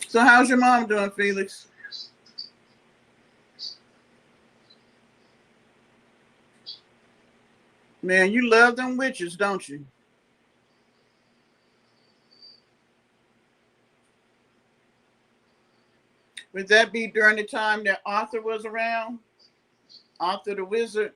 So how's your mom doing, Felix? Man, you love them witches, don't you? Would that be during the time that Arthur was around? Arthur the wizard?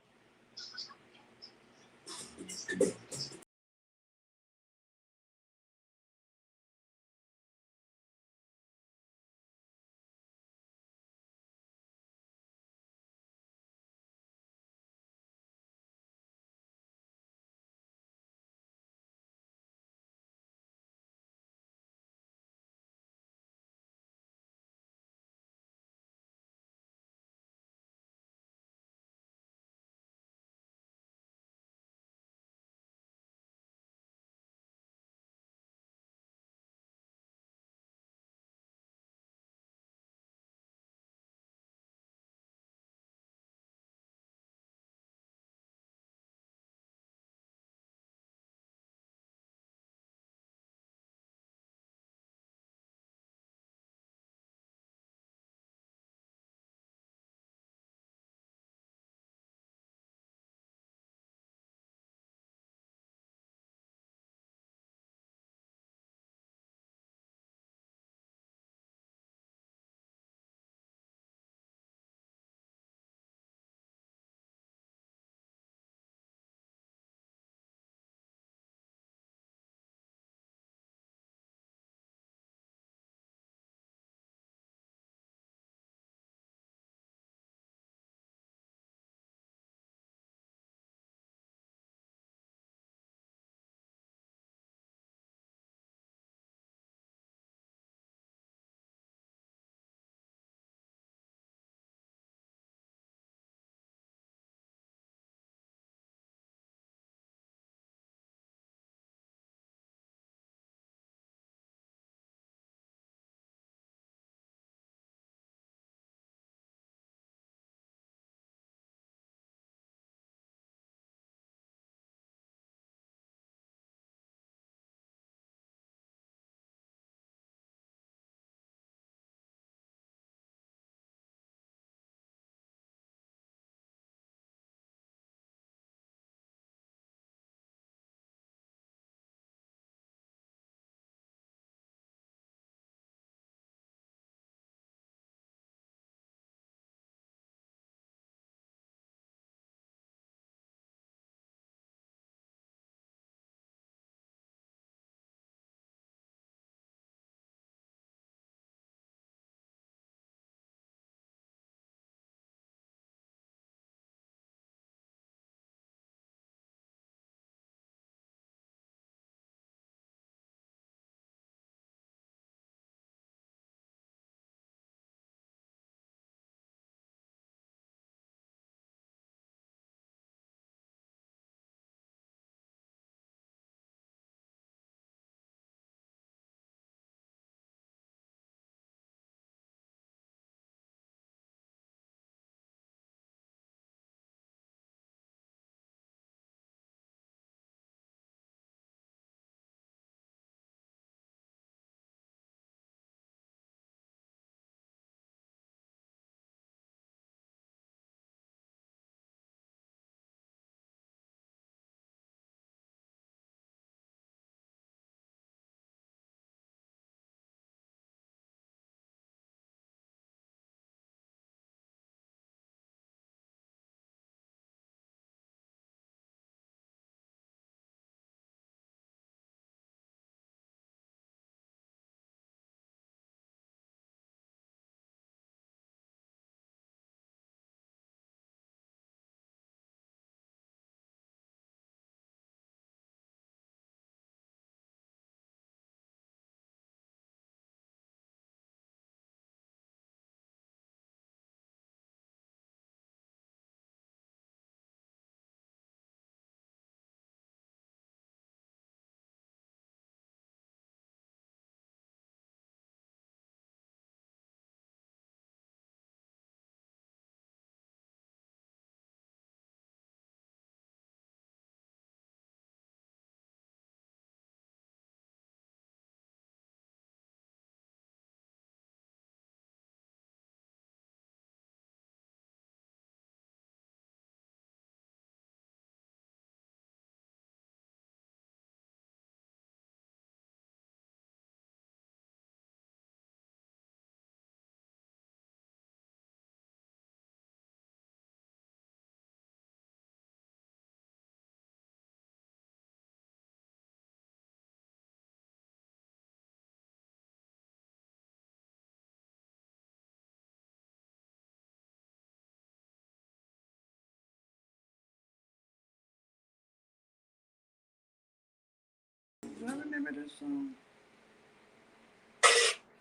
Do I remember this song?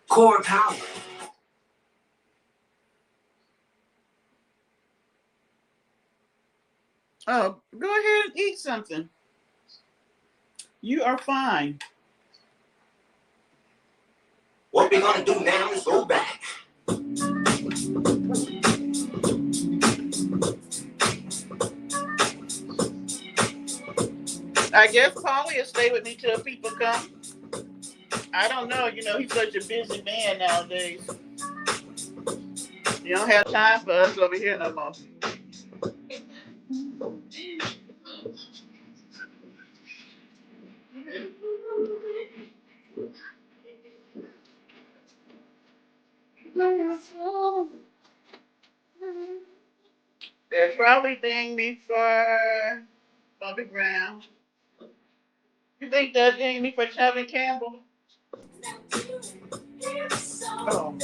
Core power. Oh, go ahead and eat something. You are fine. What we're gonna do now is go back. I guess Polly will stay with me till people come. I don't know. You know, he's such a busy man nowadays. You don't have time for us over here no more. They're probably ding me for Bobby Brown. You think they'll ding me for Chevy Campbell? Oh.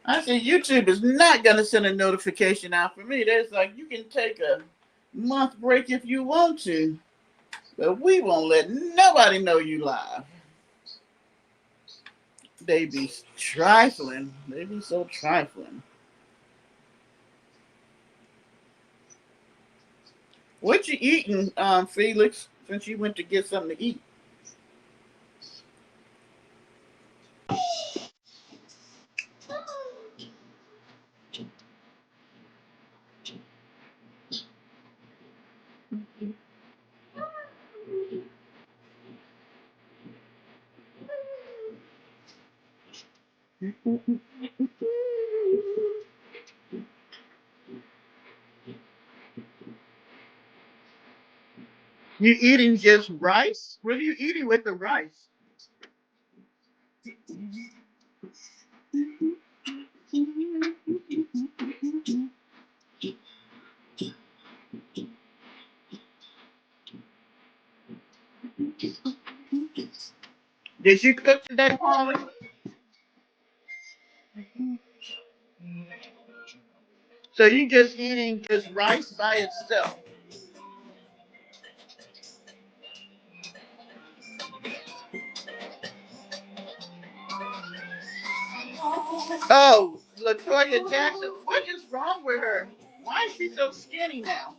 I said YouTube is not gonna send a notification out for me. That's like you can take a month break if you want to, but we won't let nobody know you live. They be trifling. They be so trifling. What you eating, Felix? Since you went to get something to eat. You eating just rice? What are you eating with the rice? Did you cook today, Polly? So you just eating just rice by itself? Oh, Latoya Jackson, what is wrong with her? Why is she so skinny now?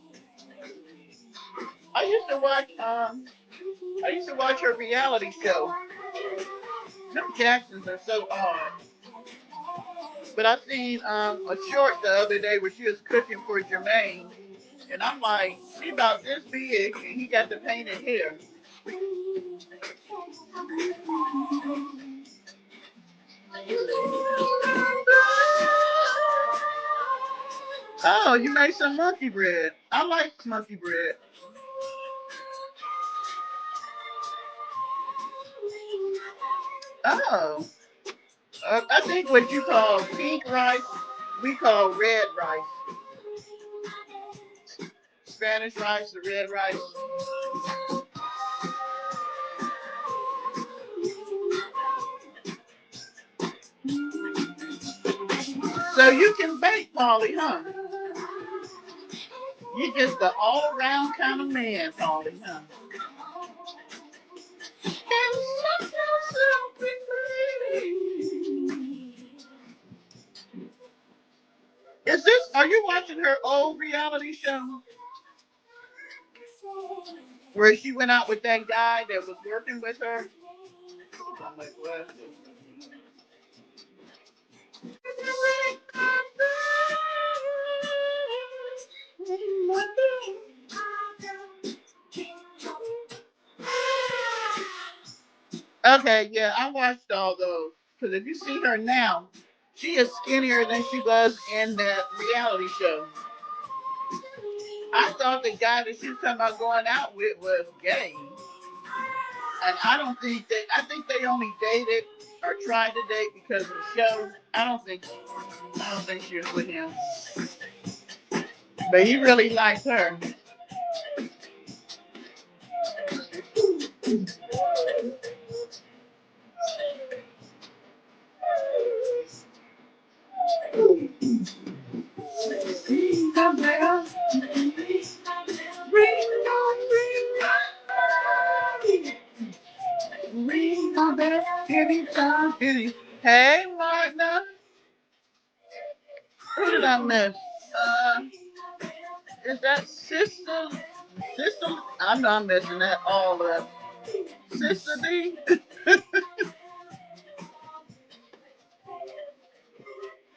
I used to watch I used to watch her reality show. Them Jacksons are so odd. But I seen a short the other day where she was cooking for Jermaine, and I'm like, she about this big, and he got the painted hair. Oh, you made some monkey bread. I like monkey bread. Oh, I think what you call pink rice, we call red rice. Spanish rice, the red rice. So you can bake, Polly, huh? You just the all around kind of man, Polly, huh? Is this? Are you watching her old reality show where she went out with that guy that was working with her? I'm like, what? Okay, yeah, I watched all those. Because if you see her now, she is skinnier than she was in the reality show. I thought the guy that she was talking about going out with was gay. And I don't think they, I think they only dated or tried to date because of the show. I don't think she was with him. But he really liked her. Hey, Martha. Who did I miss? Uh, is that sister? Sister? I know I'm messing that all up. Sister D?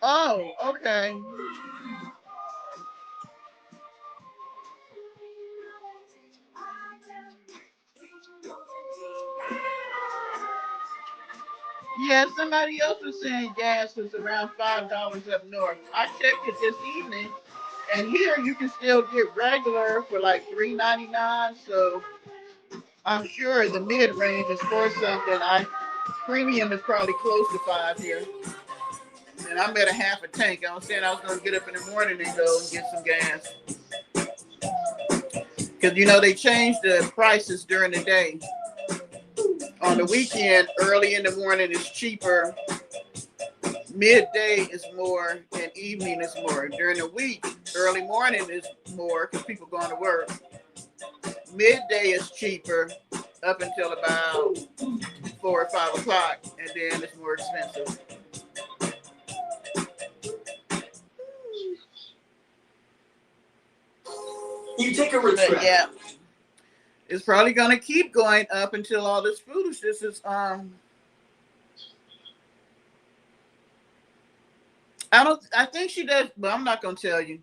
Oh, okay. Yeah, somebody else was saying gas was around $5 up north. I checked it this evening, and here you can still get regular for like $3.99. So I'm sure the mid range is for something. I premium is probably close to five here, and I'm at a half a tank. I was saying I was gonna get up in the morning and go and get some gas because you know they changed the prices during the day On the weekend, early in the morning is cheaper. Midday is more, and evening is more. During the week, early morning is more because people going to work. Midday is cheaper up until about 4 or 5 o'clock, and then it's more expensive. You take a rich But yeah, it's probably gonna keep going up until all this foolishness is I think she does, but I'm not gonna tell you.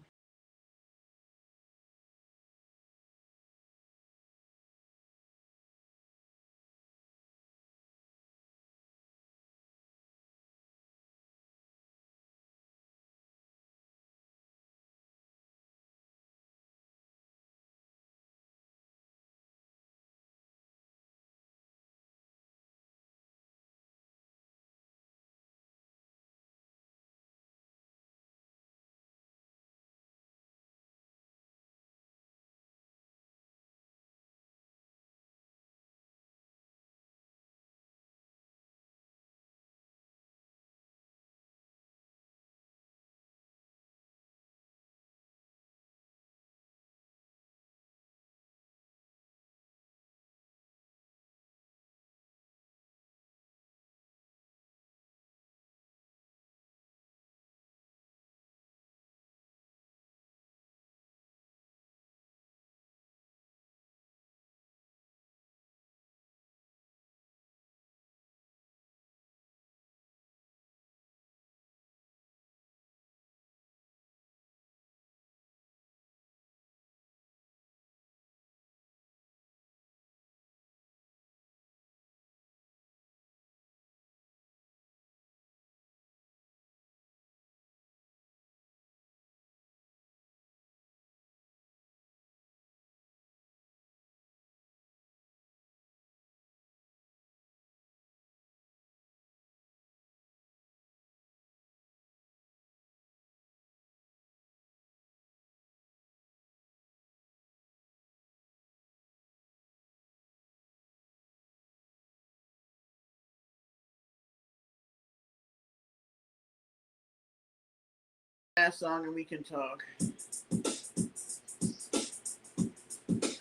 Last song and we can talk.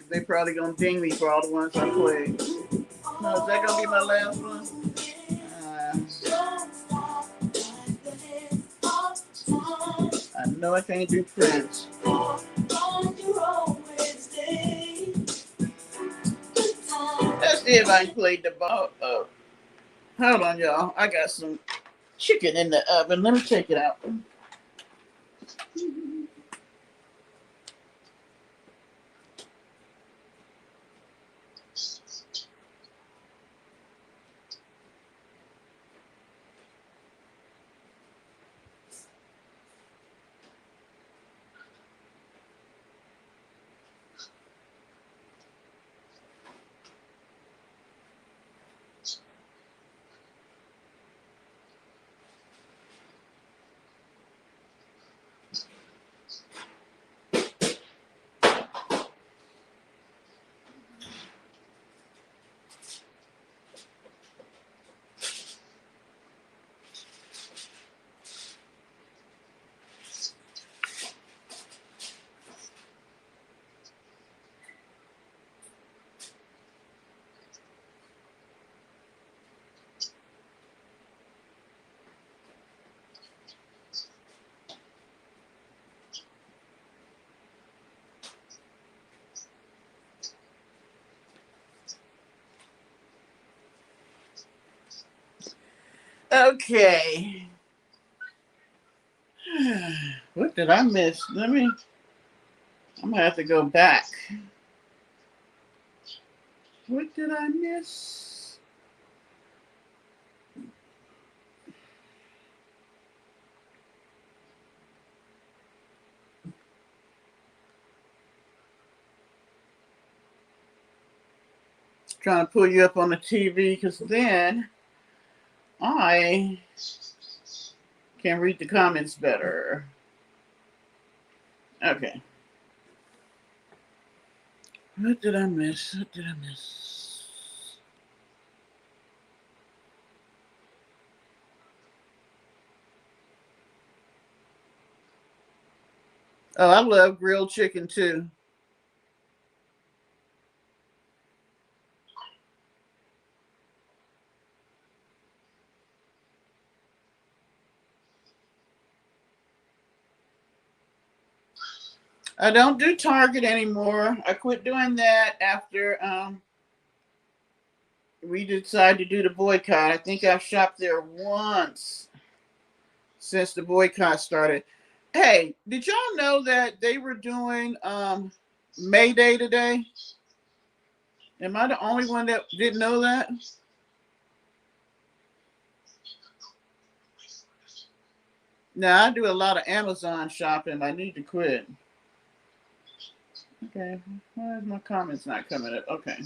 They probably gonna ding me for all the ones I played. No, is that gonna be my last one? I know I can't do Prince. Let's see if I can play the ball. Oh, hold on, y'all. I got some chicken in the oven. Let me take it out. Okay. What did I miss? I'm gonna have to go back. What did I miss? Trying to pull you up on the TV because then I can read the comments better. Okay. What did I miss? What did I miss? Oh, I love grilled chicken too. I don't do Target anymore. I quit doing that after we decided to do the boycott. I think I've shopped there once since the boycott started. Hey, did y'all know that they were doing May Day today? Am I the only one that didn't know that? Now I do a lot of Amazon shopping. I need to quit. Okay, why is my comments not coming up? Okay.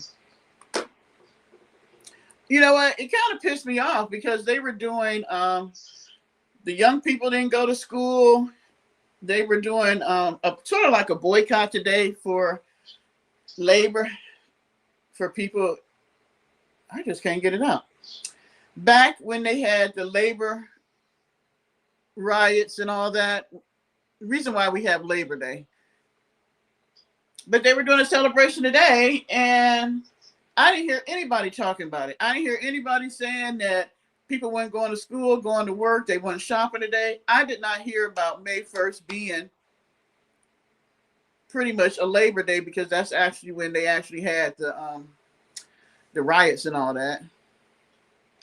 You know what? It kind of pissed me off because they were doing the young people didn't go to school. They were doing a sort of like a boycott today for labor for people. I just can't get it out. Back when they had the labor riots and all that, reason why we have Labor Day. But they were doing a celebration today, and I didn't hear anybody talking about it. I didn't hear anybody saying that people weren't going to school, going to work, they weren't shopping today. I did not hear about May 1st being pretty much a Labor Day because that's actually when they actually had the riots and all that.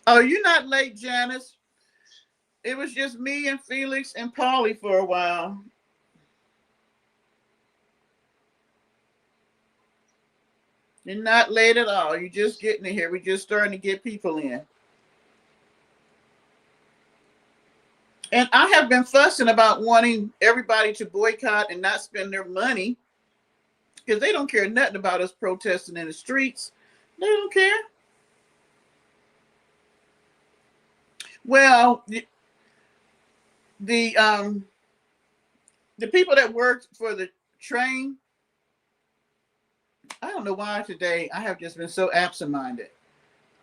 Oh, you're not late, Janice. It was just me and Felix and Polly for a while. You're not late at all. You're just getting in here. We're just starting to get people in. And I have been fussing about wanting everybody to boycott and not spend their money because they don't care nothing about us protesting in the streets. They don't care. Well, the um the people that worked for the train, I don't know why today I have just been so absent-minded.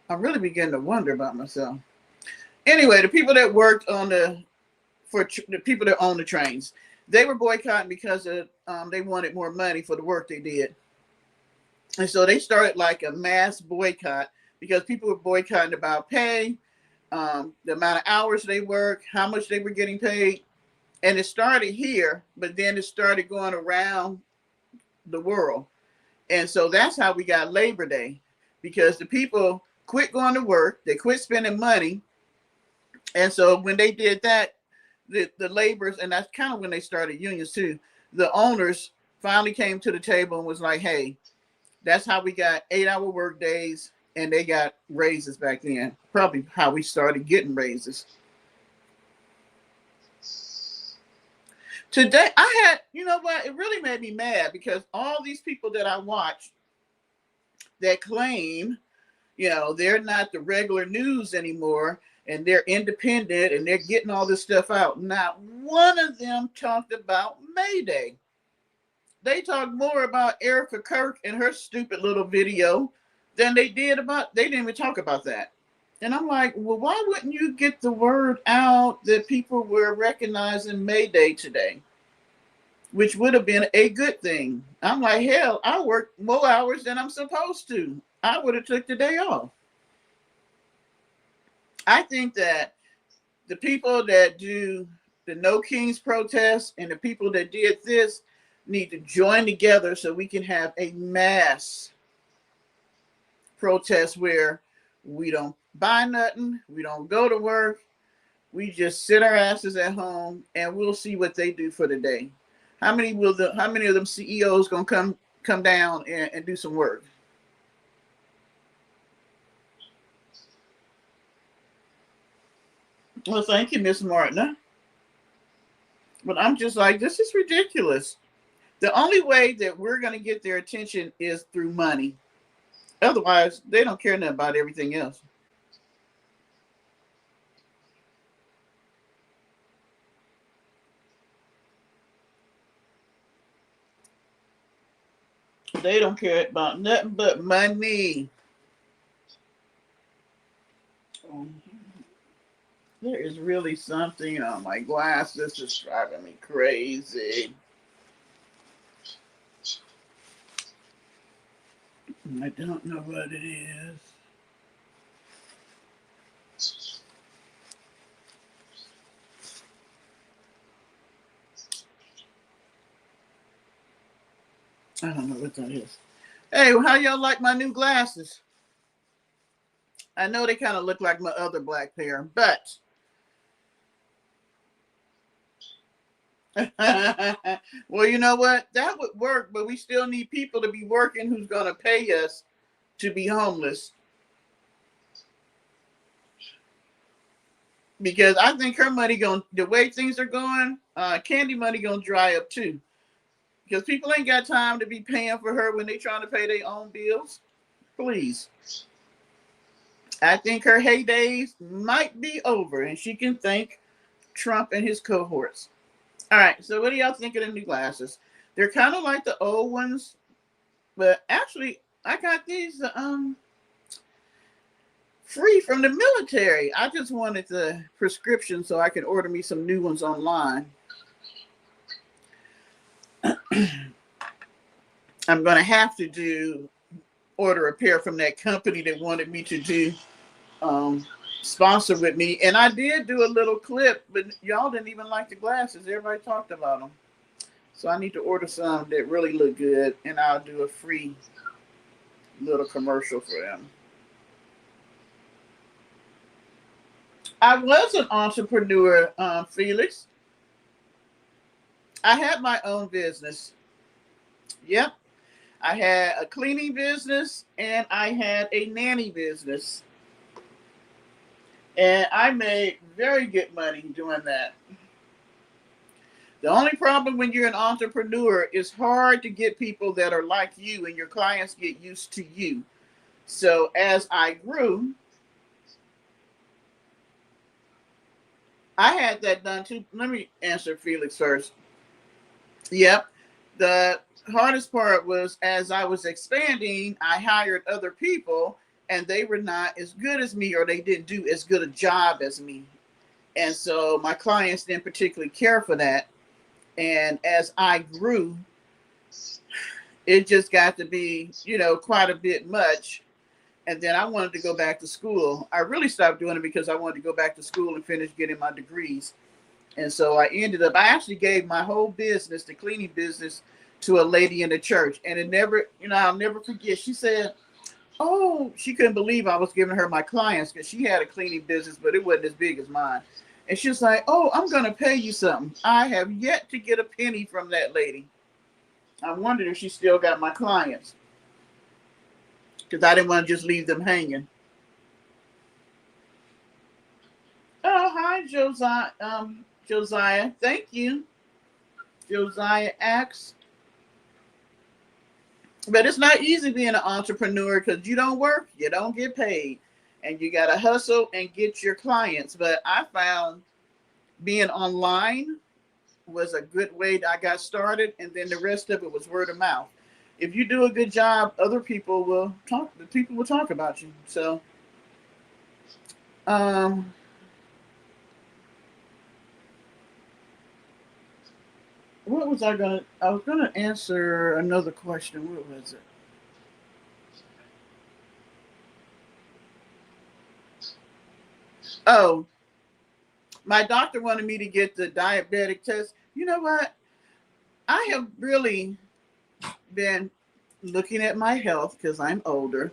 I'm really beginning to wonder about myself. Anyway, the people that worked on the people that own the trains, they were boycotting because of they wanted more money for the work they did, and so they started like a mass boycott because people were boycotting about pay, the amount of hours they work, how much they were getting paid, and it started here, but then it started going around the world. And so that's how we got Labor Day, because the people quit going to work, they quit spending money. And so when they did that, the laborers, and that's kind of when they started unions too, the owners finally came to the table and was like, hey, that's how we got 8-hour work days, and they got raises back then. Probably how we started getting raises. Today, I had, you know what, it really made me mad because all these people that I watch that claim, they're not the regular news anymore and they're independent and they're getting all this stuff out. Not one of them talked about Mayday. They talked more about Erica Kirk and her stupid little video than they didn't even talk about that. And I'm like, well, why wouldn't you get the word out that people were recognizing Mayday today? Which would have been a good thing. I'm like, hell, I work more hours than I'm supposed to. I would have took the day off. I think that the people that do the No Kings protest and the people that did this need to join together so we can have a mass protest where we don't buy nothing, we don't go to work, we just sit our asses at home and we'll see what they do for the day. How many of them CEOs gonna come down and do some work? Well, thank you, Miss Martin. But I'm just like, this is ridiculous. The only way that we're gonna get their attention is through money. Otherwise, they don't care nothing about everything else. They don't care about nothing but money. There is really something on my glass. This is driving me crazy. I don't know what it is. I don't know what that is. Hey, how y'all like my new glasses? I know they kind of look like my other black pair, but well, you know what? That would work, but we still need people to be working who's going to pay us to be homeless. Because I think her money going the way things are going, Candy money gonna dry up too. Because people ain't got time to be paying for her when they trying to pay their own bills. Please. I think her heydays might be over and she can thank Trump and his cohorts. All right, so what do y'all think of the new glasses? They're kind of like the old ones, but actually I got these free from the military. I just wanted the prescription so I can order me some new ones online. I'm going to have to order a pair from that company that wanted me to do sponsor with me. And I did do a little clip, but y'all didn't even like the glasses. Everybody talked about them. So I need to order some that really look good, and I'll do a free little commercial for them. I was an entrepreneur, Felix. I had my own business. Yep. I had a cleaning business and I had a nanny business. And I made very good money doing that. The only problem when you're an entrepreneur is hard to get people that are like you and your clients get used to you. So as I grew, I had that done too. Let me answer Felix first. Yep. The hardest part was as I was expanding, I hired other people and they were not as good as me or they didn't do as good a job as me. And so my clients didn't particularly care for that. And as I grew, it just got to be, quite a bit much. And then I wanted to go back to school. I really stopped doing it because I wanted to go back to school and finish getting my degrees. And so I actually gave my whole business, the cleaning business, to a lady in the church. And it never, I'll never forget. She said, oh, she couldn't believe I was giving her my clients because she had a cleaning business, but it wasn't as big as mine. And she was like, oh, I'm going to pay you something. I have yet to get a penny from that lady. I wondered if she still got my clients because I didn't want to just leave them hanging. Oh, hi, Josiah. Josiah, thank you. Josiah Axe. But it's not easy being an entrepreneur because you don't work, you don't get paid, and you got to hustle and get your clients. But I found being online was a good way that I got started, and then the rest of it was word of mouth. If you do a good job, other people will talk. The people will talk about you. So, what was I gonna? I was gonna answer another question. What was it? Oh, my doctor wanted me to get the diabetic test. You know what? I have really been looking at my health because I'm older.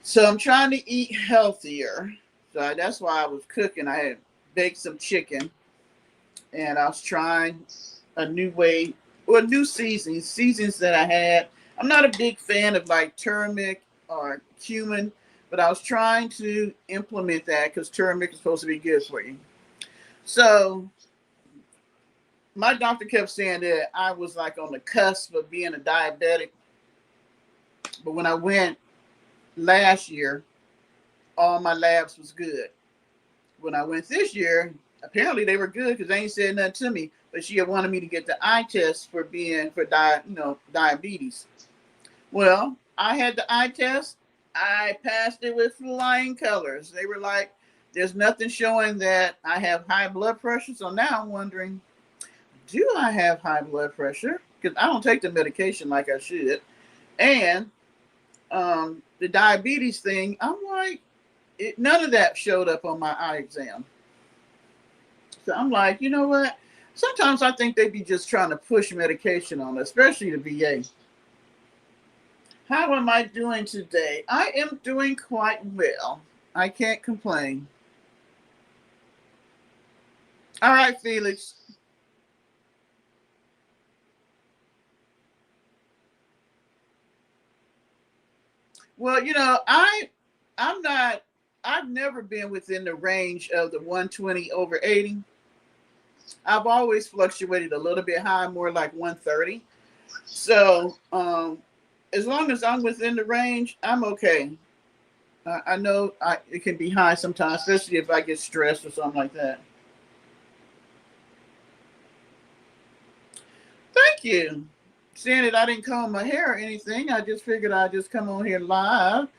So I'm trying to eat healthier. So that's why I was cooking. I had baked some chicken and I was trying a new way or new seasons that I had. I'm not a big fan of like turmeric or cumin, but I was trying to implement that because turmeric is supposed to be good for you. So my doctor kept saying that I was like on the cusp of being a diabetic. But when I went last year, all my labs was good. When I went this year, apparently they were good because they ain't said nothing to me. But she had wanted me to get the eye test for diabetes. Well, I had the eye test. I passed it with flying colors. They were like, "There's nothing showing that I have high blood pressure." So now I'm wondering, do I have high blood pressure? Because I don't take the medication like I should. And the diabetes thing, I'm like, none of that showed up on my eye exam. So I'm like, you know what? Sometimes I think they be just trying to push medication on us, especially the VA. How am I doing today? I am doing quite well. I can't complain. All right, Felix. Well, I'm not. I've never been within the range of the 120 over 80. I've always fluctuated a little bit high, more like 130. So, as long as I'm within the range, I'm okay. I know it can be high sometimes, especially if I get stressed or something like that. Thank you. Seeing that I didn't comb my hair or anything, I just figured I'd just come on here live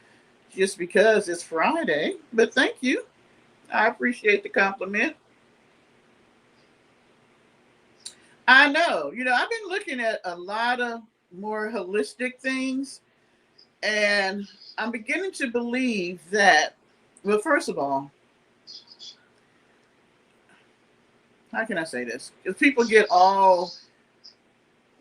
just because it's Friday. But thank you. I appreciate the compliment. I know. I've been looking at a lot of more holistic things, and I'm beginning to believe that, well, first of all, how can I say this? Because people get all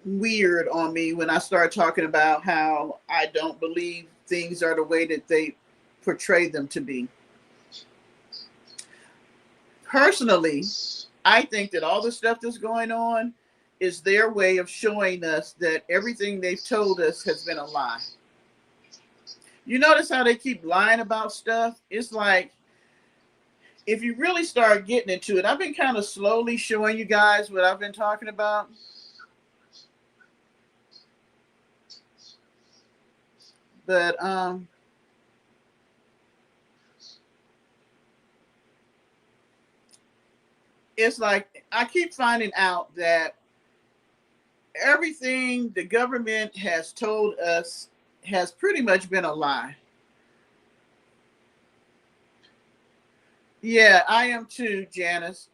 weird on me when I start talking about how I don't believe things are the way that they portray them to be. Personally, I think that all the stuff that's going on is their way of showing us that everything they've told us has been a lie. You notice how they keep lying about stuff? It's like, if you really start getting into it, I've been kind of slowly showing you guys what I've been talking about. But it's like I keep finding out that everything the government has told us has pretty much been a lie. Yeah, I am too, Janice.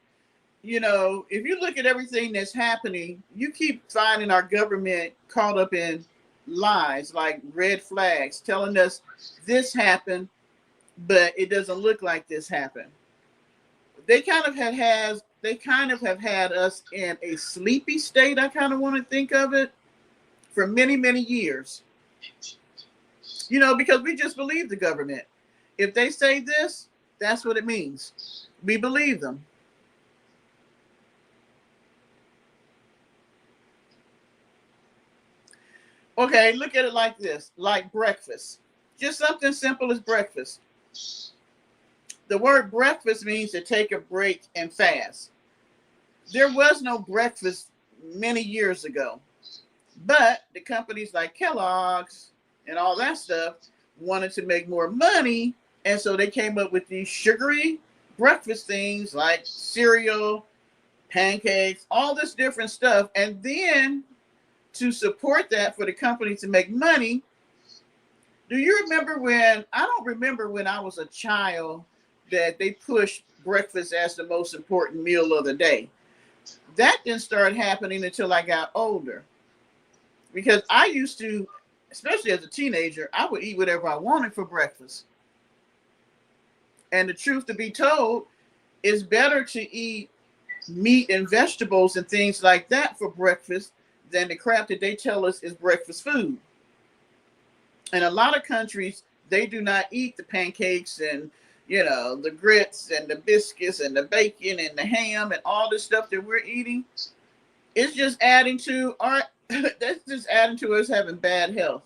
If you look at everything that's happening, you keep finding our government caught up in lies, like red flags, telling us this happened, but it doesn't look like this happened. They kind of have had us in a sleepy state. I kind of want to think of it for many, many years. Because we just believe the government. If they say this, that's what it means. We believe them. Okay, look at it like this, like breakfast. Just something simple as breakfast. The word breakfast means to take a break and fast. There was no breakfast many years ago, but the companies like Kellogg's and all that stuff wanted to make more money, and so they came up with these sugary breakfast things like cereal, pancakes, all this different stuff. And then to support that for the company to make money, do you remember when, I don't remember when I was a child that they pushed breakfast as the most important meal of the day. That didn't start happening until I got older. Because I used to, especially as a teenager, I would eat whatever I wanted for breakfast. And the truth to be told, it's better to eat meat and vegetables and things like that for breakfast than the crap that they tell us is breakfast food. In a lot of countries, they do not eat the pancakes and the grits and the biscuits and the bacon and the ham and all this stuff that we're eating. It's just adding to our that's just adding to us having bad health.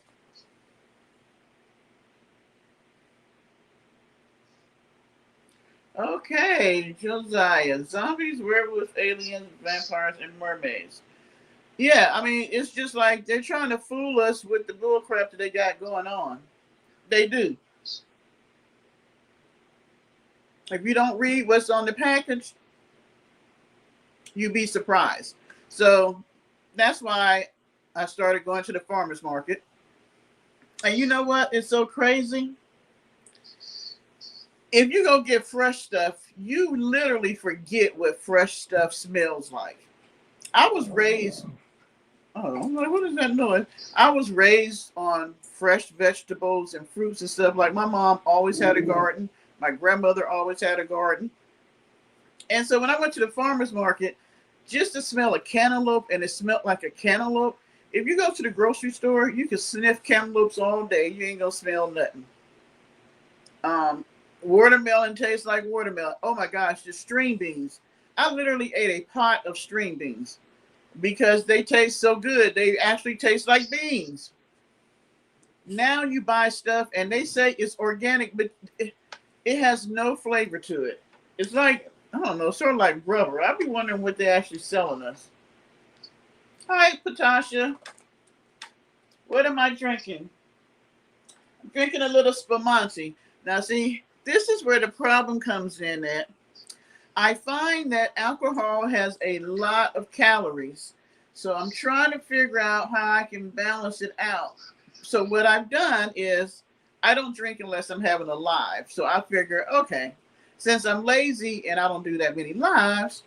Okay, Josiah. Zombies, werewolves, aliens, vampires, and mermaids. Yeah, I mean, it's just like they're trying to fool us with the bullcrap that they got going on. They do. If you don't read what's on the package, you'd be surprised. So that's why I started going to the farmer's market. And you know what? It's so crazy. If you go get fresh stuff, you literally forget what fresh stuff smells like. I was raised Oh, I'm like, what is that noise? I was raised on fresh vegetables and fruits and stuff. Like my mom always had a garden. My grandmother always had a garden. And so when I went to the farmer's market, just to smell a cantaloupe, and it smelled like a cantaloupe. If you go to the grocery store, you can sniff cantaloupes all day. You ain't gonna smell nothing. Um, Watermelon tastes like watermelon. Oh my gosh, the string beans. I literally ate a pot of string beans because they taste so good. They actually taste like beans. Now you buy stuff and they say it's organic, but it has no flavor to it. It's like, I don't know, sort of like rubber. I'd be wondering what they're actually selling us. Hi, Patasha. What am I drinking? I'm drinking a little spumante. Now, see, this is where the problem comes in at. I find that alcohol has a lot of calories. So I'm trying to figure out how I can balance it out. So what I've done is I don't drink unless I'm having a live. So I figure, okay, since I'm lazy and I don't do that many lives,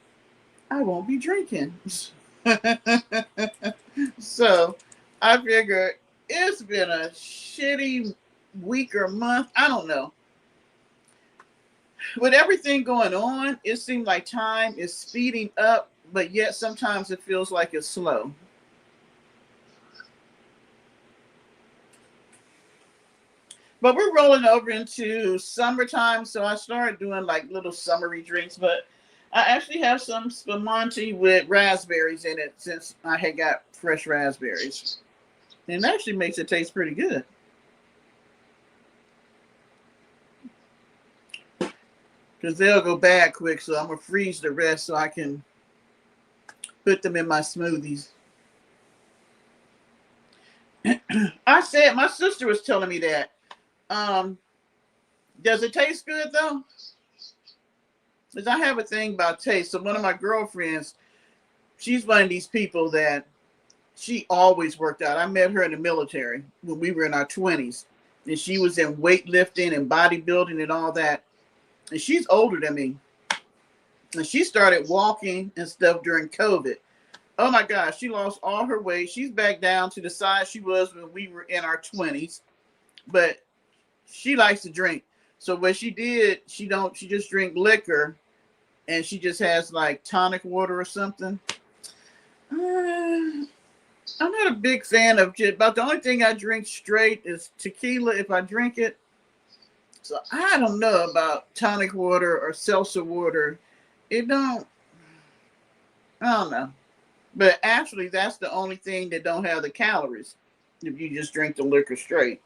I won't be drinking. So I figure it's been a shitty week or month. I don't know. With everything going on, it seems like time is speeding up, but yet sometimes it feels like it's slow. But we're rolling over into summertime, so I started doing like little summery drinks. But I actually have some spumante with raspberries in it since I had got fresh raspberries. And it actually makes it taste pretty good. Because they'll go bad quick, so I'm going to freeze the rest so I can put them in my smoothies. I said, my sister was telling me that. Um, does it taste good though? Because I have a thing about taste. So one of my girlfriends, she's one of these people that she always worked out. I met her in the military when we were in our 20s. And she was in weightlifting and bodybuilding and all that. And she's older than me. And she started walking and stuff during COVID. Oh my gosh, she lost all her weight. She's back down to the size she was when we were in our 20s. But she likes to drink. So what she did, she just drink liquor and she just has like tonic water or something. I'm not a big fan of it. About the only thing I drink straight is tequila if I drink it. So I don't know about tonic water or seltzer water. It don't, I don't know. But actually, that's the only thing that don't have the calories if you just drink the liquor straight.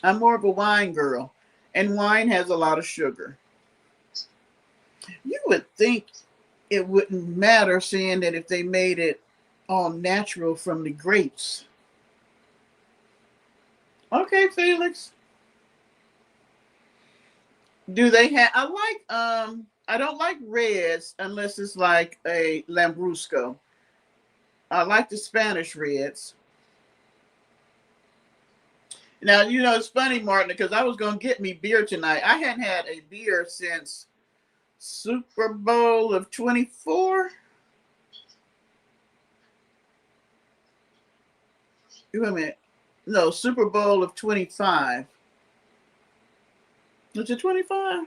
I'm more of a wine girl, and wine has a lot of sugar. You would think it wouldn't matter, seeing that if they made it all natural from the grapes. Okay, Felix. Do they have? I don't like reds unless it's like a Lambrusco. I like the Spanish reds. Now, it's funny, Martin, because I was going to get me beer tonight. I hadn't had a beer since Super Bowl of 24. Wait a minute. No, Super Bowl of 25. Was it 25?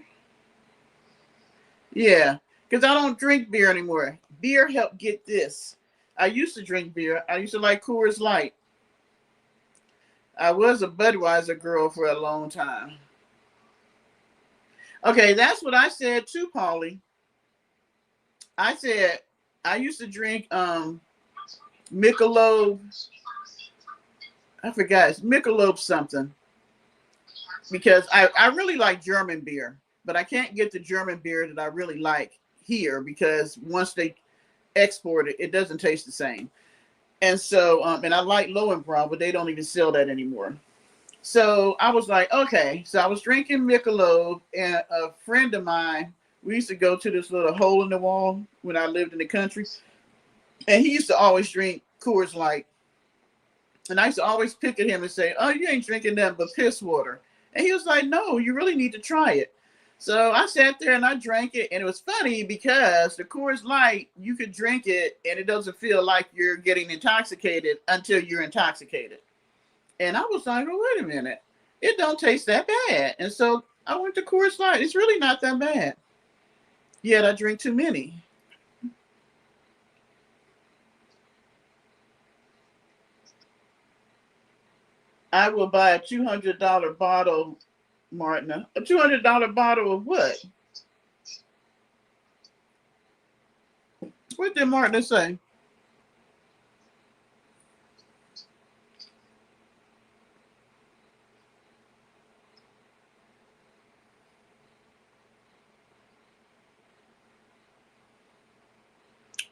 Yeah, because I don't drink beer anymore. Beer helped get this. I used to drink beer. I used to like Coors Light. I was a Budweiser girl for a long time. Okay, that's what I said too, Paulie. I said I used to drink Michelob. I forgot, it's Michelob something. Because I really like German beer, but I can't get the German beer that I really like here because once they export it, it doesn't taste the same. And so, and I like Lowenbrau, but they don't even sell that anymore. So I was like, okay. So I was drinking Michelob, and a friend of mine, we used to go to this little hole in the wall when I lived in the country, and he used to always drink Coors Light. And I used to always pick at him and say, oh, you ain't drinking nothing but piss water. And he was like, no, you really need to try it. So I sat there and I drank it, and it was funny because the Coors Light, you could drink it and it doesn't feel like you're getting intoxicated until you're intoxicated. And I was like, oh, wait a minute, it don't taste that bad. And so I went to Coors Light. It's really not that bad. Yet I drink too many. I will buy a $200 bottle, Martina. A $200 bottle of what? What did Martina say?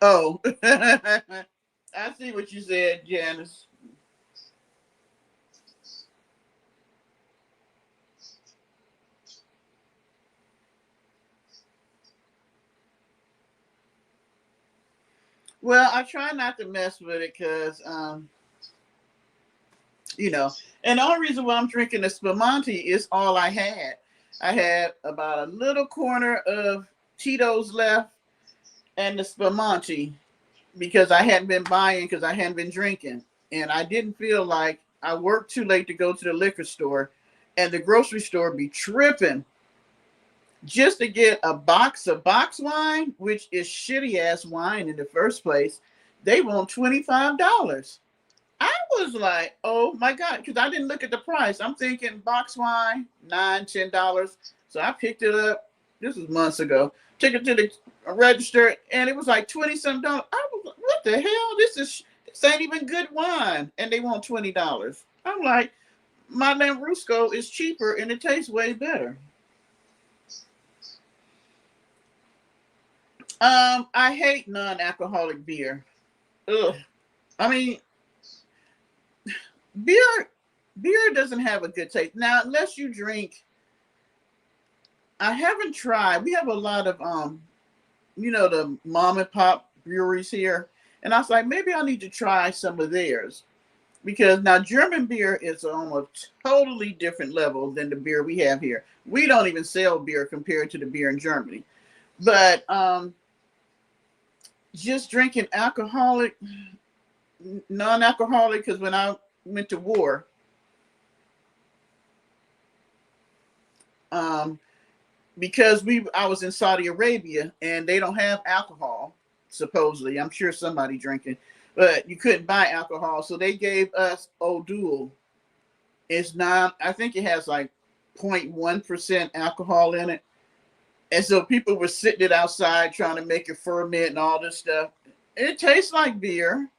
Oh, I see what you said, Janice. Well, I try not to mess with it because, you know, and the only reason why I'm drinking the Spumante is all I had. I had about a little corner of Tito's left and the Spumante because I hadn't been buying because I hadn't been drinking. And I didn't feel like I worked too late to go to the liquor store and the grocery store be tripping just to get a box of box wine, which is shitty ass wine in the first place. They want $25. I was like, oh my God, because I didn't look at the price. I'm thinking box wine, $9, $10. So I picked it up. This was months ago. Took it to the register, and it was like 20 some dollars. I was like, what the hell? This ain't even good wine. And they want $20. I'm like, my Lambrusco is cheaper and it tastes way better. I hate non-alcoholic beer. Ugh. I mean, beer beer doesn't have a good taste. Now, unless you drink, I haven't tried. We have a lot of the mom and pop breweries here. And I was like, maybe I need to try some of theirs. Because now German beer is on a totally different level than the beer we have here. We don't even sell beer compared to the beer in Germany. But just drinking alcoholic, non-alcoholic, because when I went to war, um, because I was in Saudi Arabia and they don't have alcohol, supposedly. I'm sure somebody drinking, but you couldn't buy alcohol. So they gave us O'Doul. It's not, I think it has like 0.1% alcohol in it. And so people were sitting it outside trying to make it ferment and all this stuff. It tastes like beer,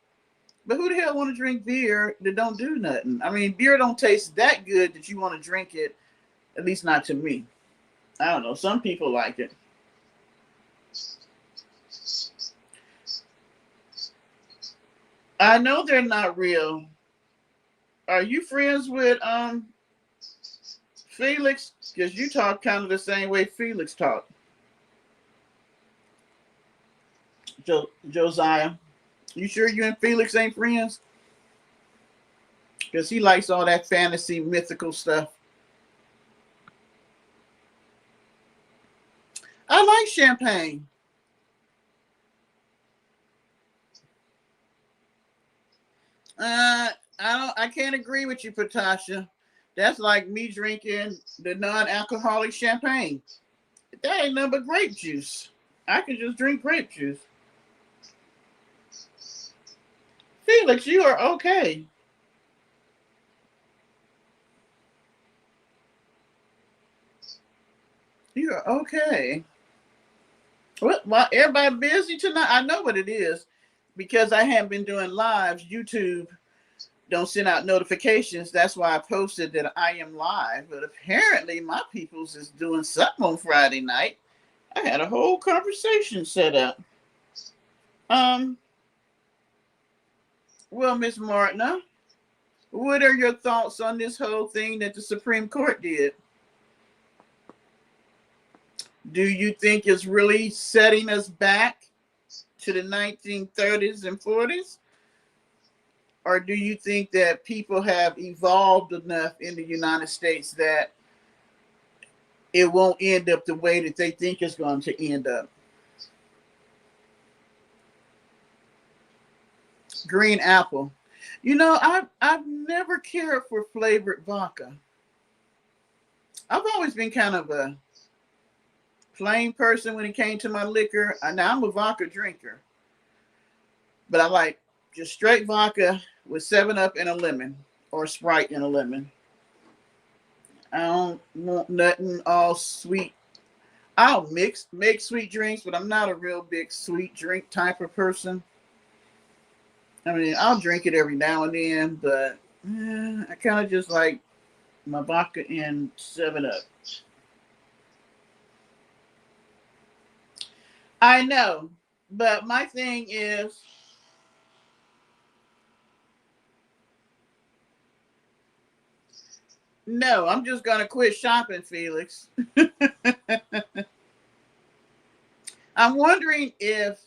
but who the hell want to drink beer that don't do nothing? I mean, beer don't taste that good that you want to drink it, at least not to me. I don't know. Some people like it. I know they're not real. Are you friends with Felix? Because you talk kind of the same way Felix talked. Josiah. You sure you and Felix ain't friends? Because he likes all that fantasy mythical stuff. I like champagne. I can't agree with you, Patasha. That's like me drinking the non-alcoholic champagne. That ain't nothing but grape juice. I can just drink grape juice. Felix, you are okay. You are okay. What? Why everybody busy tonight? I know what it is because I haven't been doing lives. YouTube don't send out notifications. That's why I posted that I am live. But apparently, my people's is doing something on Friday night. I had a whole conversation set up. Um, well, Miss Martina, what are your thoughts on this whole thing that the Supreme Court did? Do you think it's really setting us back to the 1930s and 40s? Or do you think that people have evolved enough in the United States that it won't end up the way that they think it's going to end up. Green apple. I've never cared for flavored vodka. I've always been kind of a plain person when it came to my liquor. Now I'm a vodka drinker, but I like just straight vodka with 7 Up and a lemon, or Sprite and a lemon. I don't want nothing all sweet. I'll make sweet drinks, but I'm not a real big sweet drink type of person. I mean, I'll drink it every now and then, but I kind of just like my vodka and 7 Up. I know, but my thing is, no, I'm just gonna quit shopping, Felix. I'm wondering if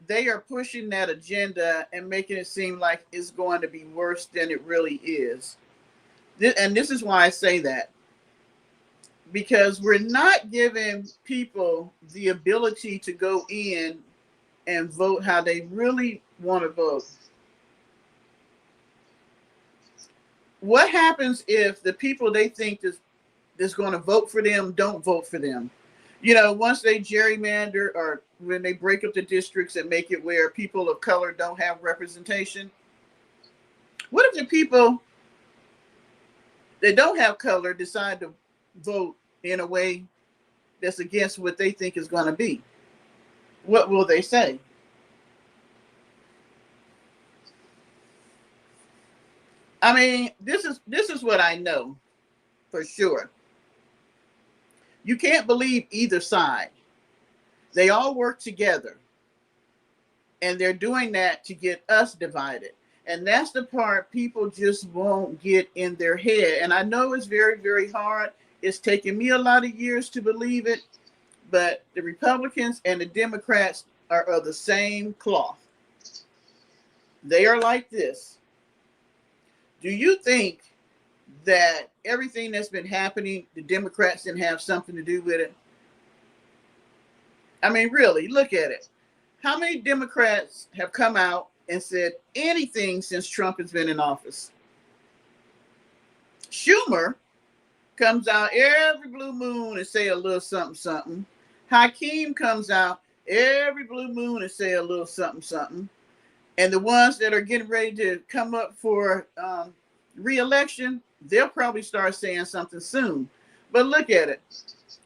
they are pushing that agenda and making it seem like it's going to be worse than it really is. And this is why I say that. Because we're not giving people the ability to go in and vote how they really want to vote. What happens if the people they think is going to vote for them don't vote for them? Once they gerrymander, or when they break up the districts and make it where people of color don't have representation, what if the people that don't have color decide to vote in a way that's against what they think is going to be? What will they say? I mean, this is what I know for sure. You can't believe either side. They all work together, and they're doing that to get us divided. And that's the part people just won't get in their head. And I know it's very, very hard. It's taken me a lot of years to believe it, but the Republicans and the Democrats are of the same cloth. They are like this. Do you think that everything that's been happening, the Democrats didn't have something to do with it? I mean, really, look at it. How many Democrats have come out and said anything since Trump has been in office? Schumer comes out every blue moon and say a little something, something. Hakeem comes out every blue moon and say a little something, something. And the ones that are getting ready to come up for re-election, they'll probably start saying something soon. But look at it.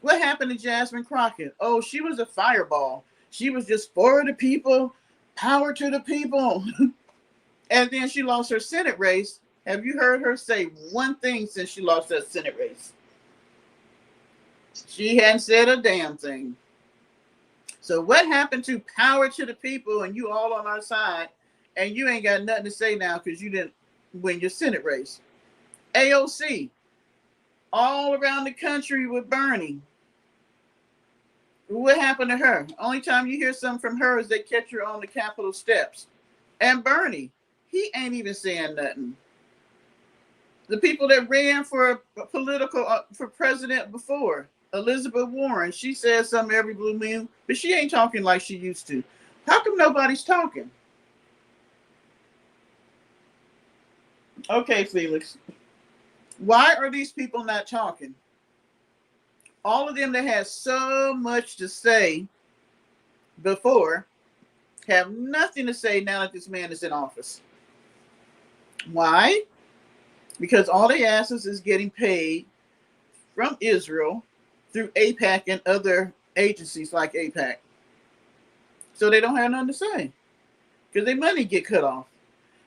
What happened to Jasmine Crockett? Oh, she was a fireball. She was just for the people, power to the people. And then she lost her Senate race. Have you heard her say one thing since she lost that Senate race? She hadn't said a damn thing. So what happened to power to the people and you all on our side, and you ain't got nothing to say now because you didn't win your Senate race? AOC, all around the country with Bernie. What happened to her? Only time you hear something from her is they catch her on the Capitol steps. And Bernie, he ain't even saying nothing. The people that ran for for president before, Elizabeth Warren, she says something every blue moon, but she ain't talking like she used to. How come nobody's talking? Okay, Felix. Why are these people not talking? All of them that had so much to say before have nothing to say now that this man is in office. Why? Because all they ask us is getting paid from Israel through AIPAC and other agencies like AIPAC. So they don't have nothing to say because their money get cut off.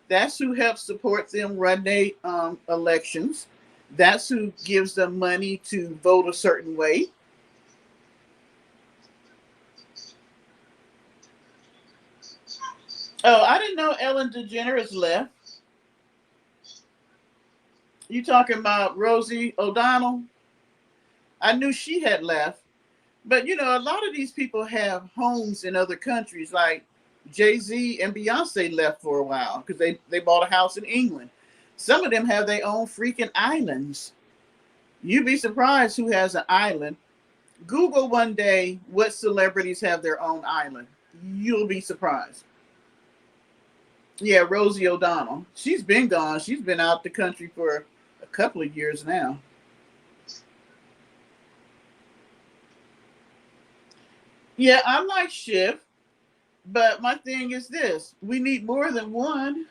That's who helps support them run their elections. That's who gives them money to vote a certain way. Oh, I didn't know Ellen DeGeneres left. You talking about Rosie O'Donnell? I knew she had left. But, a lot of these people have homes in other countries. Like Jay-Z and Beyonce left for a while because they bought a house in England. Some of them have their own freaking islands. You'd be surprised who has an island Google one day what celebrities have their own island. You'll be surprised. Yeah, Rosie O'Donnell. She's been gone. She's been out the country for a couple of years now. Yeah, I like Schiff, but my thing is this: we need more than one.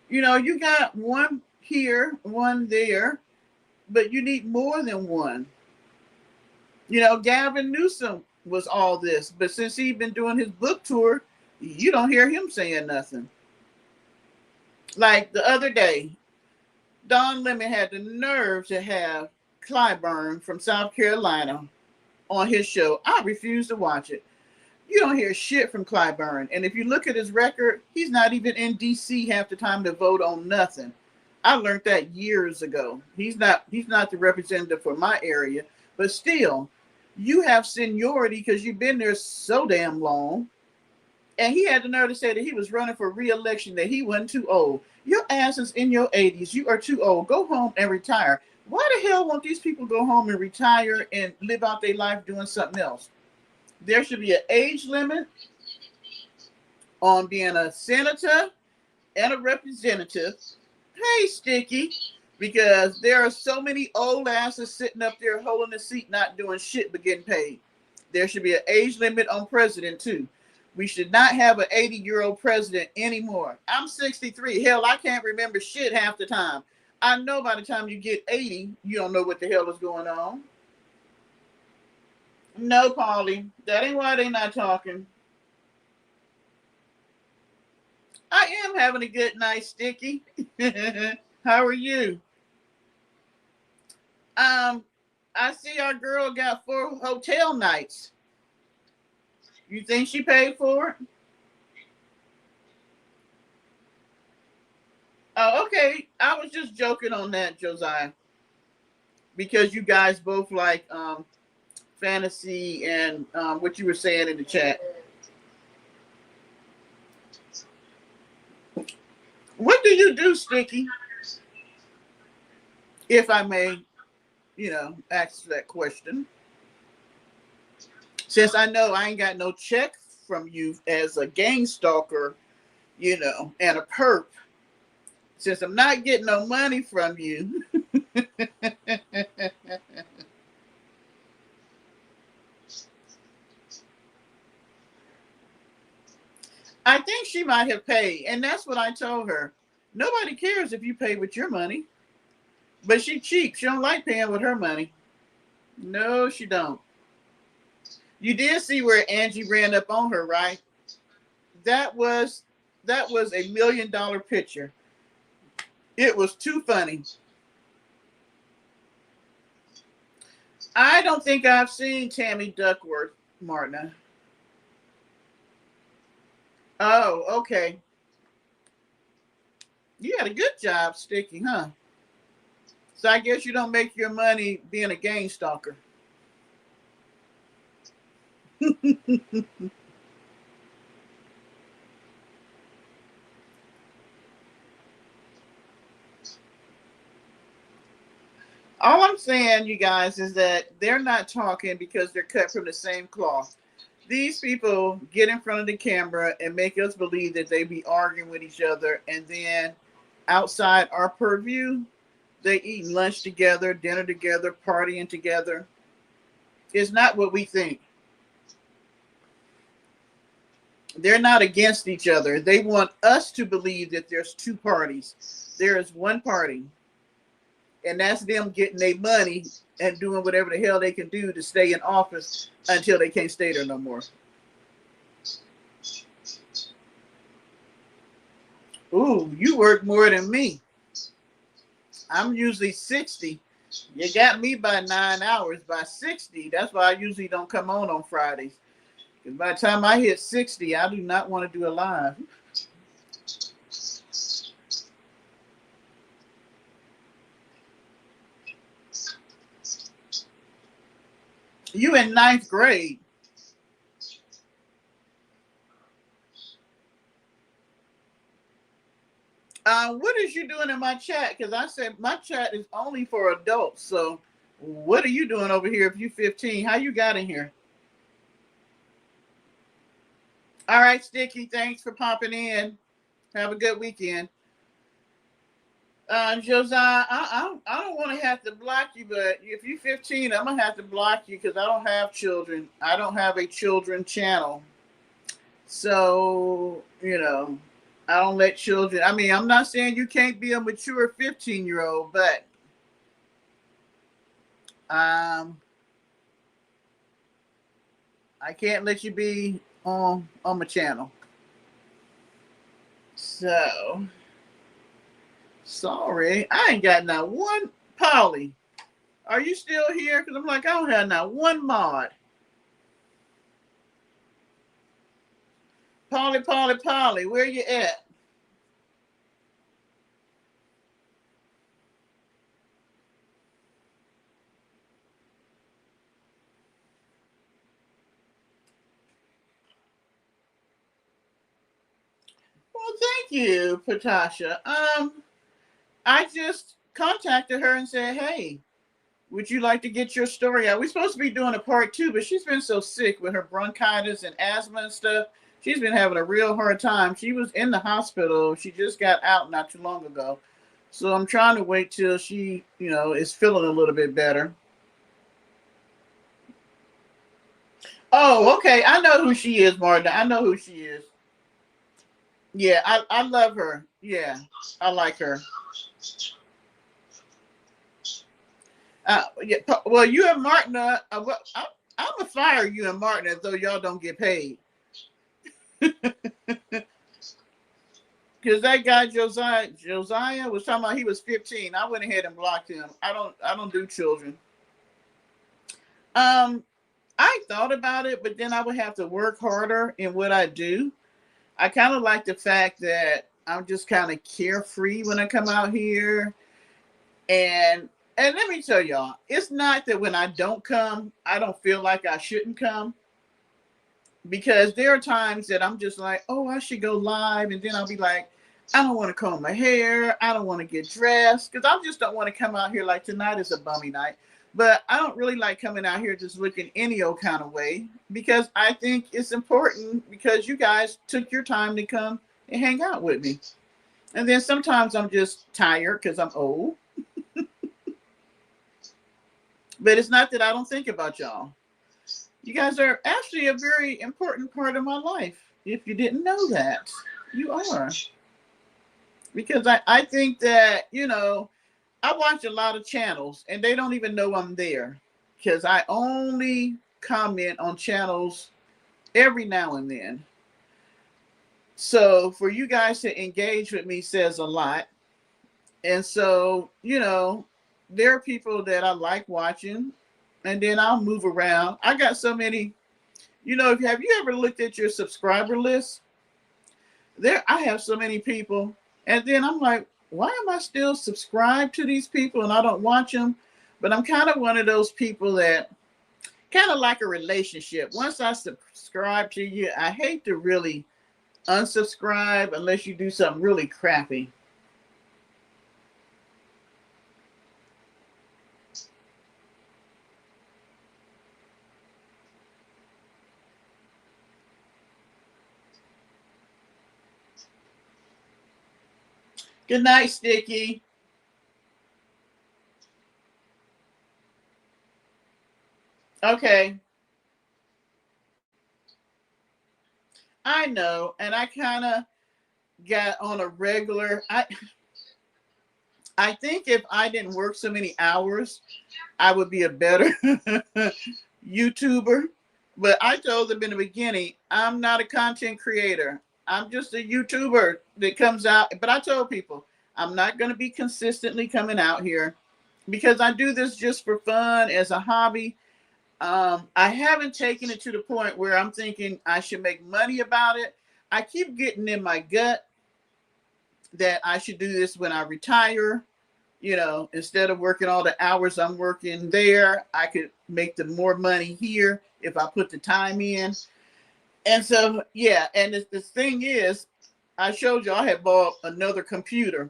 You got one here, one there, but you need more than one. Gavin Newsom was all this, but since he's been doing his book tour, you don't hear him saying nothing. Like the other day, Don Lemon had the nerve to have Clyburn from South Carolina on his show. I refuse to watch it. You don't hear shit from Clyburn. And if you look at his record, he's not even in DC half the time to vote on nothing. I learned that years ago. He's not the representative for my area, but still, you have seniority because you've been there so damn long. And he had the nerve to say that he was running for re-election, that he wasn't too old. Your ass is in your 80s. You are too old. Go home and retire. Why the hell won't these people go home and retire and live out their life doing something else? There should be an age limit on being a senator and a representative. Hey, Sticky, because there are so many old asses sitting up there holding the seat, not doing shit but getting paid. There should be an age limit on president, too. We should not have an 80-year-old president anymore. I'm 63. Hell, I can't remember shit half the time. I know by the time you get 80, you don't know what the hell is going on. No, Polly, that ain't why they not talking. I am having a good night, Sticky. How are you? Um, I see our girl got 4 hotel nights. You think she paid for it? Oh, okay. I was just joking on that, Josiah, because you guys both like fantasy and what you were saying in the chat. What do you do, Sticky? If I may, ask that question. Since I know I ain't got no check from you as a gang stalker, and a perp, since I'm not getting no money from you, I think she might have paid. And that's what I told her. Nobody cares if you pay with your money. But she cheap. She don't like paying with her money. No, she don't. You did see where Angie ran up on her, right? That was $1 million picture. It was too funny. I don't think I've seen Tammy Duckworth, Martina. Oh, okay. You had a good job, Sticky, huh? So I guess you don't make your money being a gang stalker. All I'm saying, you guys, is that they're not talking because they're cut from the same cloth. These people get in front of the camera and make us believe that they be arguing with each other, and then outside our purview, they eat lunch together, dinner together, partying together. It's not what we think. They're not against each other. They want us to believe that there's two parties. There is one party, and that's them getting their money and doing whatever the hell they can do to stay in office until they can't stay there no more. Ooh, you work more than me. I'm usually 60. You got me by 9 hours. By 60, that's why I usually don't come on Fridays. Because by the time I hit 60, I do not want to do a live. You in ninth grade. What is you doing in my chat? Because I said my chat is only for adults. So What are you doing over here if you 15? How you got in here? All right, Sticky. Thanks for popping in. Have a good weekend. Josiah, I don't want to have to block you, but if you're 15, I'm gonna have to block you because I don't have children. I don't have a children channel, so I don't let children. I mean, I'm not saying you can't be a mature 15-year-old, but um, I can't let you be on my channel. So sorry, I ain't got not one. Polly, are you still here? Because I'm like, I don't have not one mod. Polly, Polly, Polly, where you at? Well, thank you, Patasha. I just contacted her and said, hey, would you like to get your story out? We're supposed to be doing a part two, but she's been so sick with her bronchitis and asthma and stuff. She's been having a real hard time. She was in the hospital. She just got out not too long ago. So I'm trying to wait till she, is feeling a little bit better. Oh, okay. I know who she is, Marta. I know who she is. Yeah, I love her. Yeah, I like her. Yeah. Well, you and Martin, I'm gonna fire you and Martin as though y'all don't get paid. Because that guy Josiah was talking about he was 15. I went ahead and blocked him. I don't do children. Um, I thought about it, but then I would have to work harder in what I do. I kind of like the fact that I'm just kind of carefree when I come out here. And let me tell y'all, it's not that when I don't come, I don't feel like I shouldn't come. Because there are times that I'm just like, oh, I should go live. And then I'll be like, I don't want to comb my hair. I don't want to get dressed. Because I just don't want to come out here like tonight is a bummy night. But I don't really like coming out here just looking any old kind of way. Because I think it's important because you guys took your time to come and hang out with me. And then sometimes I'm just tired because I'm old. But it's not that I don't think about y'all. You guys are actually a very important part of my life. If you didn't know that, you are. Because I think that, I watch a lot of channels and they don't even know I'm there. Because I only comment on channels every now and then. So for you guys to engage with me says a lot. And so, there are people that I like watching and then I'll move around. I got so many, have you ever looked at your subscriber list? There, I have so many people. And then I'm like, why am I still subscribed to these people and I don't watch them? But I'm kind of one of those people that kind of like a relationship. Once I subscribe to you, I hate to really unsubscribe unless you do something really crappy. Good night, Sticky. Okay. I know. And I kind of got on a regular. I think if I didn't work so many hours, I would be a better YouTuber. But I told them in the beginning, I'm not a content creator. I'm just a YouTuber that comes out. But I told people, I'm not going to be consistently coming out here because I do this just for fun as a hobby. I haven't taken it to the point where I'm thinking I should make money about it. I keep getting in my gut that I should do this when I retire. Instead of working all the hours I'm working there, I could make the more money here if I put the time in. And so, yeah, and the thing is, I showed you I had bought another computer.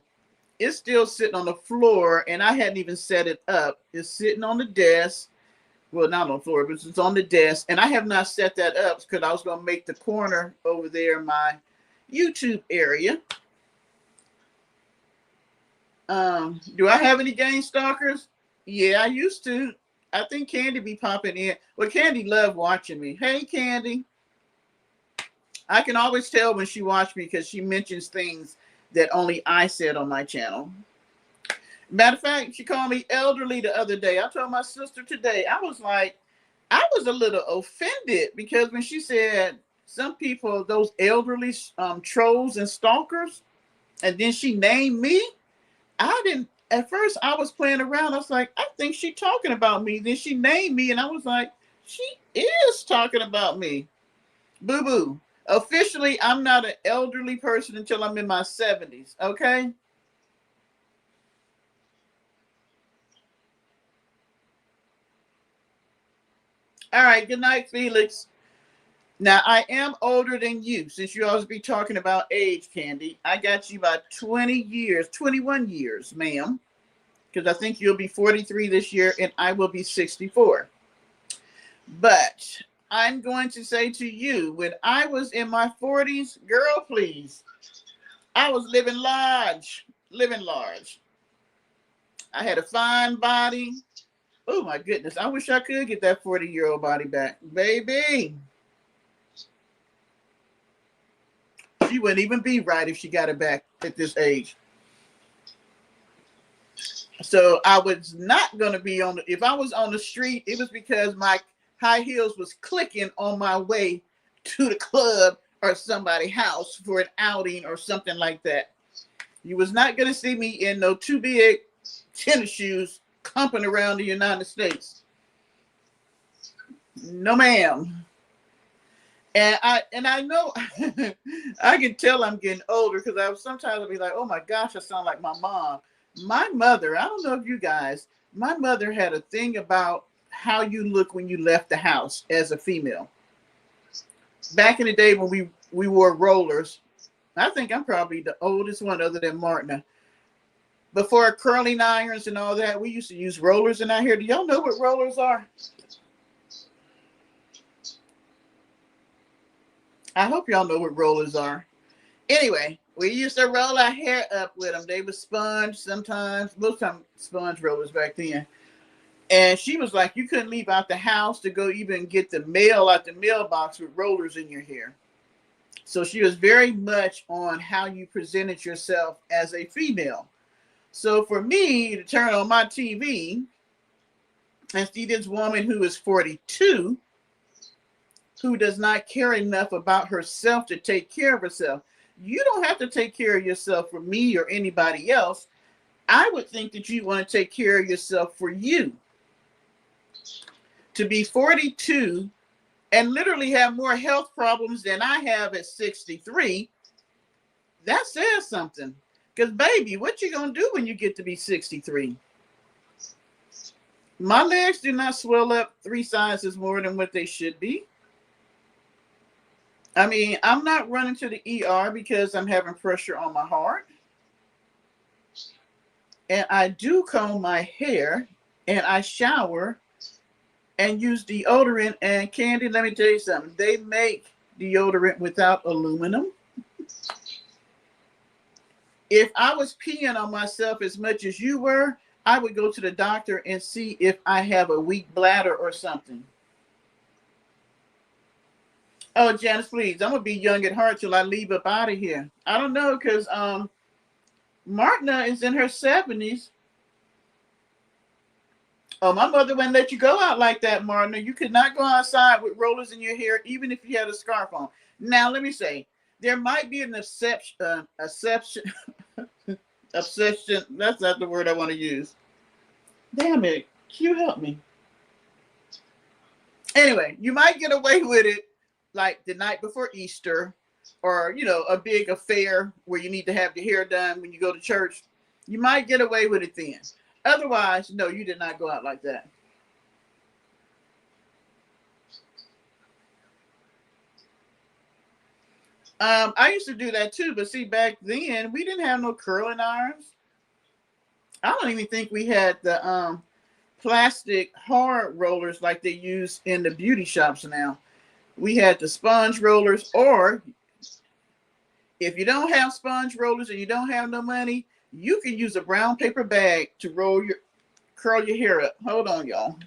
It's still sitting on the floor, and I hadn't even set it up. It's sitting on the desk. Well, not on the floor, but it's on the desk. And I have not set that up because I was going to make the corner over there my YouTube area. Do I have any game stalkers? Yeah, I used to. I think Candy be popping in. Well, Candy loved watching me. Hey, Candy. I can always tell when she watched me because she mentions things that only I said on my channel. Matter of fact, she called me elderly the other day. I told my sister today, I was like, I was a little offended because when she said some people, those elderly trolls and stalkers, and then she named me, I didn't, at first I was playing around. I was like, I think she's talking about me. Then she named me and I was like, she is talking about me. Boo boo. Officially, I'm not an elderly person until I'm in my 70s. Okay. All right. Good night, Felix. Now, I am older than you since you always be talking about age, Candy. I got you by 20 years, 21 years, ma'am, because I think you'll be 43 this year and I will be 64. But I'm going to say to you, when I was in my 40s, girl, please, I was living large, living large. I had a fine body. Oh my goodness, I wish I could get that 40-year-old body back. Baby, she wouldn't even be right if she got it back at this age. So I was not going to be on the, if I was on the street, it was because my high heels was clicking on my way to the club or somebody's house for an outing or something like that. You was not going to see me in no too big tennis shoes clumping around the United States. No, ma'am. And I know I can tell I'm getting older because I sometimes I'll be like, oh my gosh, I sound like my mom. My mother, I don't know if you guys, my mother had a thing about how you look when you left the house as a female. Back in the day when we wore rollers, I think I'm probably the oldest one other than Martina. Before curling irons and all that, we used to use rollers in our hair. Do y'all know what rollers are? I hope y'all know what rollers are. Anyway, we used to roll our hair up with them. They were sponge sometimes, most time sponge rollers back then. And she was like, you couldn't leave out the house to go even get the mail out the mailbox with rollers in your hair. So she was very much on how you presented yourself as a female. So for me to turn on my TV and see this woman who is 42, who does not care enough about herself to take care of herself. You don't have to take care of yourself for me or anybody else. I would think that you want to take care of yourself for you. To be 42 and literally have more health problems than I have at 63, that says something. Because, baby, what you going to do when you get to be 63? My legs do not swell up 3 sizes more than what they should be. I mean, I'm not running to the ER because I'm having pressure on my heart. And I do comb my hair and I shower and use deodorant. And Candy, let me tell you something. They make deodorant without aluminum. If I was peeing on myself as much as you were, I would go to the doctor and see if I have a weak bladder or something. Oh, Janice, please. I'm going to be young at heart till I leave up out of here. I don't know because Martina is in her 70s. Oh, my mother wouldn't let you go out like that, Martina. You could not go outside with rollers in your hair, even if you had a scarf on. Now, let me say, there might be an exception. Obsession. That's not the word I want to use. Damn it. Q, help me. Anyway, you might get away with it like the night before Easter or, you know, a big affair where you need to have your hair done when you go to church. You might get away with it then. Otherwise, no, you did not go out like that. I used to do that too, but see, back then we didn't have no curling irons. I don't even think we had the plastic hard rollers like they use in the beauty shops now. We had the sponge rollers, or if you don't have sponge rollers and you don't have no money, you can use a brown paper bag to curl your hair up. Hold on, y'all.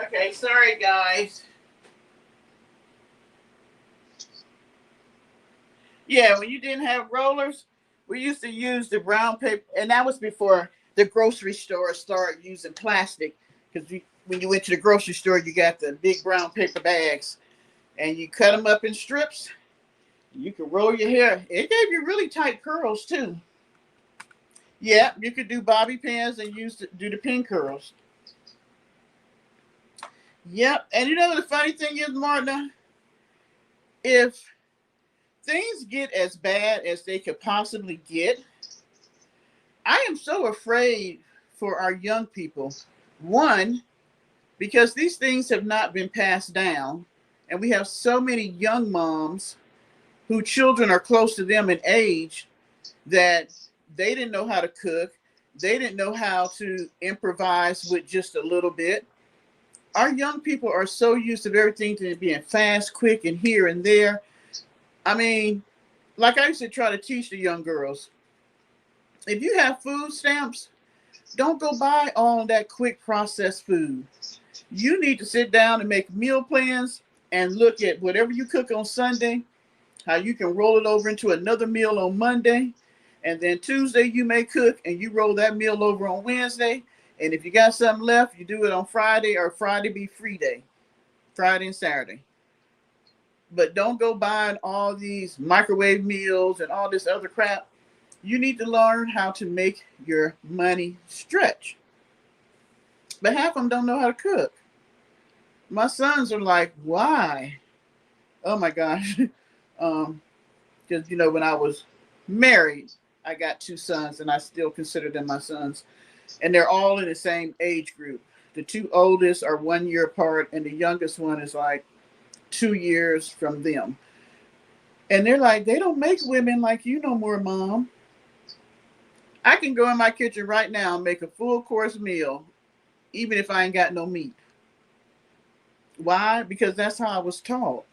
Okay, sorry guys. Yeah, when you didn't have rollers, we used to use the brown paper, and that was before the grocery store started using plastic. Because when you went to the grocery store, you got the big brown paper bags, and you cut them up in strips. You could roll your hair. It gave you really tight curls too. Yeah, you could do bobby pins and do the pin curls. Yep, and you know the funny thing is, Martha, if things get as bad as they could possibly get, I am so afraid for our young people. One, because these things have not been passed down, and we have so many young moms whose children are close to them in age that they didn't know how to cook, they didn't know how to improvise with just a little bit. Our young people are so used to everything to being fast, quick, and here and there. I mean, like I used to try to teach the young girls, if you have food stamps, don't go buy all that quick processed food. You need to sit down and make meal plans and look at whatever you cook on Sunday, how you can roll it over into another meal on Monday. And then Tuesday you may cook and you roll that meal over on Wednesday. And if you got something left, you do it on Friday, or Friday be free day, Friday and Saturday. But don't go buying all these microwave meals and all this other crap. You need to learn how to make your money stretch. But half of them don't know how to cook. My sons are like, why? Oh my gosh. Because, when I was married, I got two sons and I still consider them my sons. And they're all in the same age group. The two oldest are 1 year apart, and the youngest one is like 2 years from them. And they're like, they don't make women like you no more, Mom. I can go in my kitchen right now and make a full course meal, even if I ain't got no meat. Why? Because that's how I was taught.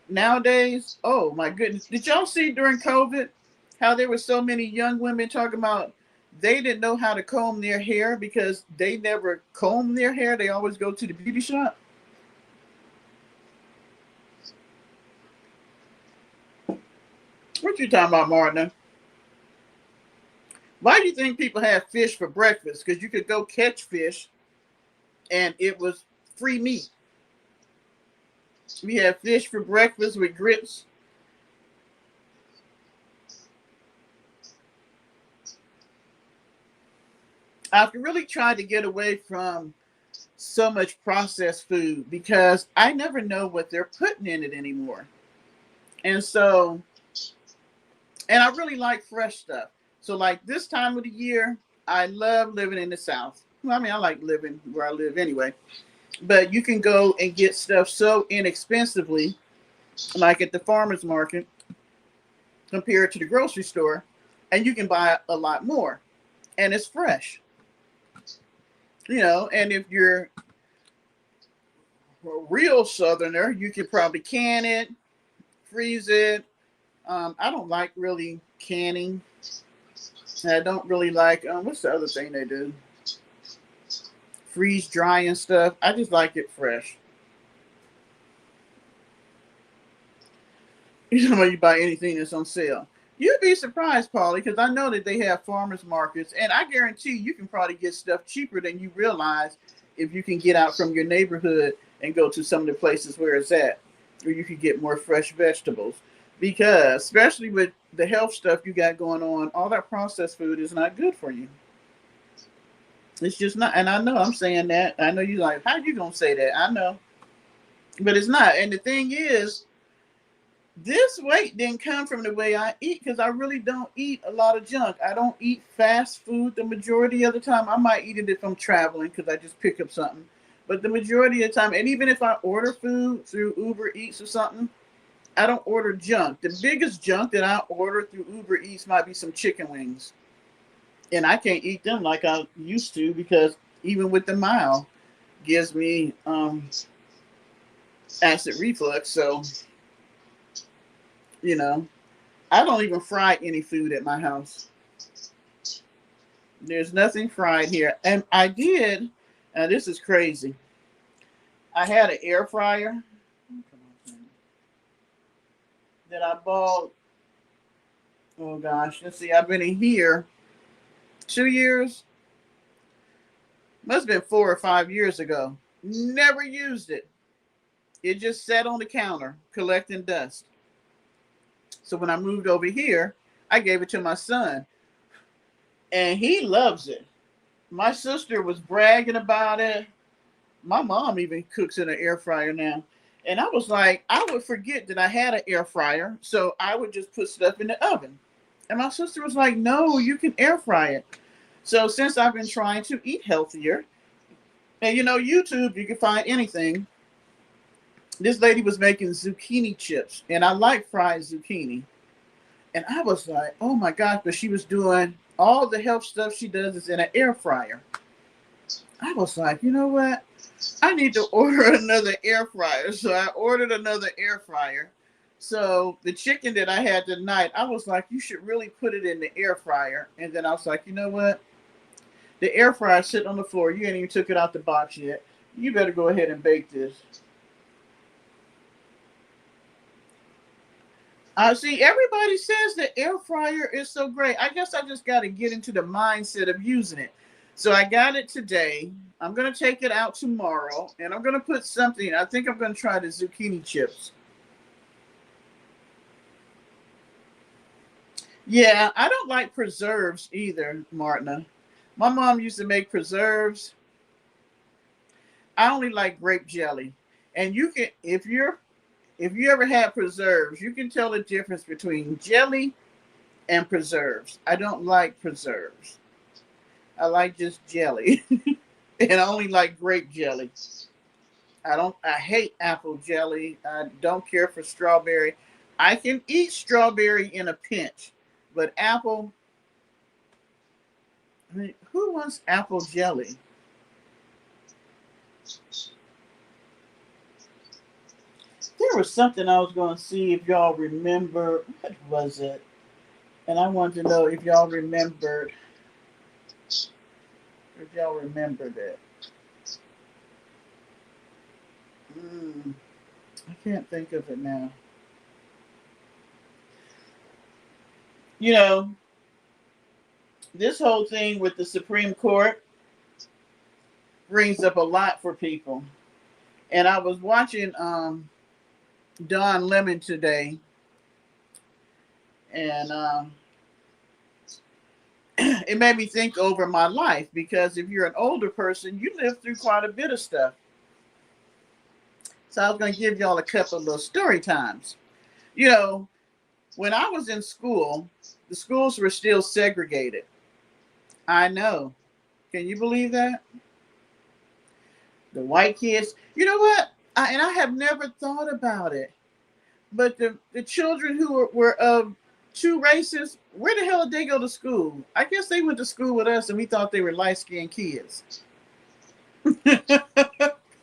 Nowadays, oh my goodness. Did y'all see during COVID how there were so many young women talking about they didn't know how to comb their hair because they never comb their hair? They always go to the beauty shop. What you talking about, Martin? Why do you think people have fish for breakfast? Because you could go catch fish and it was free meat. We have fish for breakfast with grits. I've really tried to get away from so much processed food because I never know what they're putting in it anymore. And so, and I really like fresh stuff. So, like this time of the year, I love living in the South. Well, I mean, I like living where I live anyway. But you can go and get stuff so inexpensively, like at the farmer's market, compared to the grocery store, and you can buy a lot more. And it's fresh, And if you're a real Southerner, you could probably can it, freeze it. I don't like really canning. I don't really like what's the other thing they do? Freeze dry and stuff. I just like it fresh. You know when you buy anything that's on sale. You'd be surprised, Paulie, because I know that they have farmers markets, and I guarantee you can probably get stuff cheaper than you realize if you can get out from your neighborhood and go to some of the places where it's at, where you can get more fresh vegetables. Because especially with the health stuff you got going on, all that processed food is not good for you. It's just not. And I know I'm saying that. I know you're like, how you gonna say that? I know, but it's not. And the thing is, this weight didn't come from the way I eat because I really don't eat a lot of junk. I don't eat fast food the majority of the time. I might eat it if I'm traveling because I just pick up something. But the majority of the time, and even if I order food through Uber Eats or something, I don't order junk. The biggest junk that I order through Uber Eats might be some chicken wings. And I can't eat them like I used to because even with the mile gives me acid reflux. So, you know, I don't even fry any food at my house. There's nothing fried here. And I did, this is crazy. I had an air fryer that I bought. Oh gosh, let's see. I've been in here 2 years. Must have been 4 or 5 years ago. Never used it. It just sat on the counter collecting dust. So when I moved over here, I gave it to my son, and he loves it. My sister was bragging about it. My mom even cooks in an air fryer now. And I was like, I would forget that I had an air fryer, so I would just put stuff in the oven. And my sister was like, no, you can air fry it. So since I've been trying to eat healthier, and YouTube, you can find anything. This lady was making zucchini chips, and I like fried zucchini. And I was like, oh my gosh, but she was doing all the health stuff she does is in an air fryer. I was like, you know what? I need to order another air fryer. So I ordered another air fryer. So the chicken that I had tonight, I was like, you should really put it in the air fryer. And then I was like, you know what? The air fryer sitting on the floor. You ain't even took it out the box yet. You better go ahead and bake this. See, everybody says the air fryer is so great. I guess I just got to get into the mindset of using it. So I got it today. I'm going to take it out tomorrow, and I'm going to put something. I think I'm going to try the zucchini chips. Yeah, I don't like preserves either, Martina. My mom used to make preserves. I only like grape jelly. And you can, if you ever had preserves, you can tell the difference between jelly and preserves. I don't like preserves. I like just jelly. And I only like grape jelly. I hate apple jelly. I don't care for strawberry. I can eat strawberry in a pinch, but apple, I mean, who wants apple jelly? There was something I was going to see if y'all remember. What was it? And I wanted to know if y'all remembered. If y'all remembered it. I can't think of it now. You know, this whole thing with the Supreme Court brings up a lot for people. And I was watching Don Lemon today, and it made me think over my life because if you're an older person, you live through quite a bit of stuff. So I was going to give y'all a couple of little story times. You know, when I was in school, the schools were still segregated. I know. Can you believe that? The white kids. You know what? I have never thought about it. But the children who were of two races, where the hell did they go to school? I guess they went to school with us and we thought they were light skinned kids. But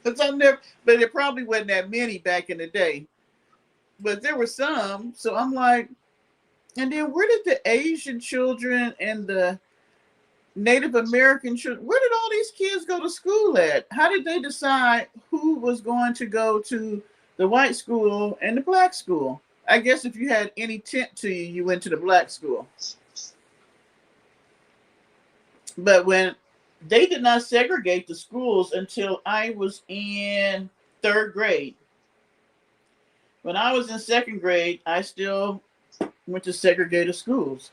it probably wasn't that many back in the day. But there were some. So I'm like, and then where did the Asian children and the Native American children, where did all these kids go to school at? How did they decide who was going to go to the white school and the black school? I guess if you had any tint to you, you went to the black school. But when they did not segregate the schools until I was in third grade. When I was in second grade, I still went to segregated schools.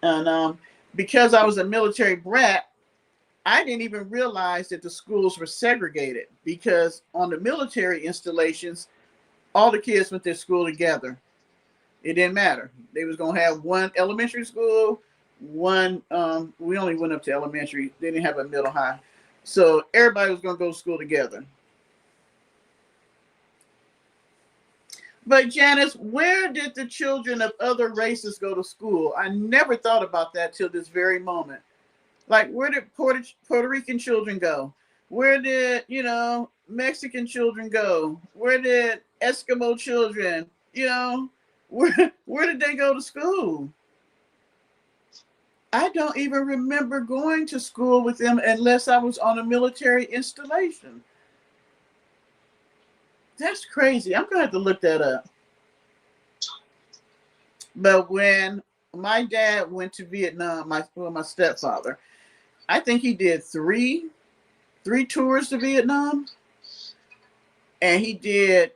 And because I was a military brat, I didn't even realize that the schools were segregated because on the military installations, all the kids went to school together. It didn't matter. They was gonna have one elementary school, one we only went up to elementary. They didn't have a middle high. So everybody was gonna go to school together. But Janice, where did the children of other races go to school? I never thought about that till this very moment. Like, where did Puerto Rican children go? Where did, Mexican children go? Where did Eskimo children, where did they go to school? I don't even remember going to school with them unless I was on a military installation. That's crazy. I'm going to have to look that up. But when my dad went to Vietnam, my stepfather, I think he did three tours to Vietnam, and he did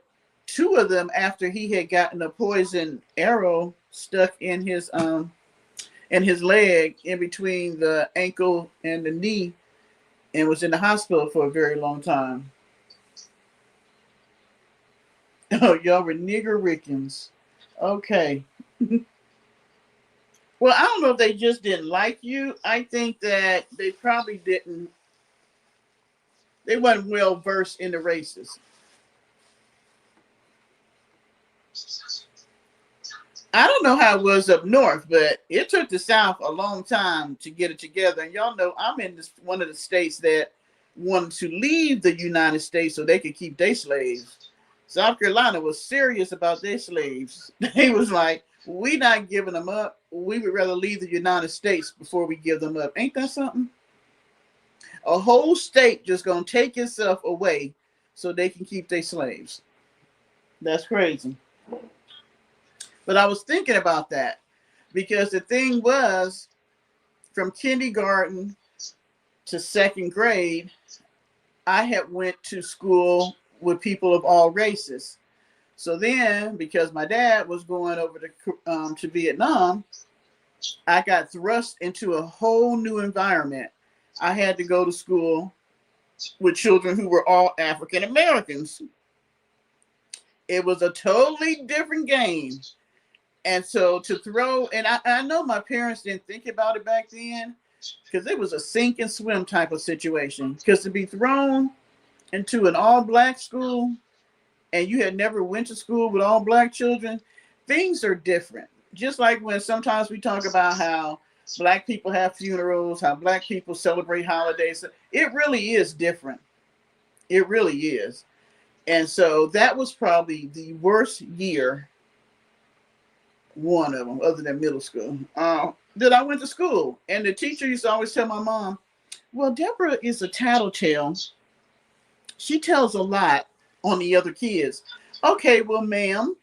two of them after he had gotten a poison arrow stuck in his leg in between the ankle and the knee, and was in the hospital for a very long time. Oh, y'all were nigger Rickens. Okay. Well, I don't know if they just didn't like you. I think that they probably didn't. They weren't well versed in the races. I don't know how it was up north, but it took the South a long time to get it together. And y'all know I'm in one of the states that wanted to leave the United States so they could keep their slaves. South Carolina was serious about their slaves. They was like, we not giving them up. We would rather leave the United States before we give them up. Ain't that something? A whole state just gonna take itself away so they can keep their slaves. That's crazy. But I was thinking about that because the thing was, from kindergarten to second grade, I had went to school with people of all races. So then, because my dad was going over to Vietnam, I got thrust into a whole new environment. I had to go to school with children who were all African Americans. It was a totally different game. And so and I know my parents didn't think about it back then because it was a sink and swim type of situation. Because to be thrown into an all black school and you had never went to school with all black children, things are different. Just like when sometimes we talk about how black people have funerals, how black people celebrate holidays. It really is different. It really is. And so that was probably the worst year, one of them, other than middle school, that I went to school. And the teacher used to always tell my mom, well, Deborah is a tattletale. She tells a lot on the other kids. Okay, well, ma'am,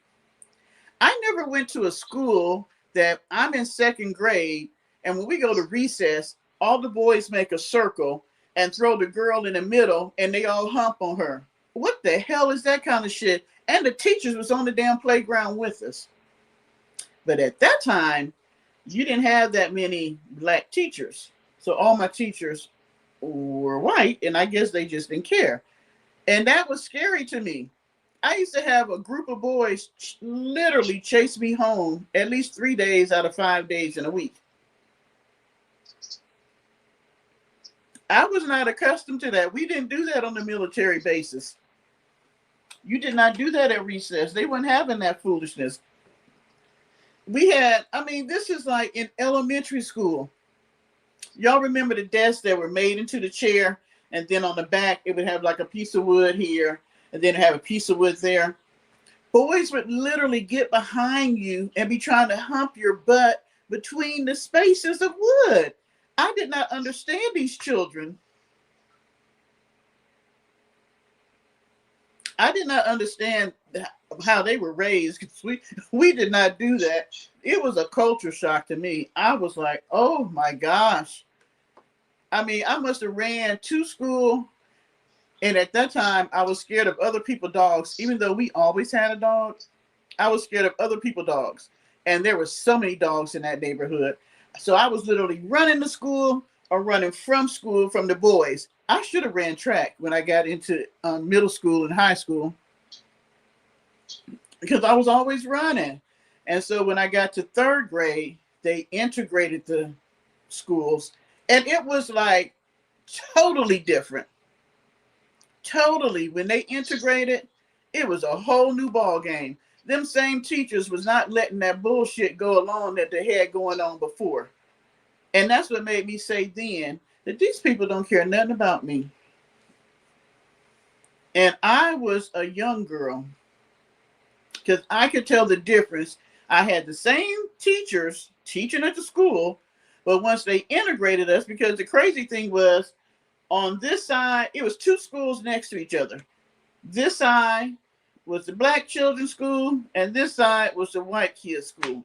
I never went to a school that I'm in second grade, and when we go to recess, all the boys make a circle and throw the girl in the middle, and they all hump on her. What the hell is that kind of shit? And the teachers was on the damn playground with us. But at that time, you didn't have that many black teachers. So all my teachers were white, and I guess they just didn't care. And that was scary to me. I used to have a group of boys literally chase me home at least 3 days out of 5 days in a week. I was not accustomed to that. We didn't do that on the military basis. You did not do that at recess. They weren't having that foolishness. We had, I mean, this is like in elementary school. Y'all remember the desks that were made into the chair, and then on the back it would have like a piece of wood here, and then have a piece of wood there. Boys would literally get behind you and be trying to hump your butt between the spaces of wood. I did not understand these children. I did not understand how they were raised, because we did not do that. It was a culture shock to me. I was like, oh my gosh. I mean, I must have ran to school, and at that time I was scared of other people's dogs. Even though we always had a dog, I was scared of other people's dogs. And there were so many dogs in that neighborhood. So I was literally running to school or running from school from the boys. I should have ran track when I got into middle school and high school, because I was always running. And so when I got to third grade, they integrated the schools, and it was like totally different. Totally. When they integrated, it was a whole new ball game. Them same teachers was not letting that bullshit go along that they had going on before. And that's what made me say then that these people don't care nothing about me. And I was a young girl, because I could tell the difference. I had the same teachers teaching at the school, but once they integrated us, because the crazy thing was, on this side, it was two schools next to each other. This side was the black children's school, and this side was the white kids' school.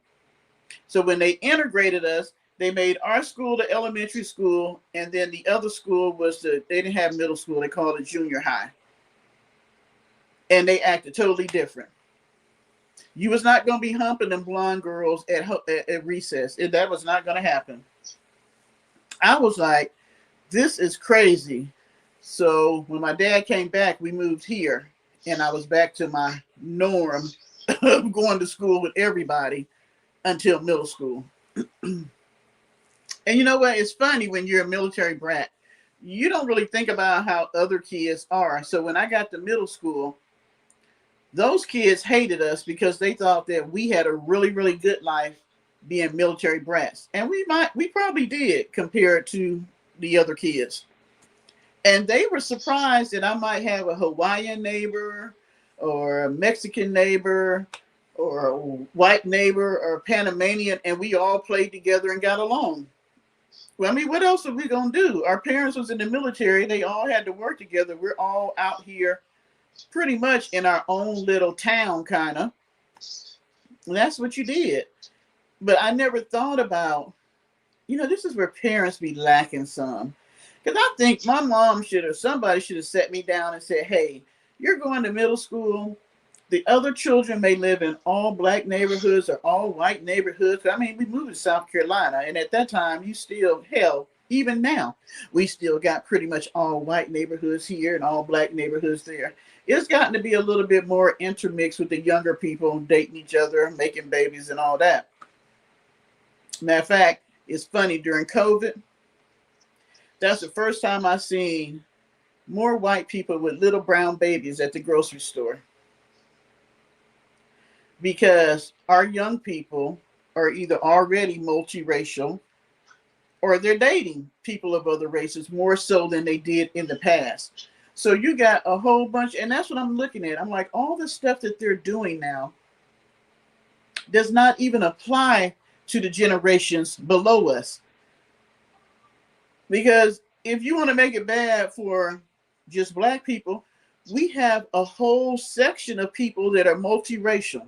So when they integrated us, they made our school the elementary school, and then the other school was they didn't have middle school, they called it junior high. And they acted totally different. You was not going to be humping them blonde girls at recess. That was not going to happen. I was like, this is crazy. So when my dad came back, we moved here, and I was back to my norm of going to school with everybody until middle school. And you know what? It's funny when you're a military brat. You don't really think about how other kids are. So when I got to middle school, those kids hated us because they thought that we had a really, really good life being military brats. And we probably did compared to the other kids. And they were surprised that I might have a Hawaiian neighbor or a Mexican neighbor or a white neighbor or a Panamanian, and we all played together and got along. Well, I mean, what else are we going to do? Our parents was in the military. They all had to work together. We're all out here pretty much in our own little town, kind of. And that's what you did. But I never thought about, this is where parents be lacking some. Because I think my mom somebody should have set me down and said, hey, you're going to middle school. The other children may live in all black neighborhoods or all white neighborhoods. I mean, we moved to South Carolina, and at that time, even now, we still got pretty much all white neighborhoods here and all black neighborhoods there. It's gotten to be a little bit more intermixed with the younger people dating each other, making babies and all that. Matter of fact, it's funny, during COVID, that's the first time I seen more white people with little brown babies at the grocery store. Because our young people are either already multiracial or they're dating people of other races more so than they did in the past. So you got a whole bunch, and that's what I'm looking at. I'm like, all the stuff that they're doing now does not even apply to the generations below us. Because if you want to make it bad for just black people, we have a whole section of people that are multiracial.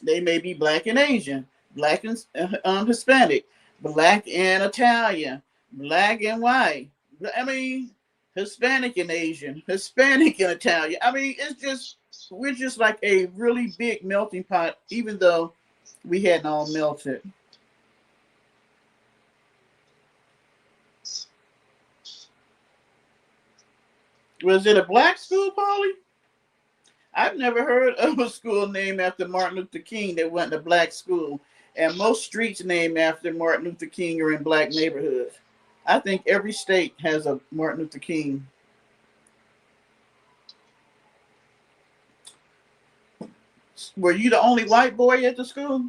They may be black and Asian, black and Hispanic, black and Italian, black and white. I mean, Hispanic and Asian, Hispanic and Italian. I mean, it's just we're just like a really big melting pot, even though we hadn't all melted. Was it a black school, Polly? I've never heard of a school named after Martin Luther King that wasn't a black school. And most streets named after Martin Luther King are in black neighborhoods. I think every state has a Martin Luther King. Were you the only white boy at the school?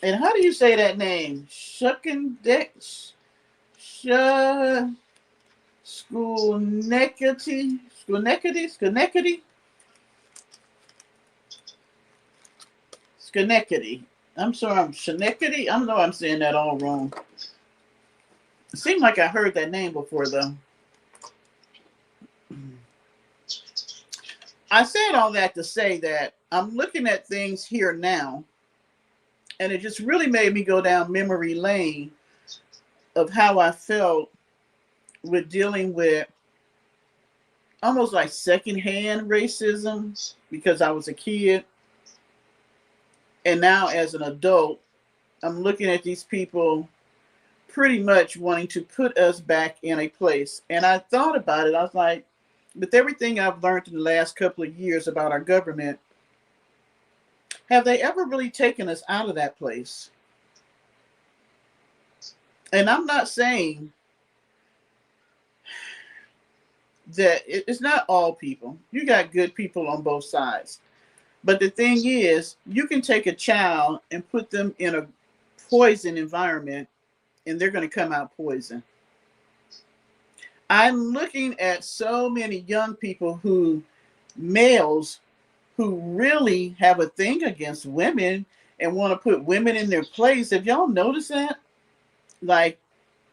And how do you say that name? Shuckendex? Sh- Schoolnecity? Schenectady? Schenectady? Schenectady. I'm sorry, I'm Schenectady. I know I'm saying that all wrong. It seemed like I heard that name before, though. I said all that to say that I'm looking at things here now, and it just really made me go down memory lane of how I felt with dealing with almost like secondhand racism because I was a kid. And now, as an adult, I'm looking at these people pretty much wanting to put us back in a place. And I thought about it. I was like, with everything I've learned in the last couple of years about our government, have they ever really taken us out of that place? And I'm not saying that it's not all people. You got good people on both sides. But the thing is, you can take a child and put them in a poison environment and they're going to come out poison. I'm looking at so many young people males who really have a thing against women and want to put women in their place. Have y'all noticed that? Like,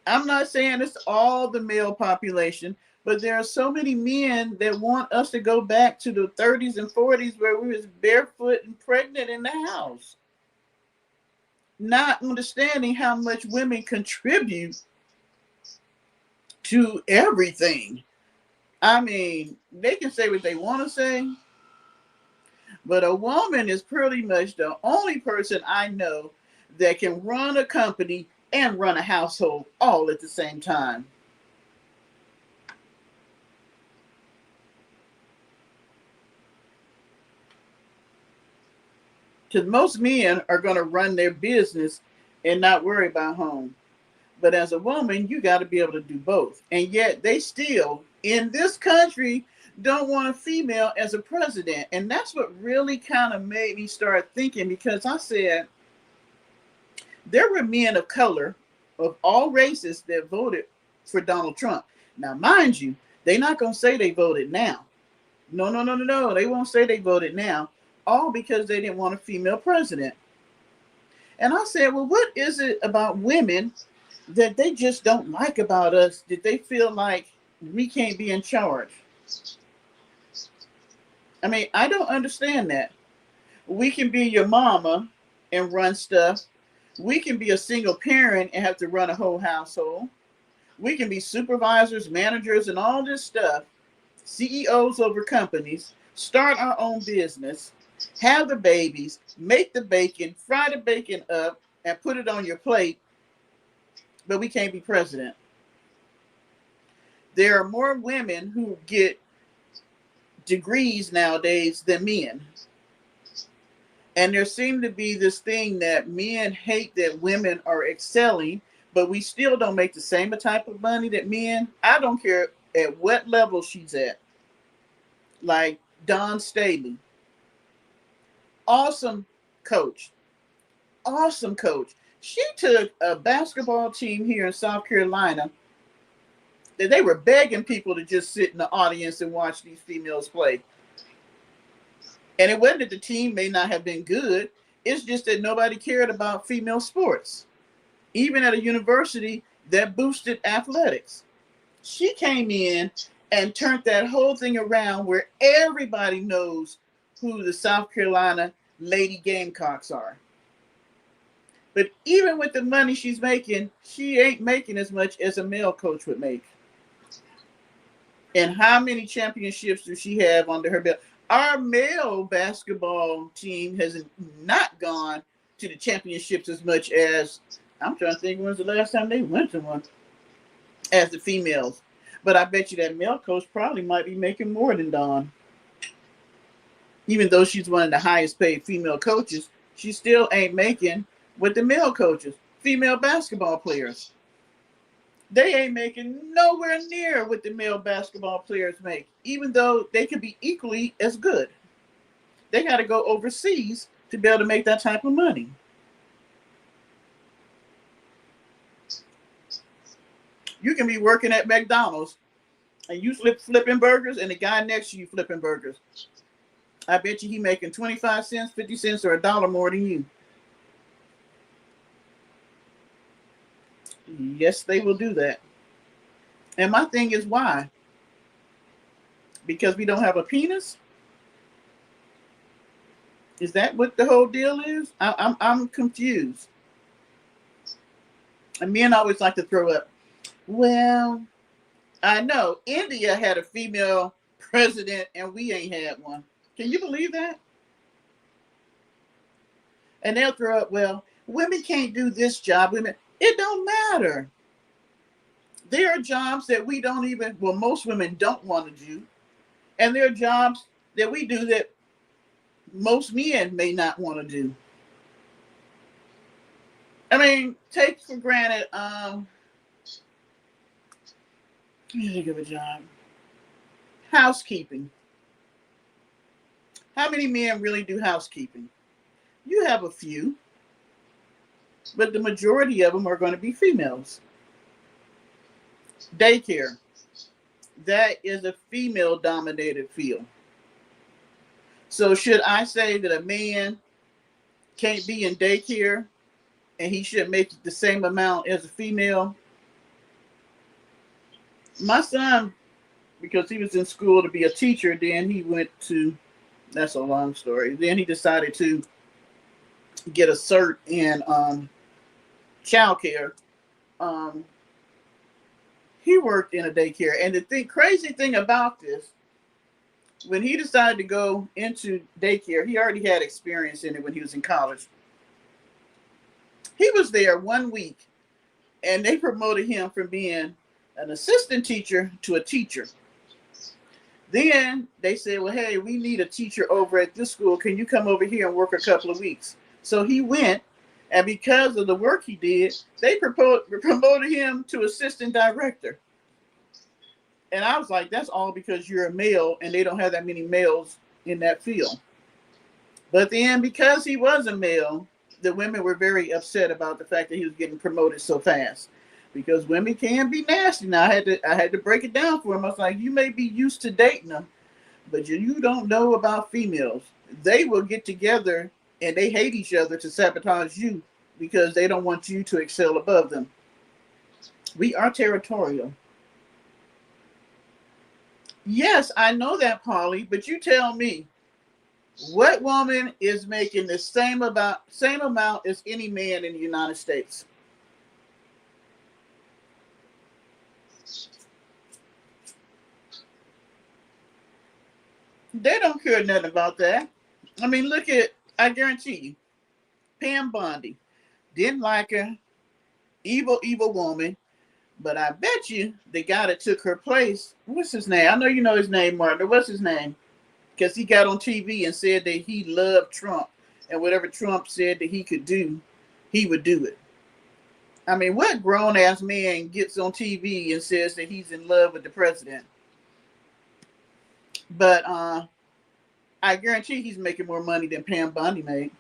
I'm not saying it's all the male population, but there are so many men that want us to go back to the 30s and 40s where we was barefoot and pregnant in the house. Not understanding how much women contribute to everything. I mean, they can say what they want to say, but a woman is pretty much the only person I know that can run a company and run a household all at the same time. Because most men are going to run their business and not worry about home. But as a woman, you got to be able to do both. And yet they still, in this country, don't want a female as a president. And that's what really kind of made me start thinking, because I said, there were men of color of all races that voted for Donald Trump. Now, mind you, they're not going to say they voted now. No, no, no, no, no. They won't say they voted now, all because they didn't want a female president. And I said, well, what is it about women that they just don't like about us, that they feel like we can't be in charge? I mean, I don't understand that. We can be your mama and run stuff. We can be a single parent and have to run a whole household. We can be supervisors, managers, and all this stuff, CEOs over companies, start our own business, have the babies, make the bacon, fry the bacon up, and put it on your plate, but we can't be president. There are more women who get degrees nowadays than men. And there seems to be this thing that men hate that women are excelling, but we still don't make the same type of money that men. I don't care at what level she's at. Like Don Staley, awesome coach, awesome coach. She took a basketball team here in South Carolina that they were begging people to just sit in the audience and watch these females play. And it wasn't that the team may not have been good. It's just that nobody cared about female sports. Even at a university that boosted athletics. She came in and turned that whole thing around where everybody knows who the South Carolina Lady Gamecocks are. But even with the money she's making, she ain't making as much as a male coach would make. And how many championships does she have under her belt? Our male basketball team has not gone to the championships as much as, I'm trying to think when's the last time they went to one, as the females. But I bet you that male coach probably might be making more than Dawn. Even though she's one of the highest paid female coaches, she still ain't making what the male coaches, female basketball players. They ain't making nowhere near what the male basketball players make, even though they could be equally as good. They got to go overseas to be able to make that type of money. You can be working at McDonald's and you flipping burgers, and the guy next to you flipping burgers. I bet you he making 25 cents, 50 cents, or $1 more than you. Yes, they will do that. And my thing is, why? Because we don't have a penis? Is that what the whole deal is? I'm confused. And men always like to throw up. Well, I know India had a female president and we ain't had one. Can you believe that? And they'll throw up, well, women can't do this job. Women, it don't matter. There are jobs that we don't even, well, most women don't want to do. And there are jobs that we do that most men may not want to do. I mean, take for granted, let me think of a job. Housekeeping. How many men really do housekeeping? You have a few, but the majority of them are going to be females. Daycare. That is a female dominated field. So should I say that a man can't be in daycare and he should make the same amount as a female? My son, because he was in school to be a teacher, then he went to, that's a long story. Then he decided to get a cert in childcare. He worked in a daycare. And the crazy thing about this, when he decided to go into daycare, he already had experience in it when he was in college. He was there 1 week and they promoted him from being an assistant teacher to a teacher. Then they said, well, hey, we need a teacher over at this school. Can you come over here and work a couple of weeks? So he went, and because of the work he did, they promoted him to assistant director. And I was like, that's all because you're a male and they don't have that many males in that field. But then because he was a male, the women were very upset about the fact that he was getting promoted so fast. Because women can be nasty. Now I had to break it down for him. I was like, you may be used to dating them, but you don't know about females. They will get together and they hate each other to sabotage you because they don't want you to excel above them. We are territorial. Yes, I know that, Polly, but you tell me, what woman is making the same amount as any man in the United States? They don't care nothing about that. I mean, look at, I guarantee you, Pam Bondi didn't like her, evil, evil woman. But I bet you the guy that took her place, what's his name? I know you know his name, Martin. What's his name? Because he got on TV and said that he loved Trump. And whatever Trump said that he could do, he would do it. I mean, what grown-ass man gets on TV and says that he's in love with the president? But I guarantee he's making more money than Pam Bondi made.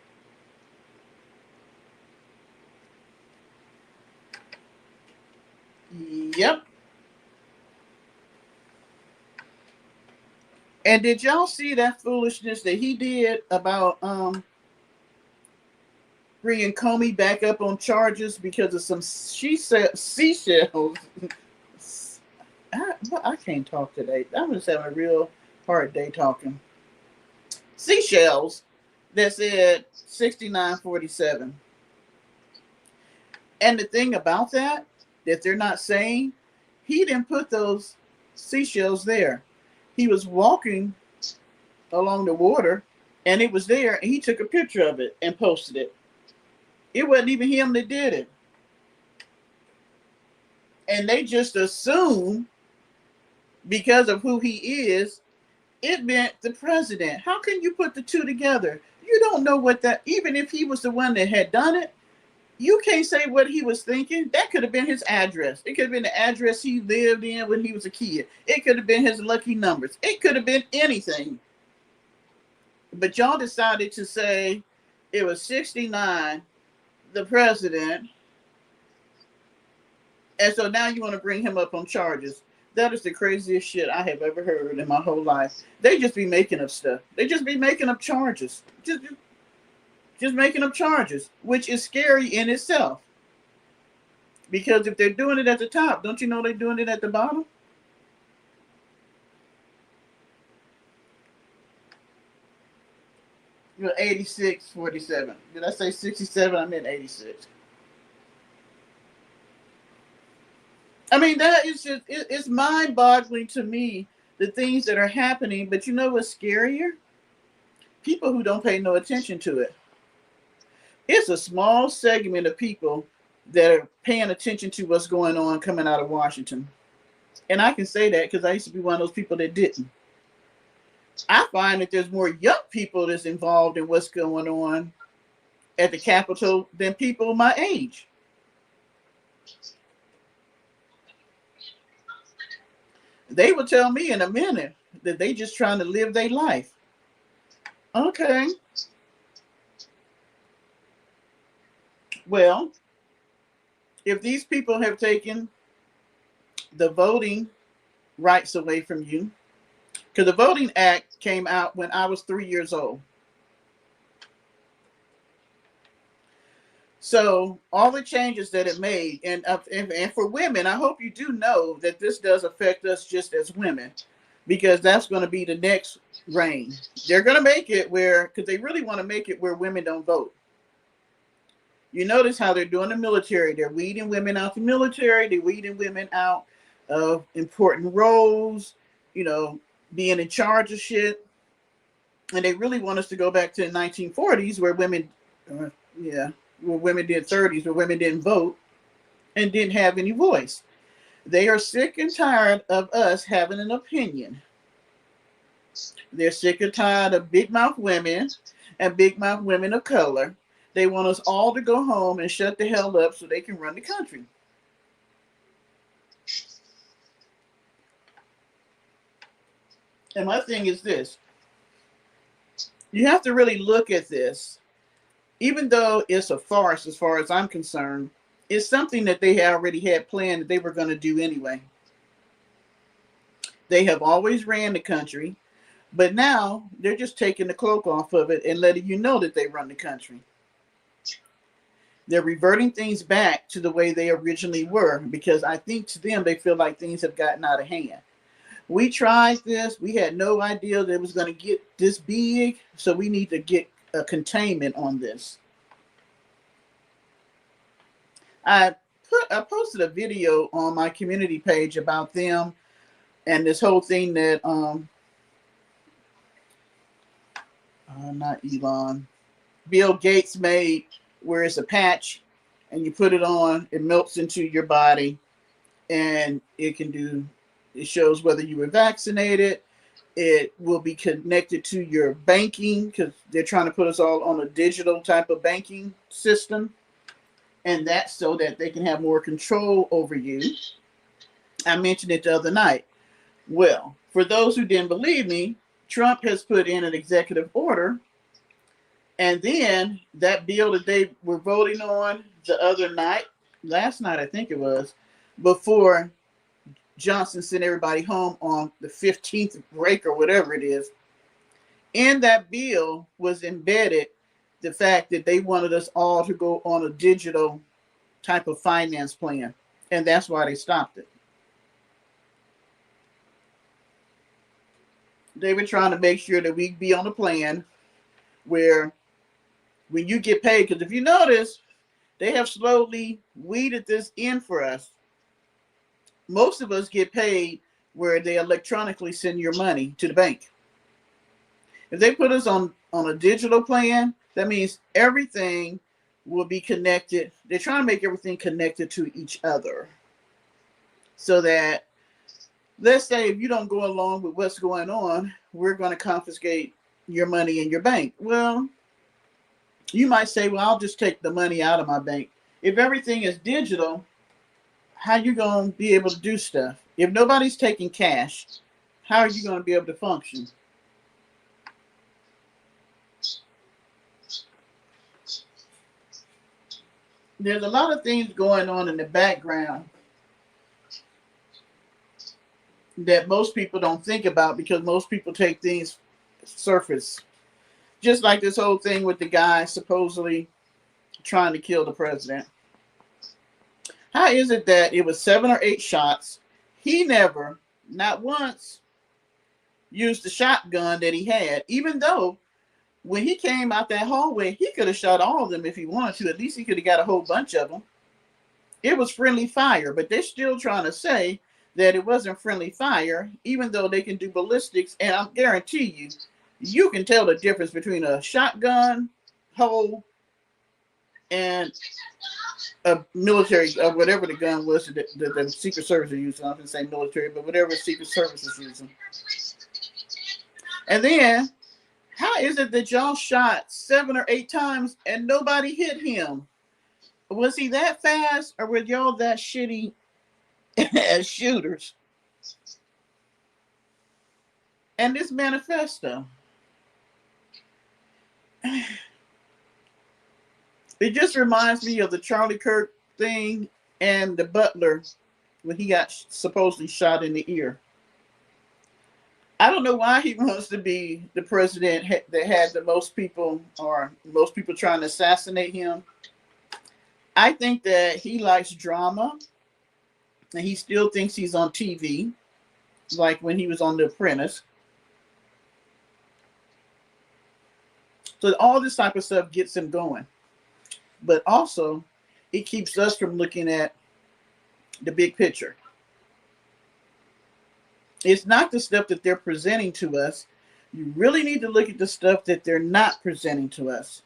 Yep. And did y'all see that foolishness that he did about bringing Comey back up on charges because of some seashells? I can't talk today. I'm just having a real hard day talking. Seashells that said 6947. And the thing about that they're not saying, he didn't put those seashells there. He was walking along the water and it was there and he took a picture of it and posted it. It wasn't even him that did it. And they just assume because of who he is, it meant the president. How can you put the two together? You don't know what that, even if he was the one that had done it, you can't say what he was thinking. That could have been his address. It could have been the address he lived in when he was a kid. It could have been his lucky numbers. It could have been anything. But y'all decided to say it was 69, the president, and so now you want to bring him up on charges. That is the craziest shit I have ever heard in my whole life. They just be making up stuff. They just be making up charges. Just making up charges, which is scary in itself. Because if they're doing it at the top, don't you know they're doing it at the bottom? You're 8647. Did I say 67? I meant 86. I mean, that is just, it's mind boggling to me, the things that are happening. But you know what's scarier? People who don't pay no attention to it. It's a small segment of people that are paying attention to what's going on coming out of Washington. And I can say that because I used to be one of those people that didn't. I find that there's more young people that's involved in what's going on at the Capitol than people my age. They will tell me in a minute that they just trying to live their life. Okay. Well, if these people have taken the voting rights away from you, because the Voting Act came out when I was 3 years old. So all the changes that it made, and for women, I hope you do know that this does affect us just as women, because that's going to be the next reign. They're going to make it where, because they really want to make it where women don't vote. You notice how they're doing the military. They're weeding women out the military. They're weeding women out of important roles, being in charge of shit. And they really want us to go back to the 1940s where women, where women did 30s, where women didn't vote and didn't have any voice. They are sick and tired of us having an opinion. They're sick and tired of big mouth women and big mouth women of color. They want us all to go home and shut the hell up so they can run the country. And my thing is this. You have to really look at this. Even though it's a farce as far as I'm concerned, it's something that they already had planned that they were going to do anyway. They have always ran the country, but now they're just taking the cloak off of it and letting you know that they run the country. They're reverting things back to the way they originally were, because I think to them, they feel like things have gotten out of hand. We tried this. We had no idea that it was going to get this big, so we need to get a containment on this. I posted a video on my community page about them and this whole thing that not Elon, Bill Gates made, where it's a patch and you put it on, it melts into your body, and it shows whether you were vaccinated. It will be connected to your banking, because they're trying to put us all on a digital type of banking system. And that's so that they can have more control over you. I mentioned it the other night. Well, for those who didn't believe me, Trump has put in an executive order. And then that bill that they were voting on the other night, last night I think it was, before Johnson sent everybody home on the 15th break or whatever it is, in that bill was embedded the fact that they wanted us all to go on a digital type of finance plan. And that's why they stopped it. They were trying to make sure that we be on a plan where when you get paid, because if you notice, they have slowly weeded this in for us. Most of us get paid where they electronically send your money to the bank. If they put us on a digital plan, that means everything will be connected. They're trying to make everything connected to each other so that, let's say, if you don't go along with what's going on, we're going to confiscate your money in your bank. Well, you might say, well, I'll just take the money out of my bank. If everything is digital, how are you going to be able to do stuff? If nobody's taking cash, how are you going to be able to function? There's a lot of things going on in the background that most people don't think about because most people take things surface. Just like this whole thing with the guy supposedly trying to kill the president. How is it that it was 7 or 8 shots? He never, not once, used the shotgun that he had, even though when he came out that hallway, he could have shot all of them if he wanted to. At least he could have got a whole bunch of them. It was friendly fire, but they're still trying to say that it wasn't friendly fire, even though they can do ballistics. And I guarantee you, you can tell the difference between a shotgun hole and a military, whatever the gun was that the Secret Service are using. I'm going to say military, but whatever Secret Service is using. And then, how is it that y'all shot 7 or 8 times and nobody hit him? Was he that fast, or were y'all that shitty as shooters? And this manifesto, it just reminds me of the Charlie Kirk thing and the butler when he got supposedly shot in the ear. I don't know why he wants to be the president that had the most people, or most people trying to assassinate him. I think that he likes drama, and he still thinks he's on TV, like when he was on The Apprentice. So all this type of stuff gets him going. But also, it keeps us from looking at the big picture. It's not the stuff that they're presenting to us. You really need to look at the stuff that they're not presenting to us.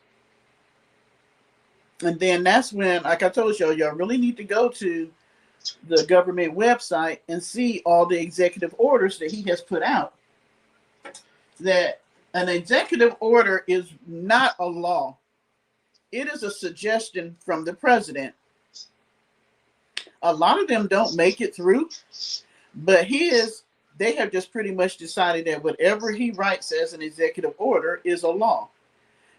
And then that's when, like I told y'all really need to go to the government website and see all the executive orders that he has put out. That an executive order is not a law. It is a suggestion from the president. A lot of them don't make it through, but they have just pretty much decided that whatever he writes as an executive order is a law.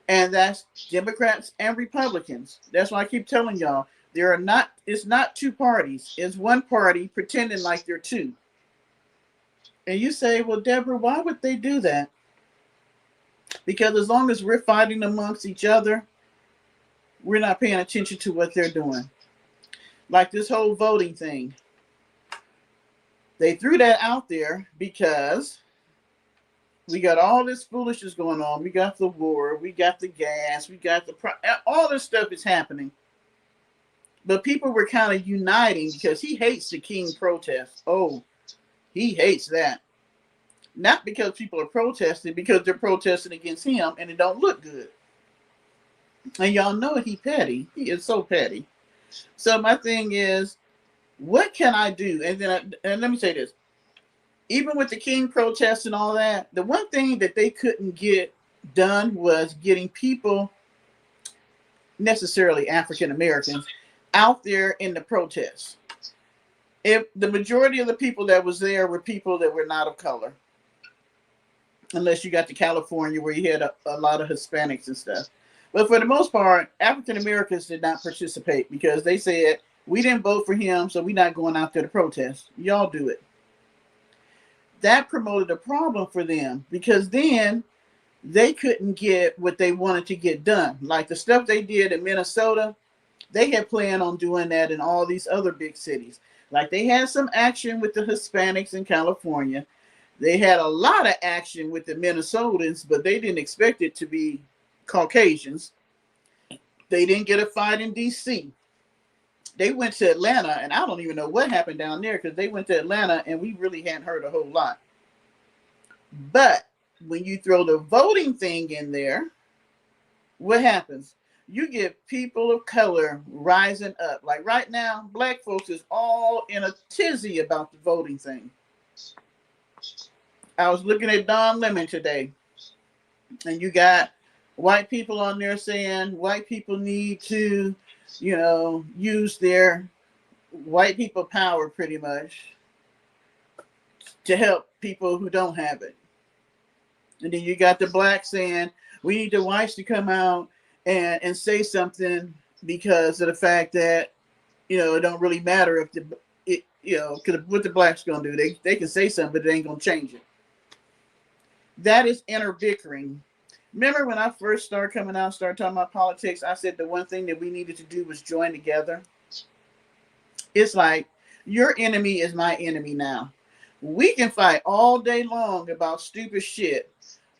And that's Democrats and Republicans. That's why I keep telling y'all, it's not 2 parties. It's 1 party pretending like they're 2. And you say, well, Deborah, why would they do that? Because as long as we're fighting amongst each other, we're not paying attention to what they're doing. Like this whole voting thing. They threw that out there because we got all this foolishness going on. We got the war, we got the gas, we got all this stuff is happening. But people were kind of uniting because he hates the King protest. Oh, he hates that. Not because people are protesting, because they're protesting against him and it don't look good. And y'all know he petty. He is so petty. So my thing is, what can I do? And let me say this. Even with the King protests and all that, the one thing that they couldn't get done was getting people, necessarily African Americans, out there in the protests. If the majority of the people that was there were people that were not of color, unless you got to California where you had a lot of Hispanics and stuff. But for the most part, African Americans did not participate because they said, we didn't vote for him, so we're not going out there to protest. Y'all do it. That promoted a problem for them because then they couldn't get what they wanted to get done. Like the stuff they did in Minnesota, they had planned on doing that in all these other big cities. Like they had some action with the Hispanics in California. They had a lot of action with the Minnesotans, but they didn't expect it to be Caucasians. They didn't get a fight in D.C. They went to Atlanta, and I don't even know what happened down there because they went to Atlanta and we really hadn't heard a whole lot. But when you throw the voting thing in there, what happens? You get people of color rising up. Like right now, black folks is all in a tizzy about the voting thing. I was looking at Don Lemon today, and you got white people on there saying white people need to, use their white people power pretty much to help people who don't have it. And then you got the blacks saying we need the whites to come out and say something because of the fact that it don't really matter if cause what the blacks gonna do, they can say something but it ain't gonna change it. That is inner bickering. Remember when I first started coming out, started talking about politics, I said the one thing that we needed to do was join together. It's like your enemy is my enemy now. We can fight all day long about stupid shit,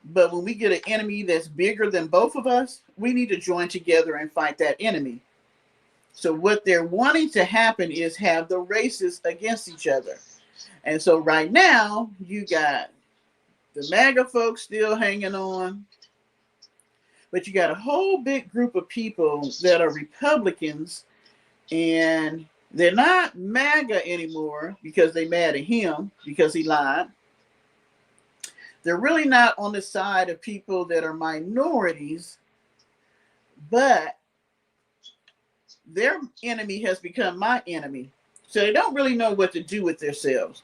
but when we get an enemy that's bigger than both of us, we need to join together and fight that enemy. So what they're wanting to happen is have the races against each other. And so right now, you got the MAGA folks still hanging on, but you got a whole big group of people that are Republicans, and they're not MAGA anymore because they mad at him because he lied. They're really not on the side of people that are minorities, but their enemy has become my enemy. So they don't really know what to do with themselves.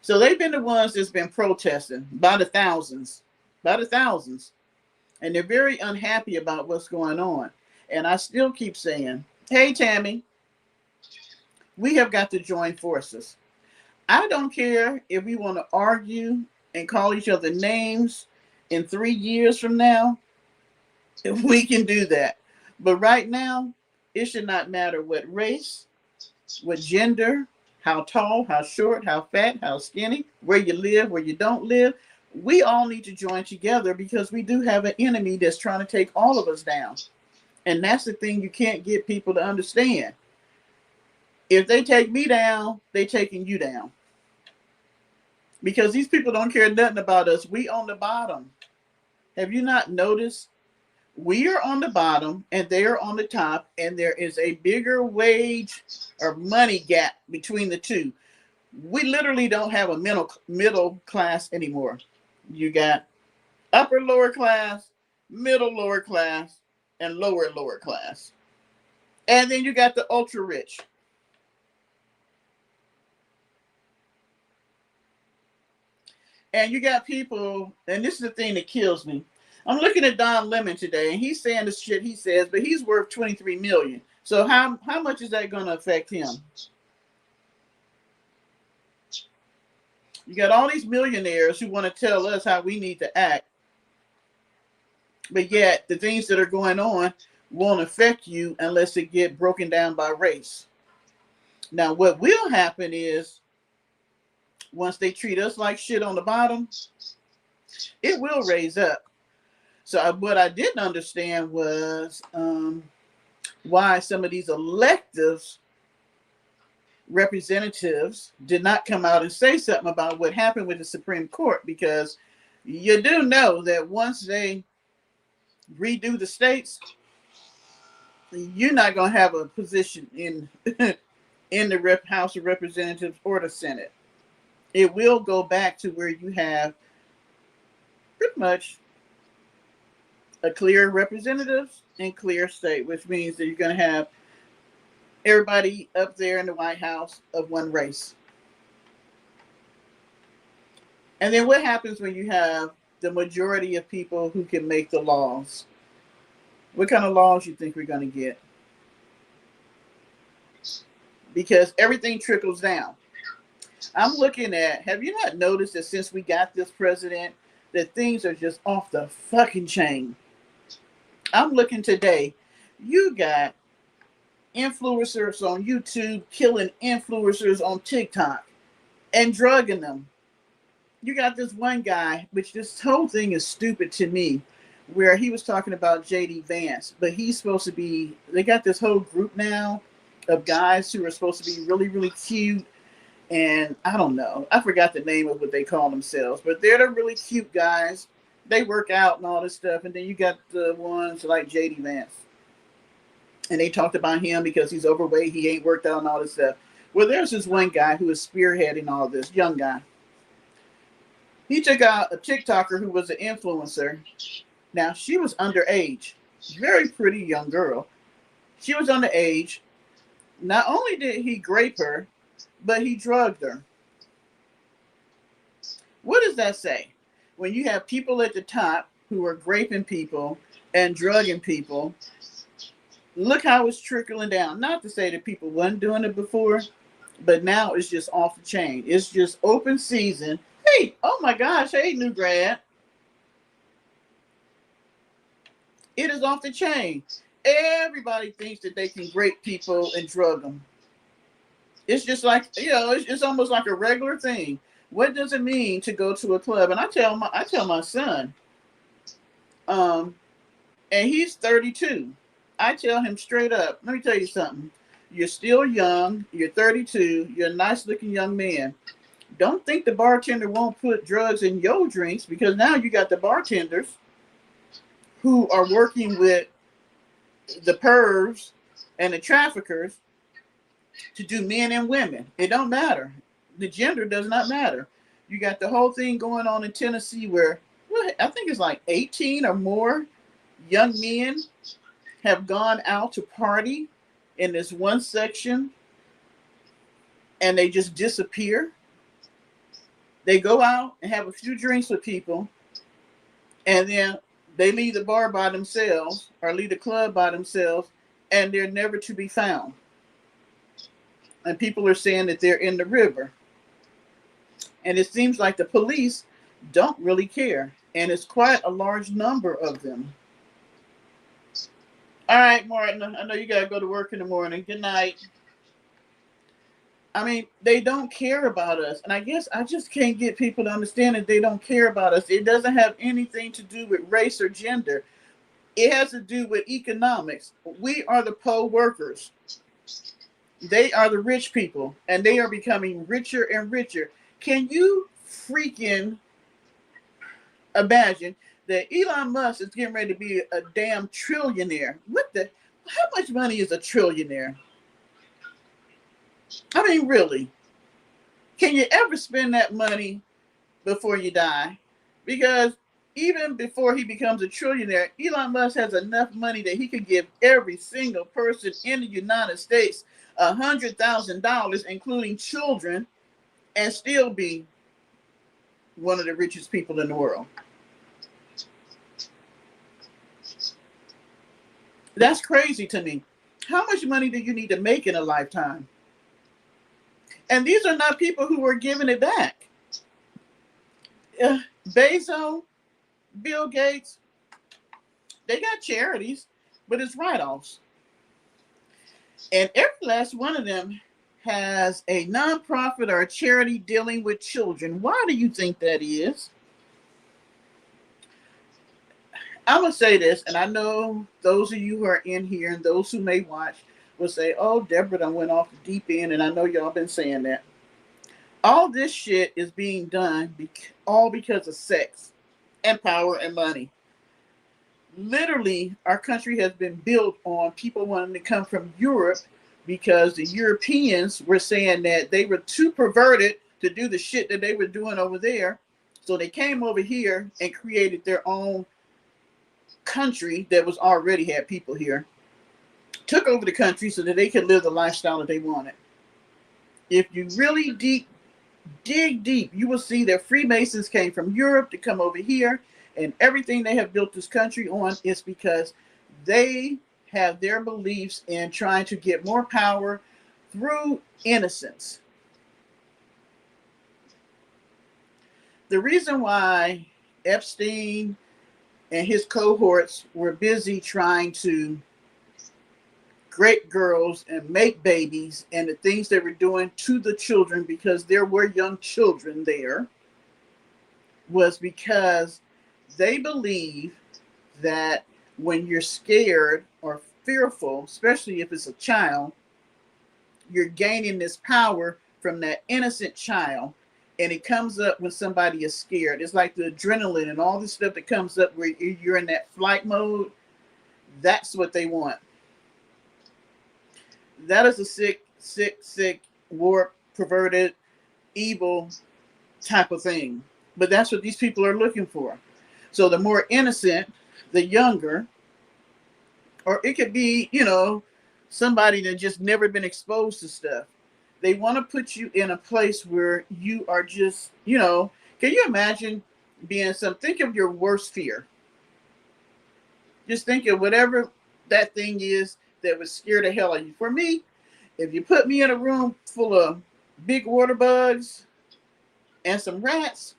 So they've been the ones that's been protesting by the thousands. And they're very unhappy about what's going on. And I still keep saying, hey, Tammy, we have got to join forces. I don't care if we want to argue and call each other names in 3 years from now. We can do that. But right now, it should not matter what race, what gender, how tall, how short, how fat, how skinny, where you live, where you don't live. We all need to join together because we do have an enemy that's trying to take all of us down. And that's the thing you can't get people to understand. If they take me down, they taking you down. Because these people don't care nothing about us. We on the bottom. Have you not noticed? We are on the bottom and they are on the top, and there is a bigger wage or money gap between the two. We literally don't have a middle class anymore. You got upper lower class, middle lower class, and lower class. And then you got the ultra rich. And you got people, and this is the thing that kills me. I'm looking at Don Lemon today, and he's saying the shit he says, but he's worth $23 million. So how much is that going to affect him? You got all these millionaires who want to tell us how we need to act, but yet the things that are going on won't affect you unless it get broken down by race. Now, what will happen is once they treat us like shit on the bottom, it will raise up. So what I didn't understand was why some of these electives representatives did not come out and say something about what happened with the Supreme Court, because you do know that once they redo the states, you're not going to have a position in in the House of Representatives or the Senate. It will go back to where you have pretty much a clear representatives and clear state, which means that you're going to have everybody up there in the White House of one race. And then what happens when you have the majority of people who can make the laws? What kind of laws you think we're going to get? Because everything trickles down. I'm looking at, have you not noticed that since we got this president, that things are just off the fucking chain? I'm looking today, you got influencers on YouTube killing influencers on TikTok and drugging them. You got this one guy, which this whole thing is stupid to me, where he was talking about JD Vance, but he's supposed to be. They got this whole group now of guys who are supposed to be really, really cute, and I don't know. I forgot the name of what they call themselves, but they're the really cute guys. They work out and all this stuff, and then you got the ones like JD Vance, and they talked about him because he's overweight, he ain't worked out and all this stuff. Well, there's this one guy who is spearheading all this, young guy. He took out a TikToker who was an influencer. Now, she was underage, very pretty young girl. She was underage. Not only did he grape her, but he drugged her. What does that say? When you have people at the top who are graping people and drugging people, look how it's trickling down. Not to say that people weren't doing it before, but now it's just off the chain. It's just open season. Hey, oh my gosh, hey, new grad. It is off the chain. Everybody thinks that they can grape people and drug them. It's just like, it's almost like a regular thing. What does it mean to go to a club? And I tell my son, and he's 32. I tell him straight up, let me tell you something. You're still young. You're 32. You're a nice looking young man. Don't think the bartender won't put drugs in your drinks, because now you got the bartenders who are working with the pervs and the traffickers to do men and women. It don't matter. The gender does not matter. You got the whole thing going on in Tennessee where, well, I think it's like 18 or more young men have gone out to party in this one section, and they just disappear. They go out and have a few drinks with people, and then they leave the bar by themselves or leave the club by themselves, and they're never to be found. And people are saying that they're in the river. And it seems like the police don't really care. And it's quite a large number of them. All right, Martin, I know you got to go to work in the morning. Good night. I mean, they don't care about us. And I guess I just can't get people to understand that they don't care about us. It doesn't have anything to do with race or gender. It has to do with economics. We are the poor workers. They are the rich people, and they are becoming richer and richer. Can you freaking imagine that Elon Musk is getting ready to be a damn trillionaire? How much money is a trillionaire? I mean, really, can you ever spend that money before you die? Because even before he becomes a trillionaire, Elon Musk has enough money that he could give every single person in the United States $100,000, including children, and still be one of the richest people in the world. That's crazy to me. How much money do you need to make in a lifetime? And these are not people who are giving it back. Bezos, Bill Gates, they got charities, but it's write-offs. And every last one of them has a nonprofit or a charity dealing with children. Why do you think that is? I'm going to say this, and I know those of you who are in here and those who may watch will say, oh, Deborah done went off the deep end, and I know y'all been saying that. All this shit is being done all because of sex and power and money. Literally, our country has been built on people wanting to come from Europe because the Europeans were saying that they were too perverted to do the shit that they were doing over there. So they came over here and created their own country that was already had people here, took over the country so that they could live the lifestyle that they wanted. If you really dig deep, you will see that Freemasons came from Europe to come over here, and everything they have built this country on is because they have their beliefs in trying to get more power through innocence. The reason why Epstein and his cohorts were busy trying to grape girls and make babies and the things they were doing to the children, because there were young children there, was because they believe that when you're scared or fearful, especially if it's a child, you're gaining this power from that innocent child. And it comes up when somebody is scared. It's like the adrenaline and all this stuff that comes up where you're in that flight mode. That's what they want. That is a sick, warped, perverted, evil type of thing. But that's what these people are looking for. So the more innocent, the younger, or it could be, somebody that just never been exposed to stuff. They want to put you in a place where you are just, can you imagine being think of your worst fear. Just think of whatever that thing is that would scare the hell out of you. For me, if you put me in a room full of big water bugs and some rats,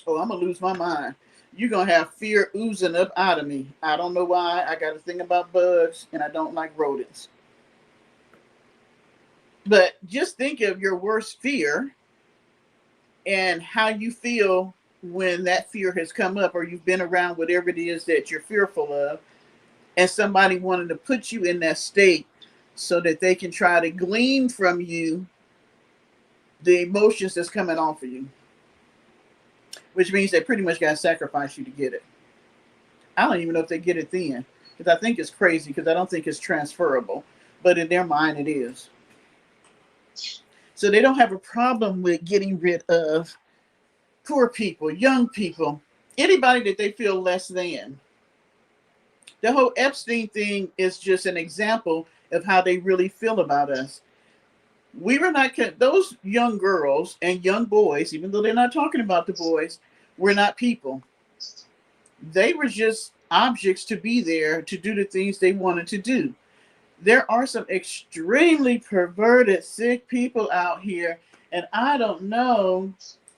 oh, I'm gonna lose my mind. You're gonna have fear oozing up out of me. I don't know why. I got a thing about bugs and I don't like rodents. But just think of your worst fear and how you feel when that fear has come up or you've been around whatever it is that you're fearful of, and somebody wanted to put you in that state so that they can try to glean from you the emotions that's coming off of you, which means they pretty much got to sacrifice you to get it. I don't even know if they get it then, because I think it's crazy, because I don't think it's transferable, but in their mind it is. So they don't have a problem with getting rid of poor people, young people, anybody that they feel less than. The whole Epstein thing is just an example of how they really feel about us. We were not, those young girls and young boys, even though they're not talking about the boys, were not people. They were just objects to be there to do the things they wanted to do. There are some extremely perverted, sick people out here, and I don't know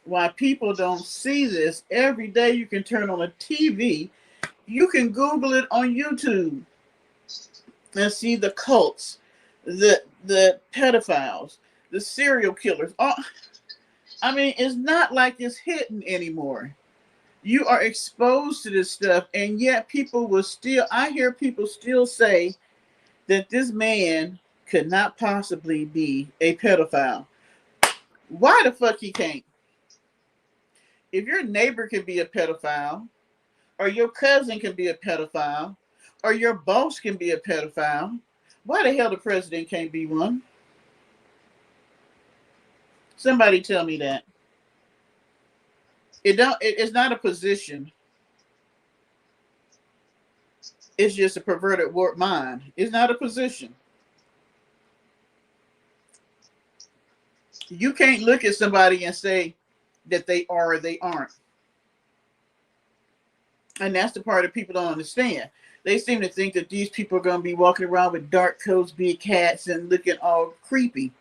why people don't see this. Every day you can turn on a TV, you can Google it on YouTube and see the cults, the pedophiles, the serial killers. I mean, it's not like it's hidden anymore. You are exposed to this stuff, and yet people will still, I hear people still say that this man could not possibly be a pedophile. Why the fuck he can't? If your neighbor can be a pedophile, or your cousin can be a pedophile, or your boss can be a pedophile, why the hell the president can't be one? Somebody tell me that. It's not a position. It's just a perverted warped mind. It's not a position. You can't look at somebody and say that they are or they aren't. And that's the part that people don't understand. They seem to think that these people are going to be walking around with dark coats, big hats, and looking all creepy.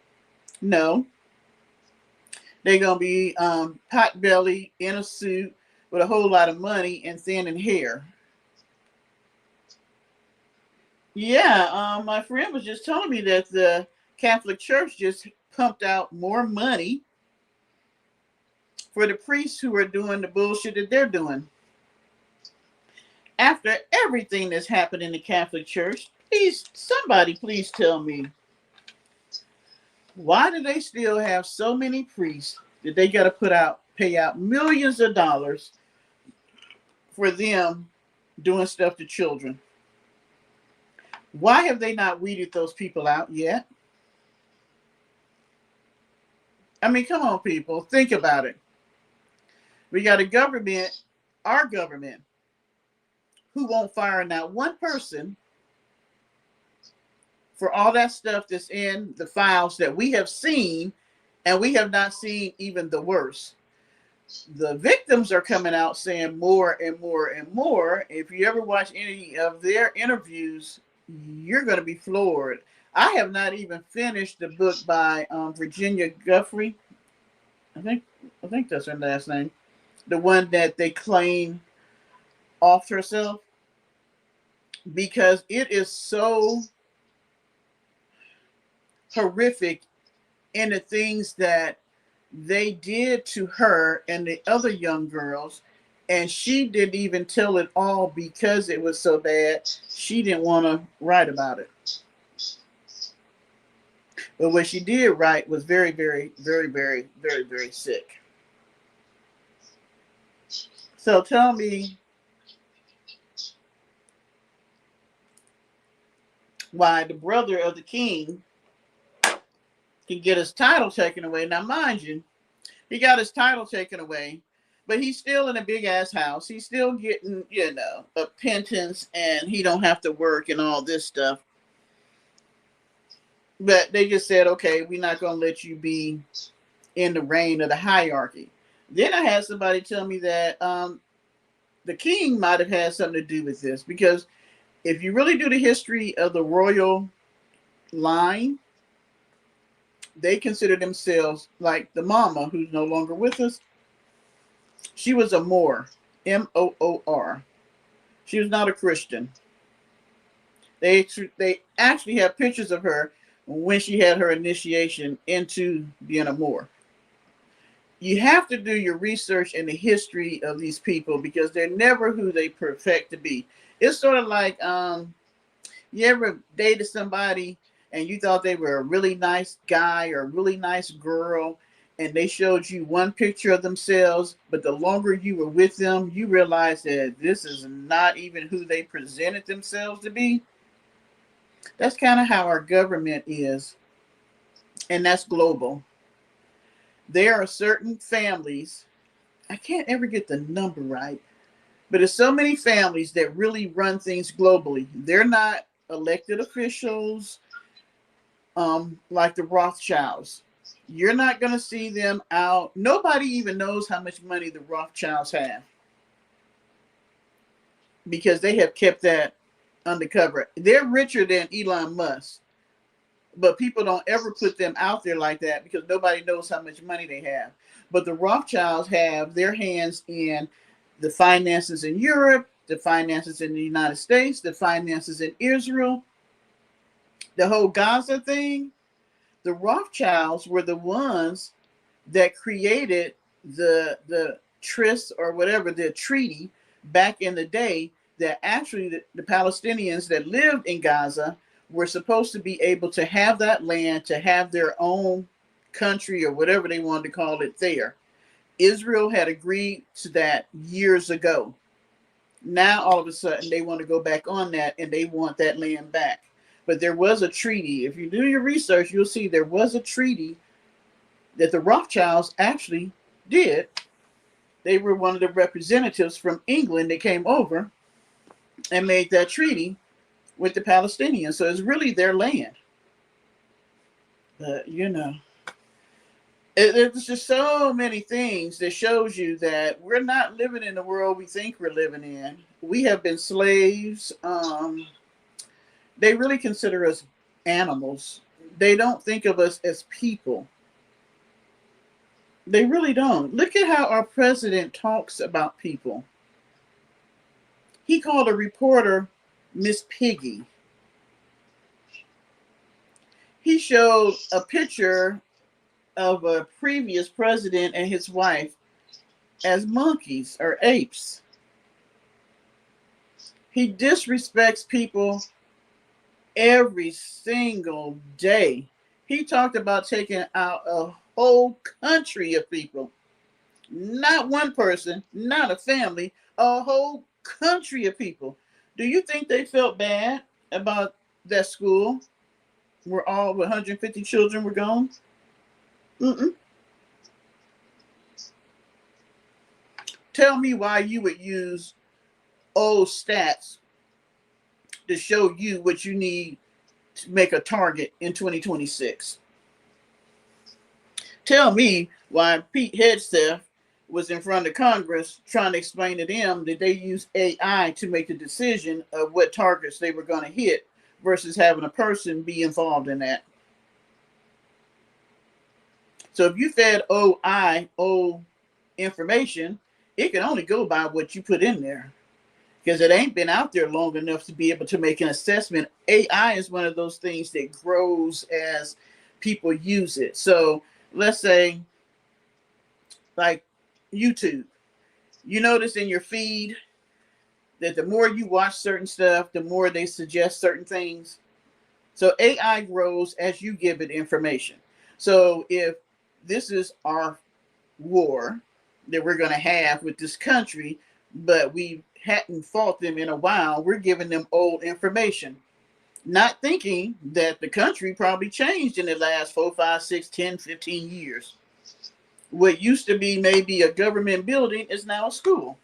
No. They're going to be pot belly in a suit with a whole lot of money and thin in hair. Yeah, my friend was just telling me that the Catholic Church just pumped out more money for the priests who are doing the bullshit that they're doing. After everything that's happened in the Catholic Church, somebody please tell me, why do they still have so many priests that they got to pay out millions of dollars for them doing stuff to children? Why have they not weeded those people out yet? I mean, come on, people, think about it. We got a government, our government, who won't fire not one person for all that stuff that's in the files that we have seen, and we have not seen even the worst. The victims are coming out saying more and more and more. If you ever watch any of their interviews, you're going to be floored. I have not even finished the book by Virginia Guffrey. I think that's her last name. The one that they claim off herself, because it is so horrific in the things that they did to her and the other young girls, and she didn't even tell it all because it was so bad. She didn't want to write about it. But what she did write was very, very, very, very, very, very sick. So tell me why the brother of the king can get his title taken away. Now, mind you, he got his title taken away, but he's still in a big ass house. He's still getting, a penance, and he don't have to work and all this stuff. But they just said, okay, we're not going to let you be in the reign of the hierarchy. Then I had somebody tell me that the king might have had something to do with this, because if you really do the history of the royal line, they consider themselves, like the mama who's no longer with us. She was a Moor, Moor. She was not a Christian. They actually have pictures of her when she had her initiation into being a Moor. You have to do your research in the history of these people, because they're never who they perfect to be. It's sort of like you ever dated somebody and you thought they were a really nice guy or a really nice girl, and they showed you one picture of themselves, but the longer you were with them, you realized that this is not even who they presented themselves to be. That's kind of how our government is, and that's global. There are certain families, I can't ever get the number right, but there's so many families that really run things globally. They're not elected officials, like the Rothschilds. You're not going to see them out. Nobody even knows how much money the Rothschilds have, because they have kept that undercover. They're richer than Elon Musk, but people don't ever put them out there like that because nobody knows how much money they have. But the Rothschilds have their hands in the finances in Europe, the finances in the United States, the finances in Israel, the whole Gaza thing. The Rothschilds were the ones that created the tryst, or whatever, the treaty back in the day, that actually the Palestinians that lived in Gaza were supposed to be able to have that land, to have their own country or whatever they wanted to call it there. Israel had agreed to that years ago. Now all of a sudden they want to go back on that, and they want that land back. But there was a treaty. If you do your research, you'll see there was a treaty that the Rothschilds actually did. They were one of the representatives from England that came over and made that treaty with the Palestinians. So it's really their land. But there's just so many things that shows you that we're not living in the world we think we're living in. We have been slaves. They really consider us animals. They don't think of us as people. They really don't. Look at how our president talks about people. He called a reporter Miss Piggy. He showed a picture of a previous president and his wife as monkeys or apes. He disrespects people every single day. He talked about taking out a whole country of people. Not one person, not a family, a whole country of people. Do you think they felt bad about that school where all 150 children were gone? Mm-mm. Tell me why you would use old stats to show you what you need to make a target in 2026. Tell me why Pete Hegseth was in front of Congress trying to explain to them that they use AI to make the decision of what targets they were going to hit versus having a person be involved in that. So if you fed old information, it can only go by what you put in there, because it ain't been out there long enough to be able to make an assessment. AI is one of those things that grows as people use it. So let's say like YouTube. You notice in your feed that the more you watch certain stuff, the more they suggest certain things. So AI grows as you give it information. So if this is our war that we're going to have with this country, but we hadn't fought them in a while, we're giving them old information, not thinking that the country probably changed in the last 4, 5, 6, 10, 15 years. What used to be maybe a government building is now a school.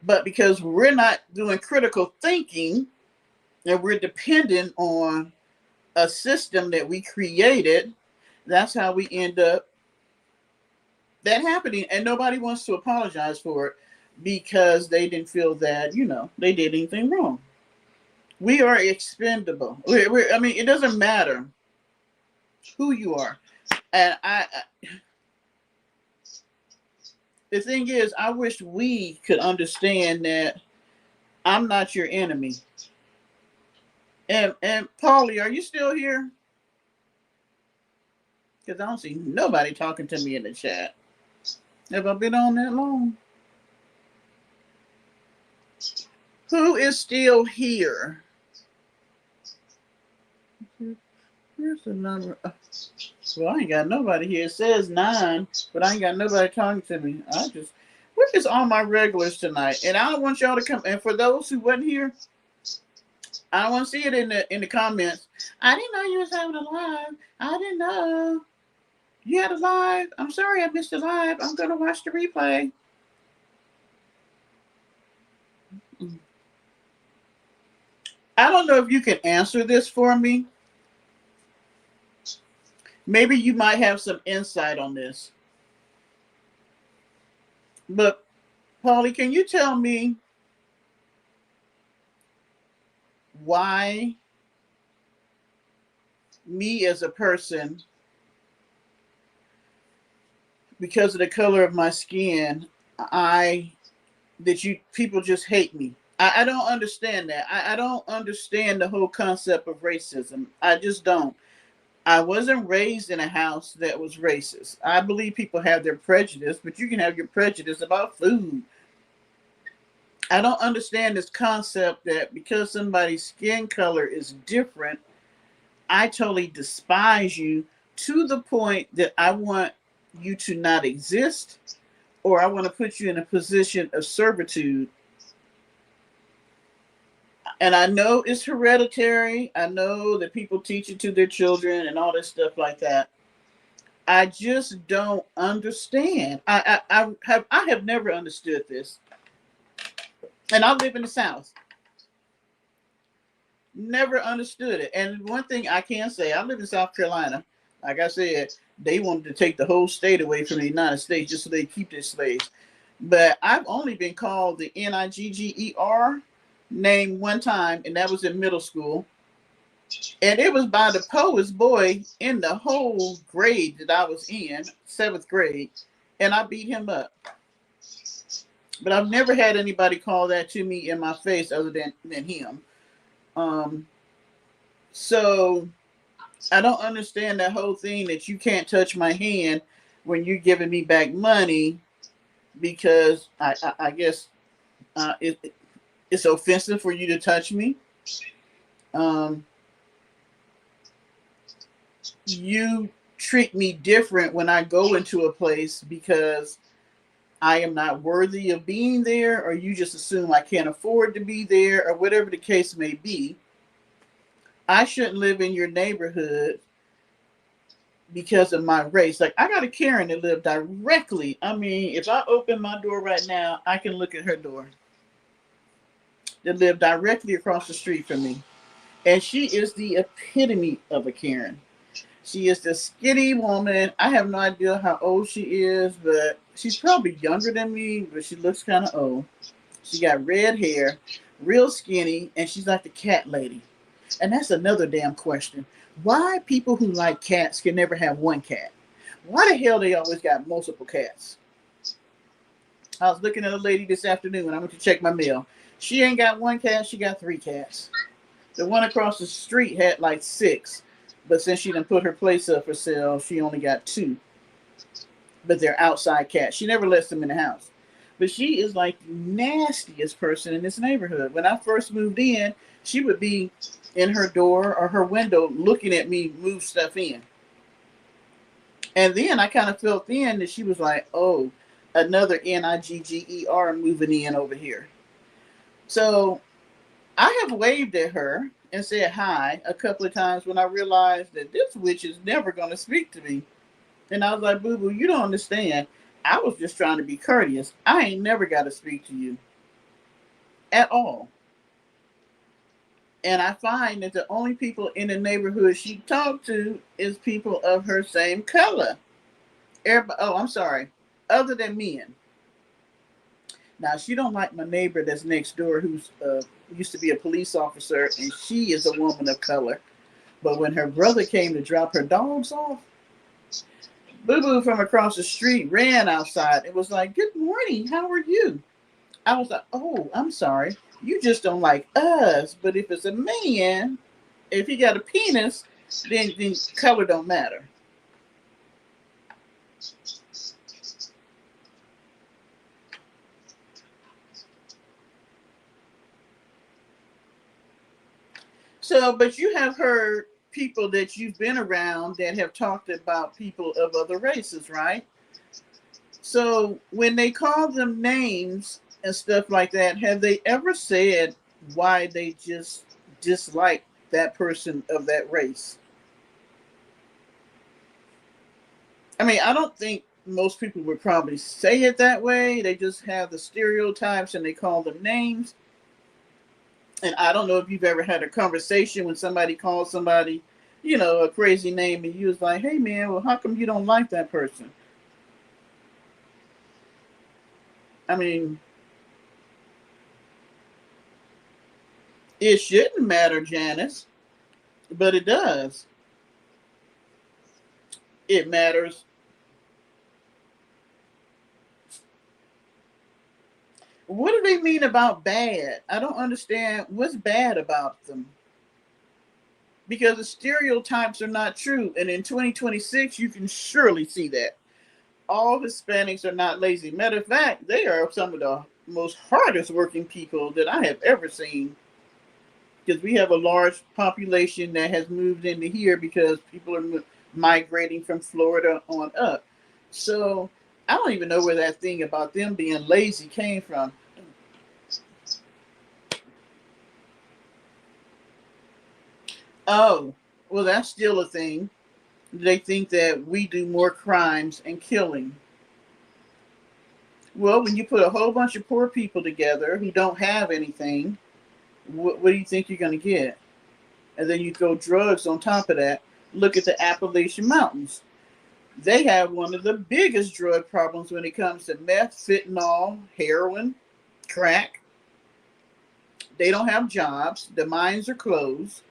But because we're not doing critical thinking and we're dependent on a system that we created, that's how we end up that happening. And nobody wants to apologize for it because they didn't feel that, they did anything wrong. We are expendable. I mean, it doesn't matter who you are. And the thing is, I wish we could understand that I'm not your enemy. And Paulie, are you still here? Because I don't see nobody talking to me in the chat. Have I been on that long? Who is still here? Here's the number. Well, I ain't got nobody here. It says 9, but I ain't got nobody talking to me. We're just all my regulars tonight, and I don't want y'all to come. And for those who wasn't here, I don't want to see it in the comments. I didn't know you was having a live. I didn't know you had a live. I'm sorry I missed the live. I'm gonna watch the replay. I don't know if you can answer this for me. Maybe you might have some insight on this. But, Paulie, can you tell me why me as a person, because of the color of my skin, people just hate me? I don't understand that. I don't understand the whole concept of racism. I just don't. I wasn't raised in a house that was racist. I believe people have their prejudice, but you can have your prejudice about food. I don't understand this concept that because somebody's skin color is different, I totally despise you to the point that I want you to not exist, or I want to put you in a position of servitude. And I know it's hereditary. I know that people teach it to their children and all this stuff like that. I just don't understand. I have never understood this. And I live in the South. Never understood it. And one thing I can say, I live in South Carolina. Like I said, they wanted to take the whole state away from the United States just so they keep their slaves. But I've only been called the Nigger name one time, and that was in middle school. And it was by the poet's boy in the whole grade that I was in, 7th grade, and I beat him up. But I've never had anybody call that to me in my face other than him. So I don't understand that whole thing that you can't touch my hand when you're giving me back money, because I guess it's offensive for you to touch me. You treat me different when I go into a place because I am not worthy of being there, or you just assume I can't afford to be there, or whatever the case may be. I shouldn't live in your neighborhood because of my race. Like, I got a Karen that live directly. I mean, if I open my door right now, I can look at her door. That live directly across the street from me. And she is the epitome of a Karen. She is the skinny woman. I have no idea how old she is, but she's probably younger than me, but she looks kind of old. She got red hair, real skinny, and she's like the cat lady. And that's another damn question. Why people who like cats can never have one cat? Why the hell they always got multiple cats? I was looking at a lady this afternoon when I went to check my mail. She ain't got one cat, she got 3 cats. The one across the street had like 6. But since she done put her place up for sale, she only got 2. but they're outside cats. She never lets them in the house. But she is like the nastiest person in this neighborhood. When I first moved in, she would be in her door or her window looking at me move stuff in. And then I kind of felt then that she was like, oh, another Nigger moving in over here. So I have waved at her and said hi a couple of times when I realized that this witch is never going to speak to me. And I was like, boo boo, you don't understand. I was just trying to be courteous. I ain't never got to speak to you at all. And I find that the only people in the neighborhood she talked to is people of her same color. Everybody, oh, I'm sorry, other than men. Now she don't like my neighbor that's next door, who's used to be a police officer, and she is a woman of color. But when her brother came to drop her dogs off, Boo Boo from across the street ran outside. It was like, "Good morning, how are you?" I was like, "Oh, I'm sorry, you just don't like us. But if it's a man, if he got a penis, then color don't matter." So, but you have heard people that you've been around that have talked about people of other races, right? So, when they call them names and stuff like that, have they ever said why they just dislike that person of that race? I mean, I don't think most people would probably say it that way. They just have the stereotypes and they call them names. And I don't know if you've ever had a conversation when somebody calls somebody, a crazy name, and you was like, "Hey, man, well, how come you don't like that person?" I mean, it shouldn't matter, Janice, but it does. It matters. What do they mean about bad? I don't understand what's bad about them, because the stereotypes are not true. And in 2026, you can surely see that. All Hispanics are not lazy. Matter of fact, they are some of the most hardest working people that I have ever seen, because we have a large population that has moved into here because people are migrating from Florida on up. So I don't even know where that thing about them being lazy came from. Oh, well, that's still a thing. They think that we do more crimes and killing. Well, when you put a whole bunch of poor people together who don't have anything, what do you think you're going to get? And then you throw drugs on top of that. Look at the Appalachian Mountains. They have one of the biggest drug problems when it comes to meth, fentanyl, heroin, crack. They don't have jobs. The mines are closed.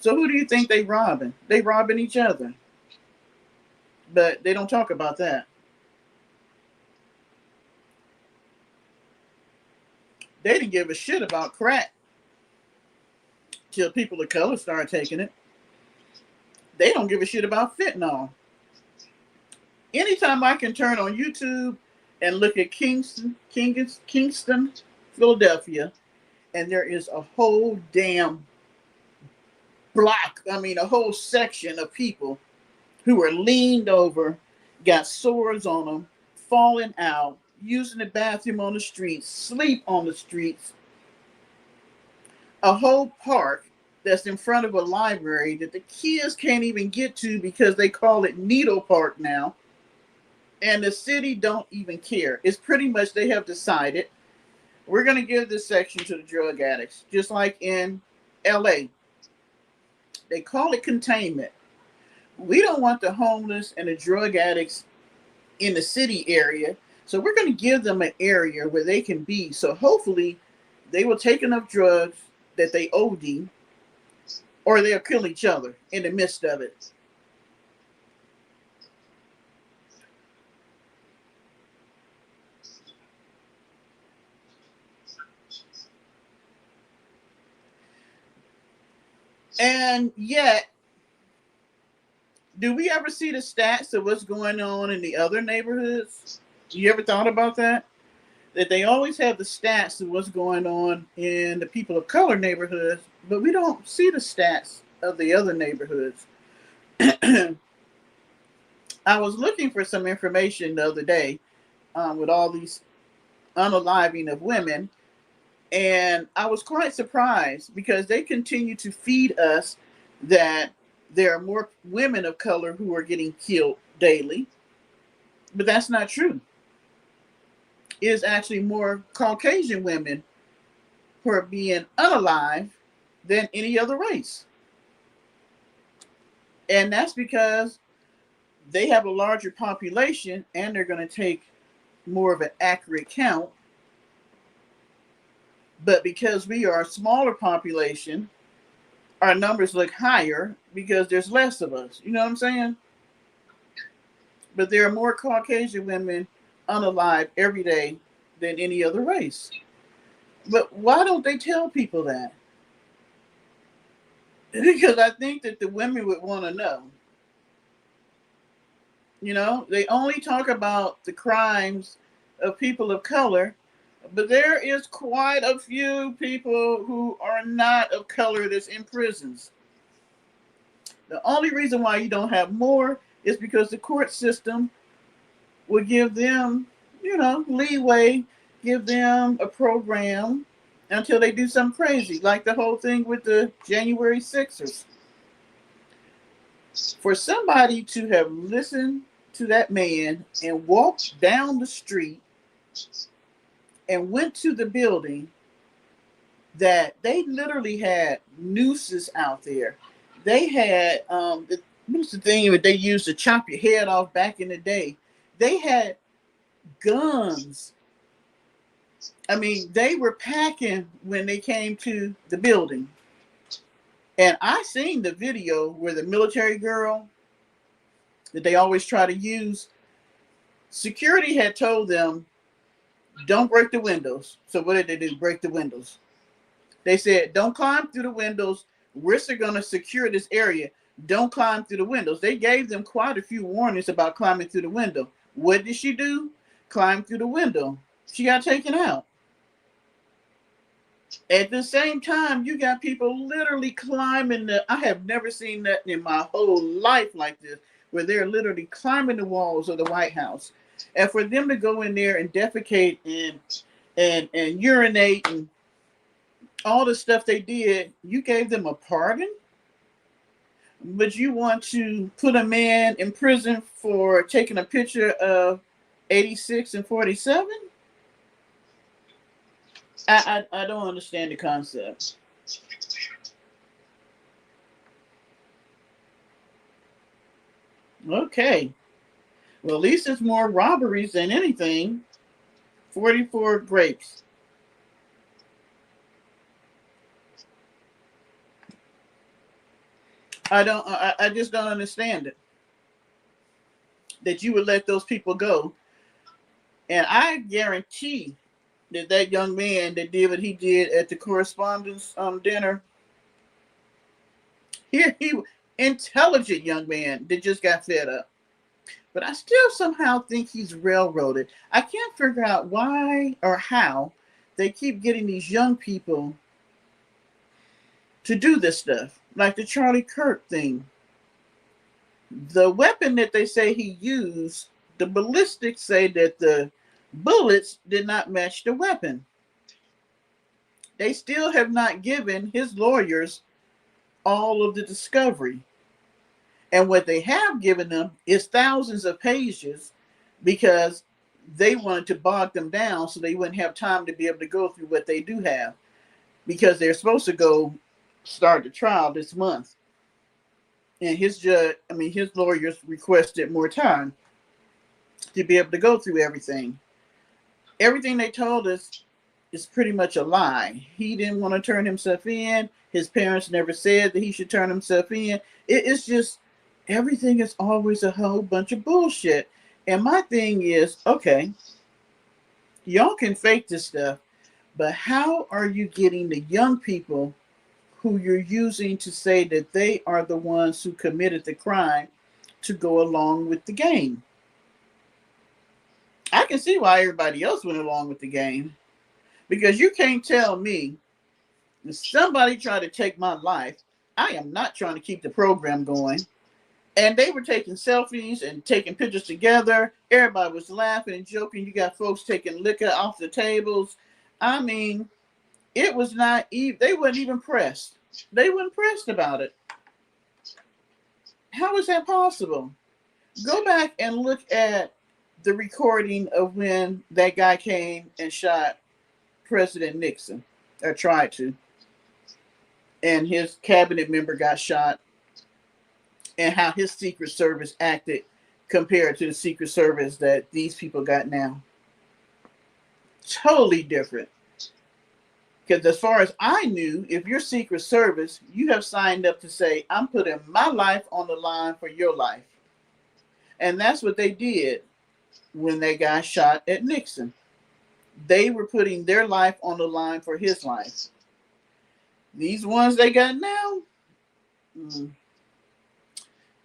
So who do you think they robbing? They robbing each other. But they don't talk about that. They didn't give a shit about crack till people of color started taking it. They don't give a shit about fentanyl. Anytime I can turn on YouTube and look at Kingston, Philadelphia, and there is a whole damn block, I mean, a whole section of people who are leaned over, got sores on them, falling out, using the bathroom on the streets, sleep on the streets, a whole park that's in front of a library that the kids can't even get to because they call it Needle Park now. And the city don't even care. It's pretty much they have decided we're going to give this section to the drug addicts, just like in LA. They call it containment. We don't want the homeless and the drug addicts in the city area, so we're going to give them an area where they can be. So hopefully they will take enough drugs that they OD, or they'll kill each other in the midst of it. And yet Do we ever see the stats of what's going on in the other neighborhoods? You ever thought about that? That they always have the stats of what's going on in the people of color neighborhoods, but we don't see the stats of the other neighborhoods. I was looking for some information the other day with all these unaliving of women, and I was quite surprised because they continue to feed us that there are more women of color who are getting killed daily, but that's not true. It is actually more Caucasian women who are being unalive than any other race. And that's because they have a larger population and they're going to take more of an accurate count. But because we are a smaller population, our numbers look higher because there's less of us. You know what I'm saying? But there are more Caucasian women unalive every day than any other race. But why don't they tell people that? Because I think that the women would want to know. You know, they only talk about the crimes of people of color, but there is quite a few people who are not of color that's in prisons. The only reason why you don't have more is because the court system would give them, you know, leeway, give them a program until they do something crazy, like the whole thing with the January 6ers. For somebody to have listened to that man and walked down the street and went to the building that they literally had nooses out there. They had what's the thing that they used to chop your head off back in the day? They had guns. I mean, they were packing when they came to the building. And I seen the video where the military girl that they always try to use, security had told them, don't break the windows. So what did they do? Break the windows. They said, don't climb through the windows. We're going to secure this area. Don't climb through the windows. They gave them quite a few warnings about climbing through the window. What did she do? Climb through the window. She got taken out. At the same time, you got people literally climbing I have never seen that in my whole life like this, where they're literally climbing the walls of the White House. And for them to go in there and defecate and urinate and all the stuff they did, you gave them a pardon? But you want to put a man in prison for taking a picture of 86 and 47? I don't understand the concept. Okay. Well, at least it's more robberies than anything. 44 grapes. I just don't understand it. That you would let those people go. And I guarantee that that young man that did what he did at the correspondence dinner, he intelligent young man that just got fed up. But I still somehow think he's railroaded. I can't figure out why or how they keep getting these young people to do this stuff, like the Charlie Kirk thing. The weapon that they say he used, the ballistics say that the bullets did not match the weapon. They still have not given his lawyers all of the discovery. And what they have given them is thousands of pages because they wanted to bog them down so they wouldn't have time to be able to go through what they do have, because they're supposed to go start the trial this month. And his lawyers requested more time to be able to go through everything. Everything they told us is pretty much a lie. He didn't want to turn himself in. His parents never said that he should turn himself in. It's just everything is always a whole bunch of bullshit. And my thing is, okay, y'all can fake this stuff, but how are you getting the young people who you're using to say that they are the ones who committed the crime? to go along with the game. I can see why everybody else went along with the game, because you can't tell me if somebody tried to take my life, I am not trying to keep the program going. And they were taking selfies and taking pictures together. Everybody was laughing and joking. You got folks taking liquor off the tables. I mean, it was not even, they weren't even pressed. They weren't pressed about it. How is that possible? Go back and look at the recording of when that guy came and shot President Nixon, or tried to, and his cabinet member got shot, and how his Secret Service acted compared to the Secret Service that these people got now. Totally different. Because as far as I knew, if you're Secret Service, you have signed up to say, I'm putting my life on the line for your life. And that's what they did when they got shot at Nixon. They were putting their life on the line for his life. These ones they got now,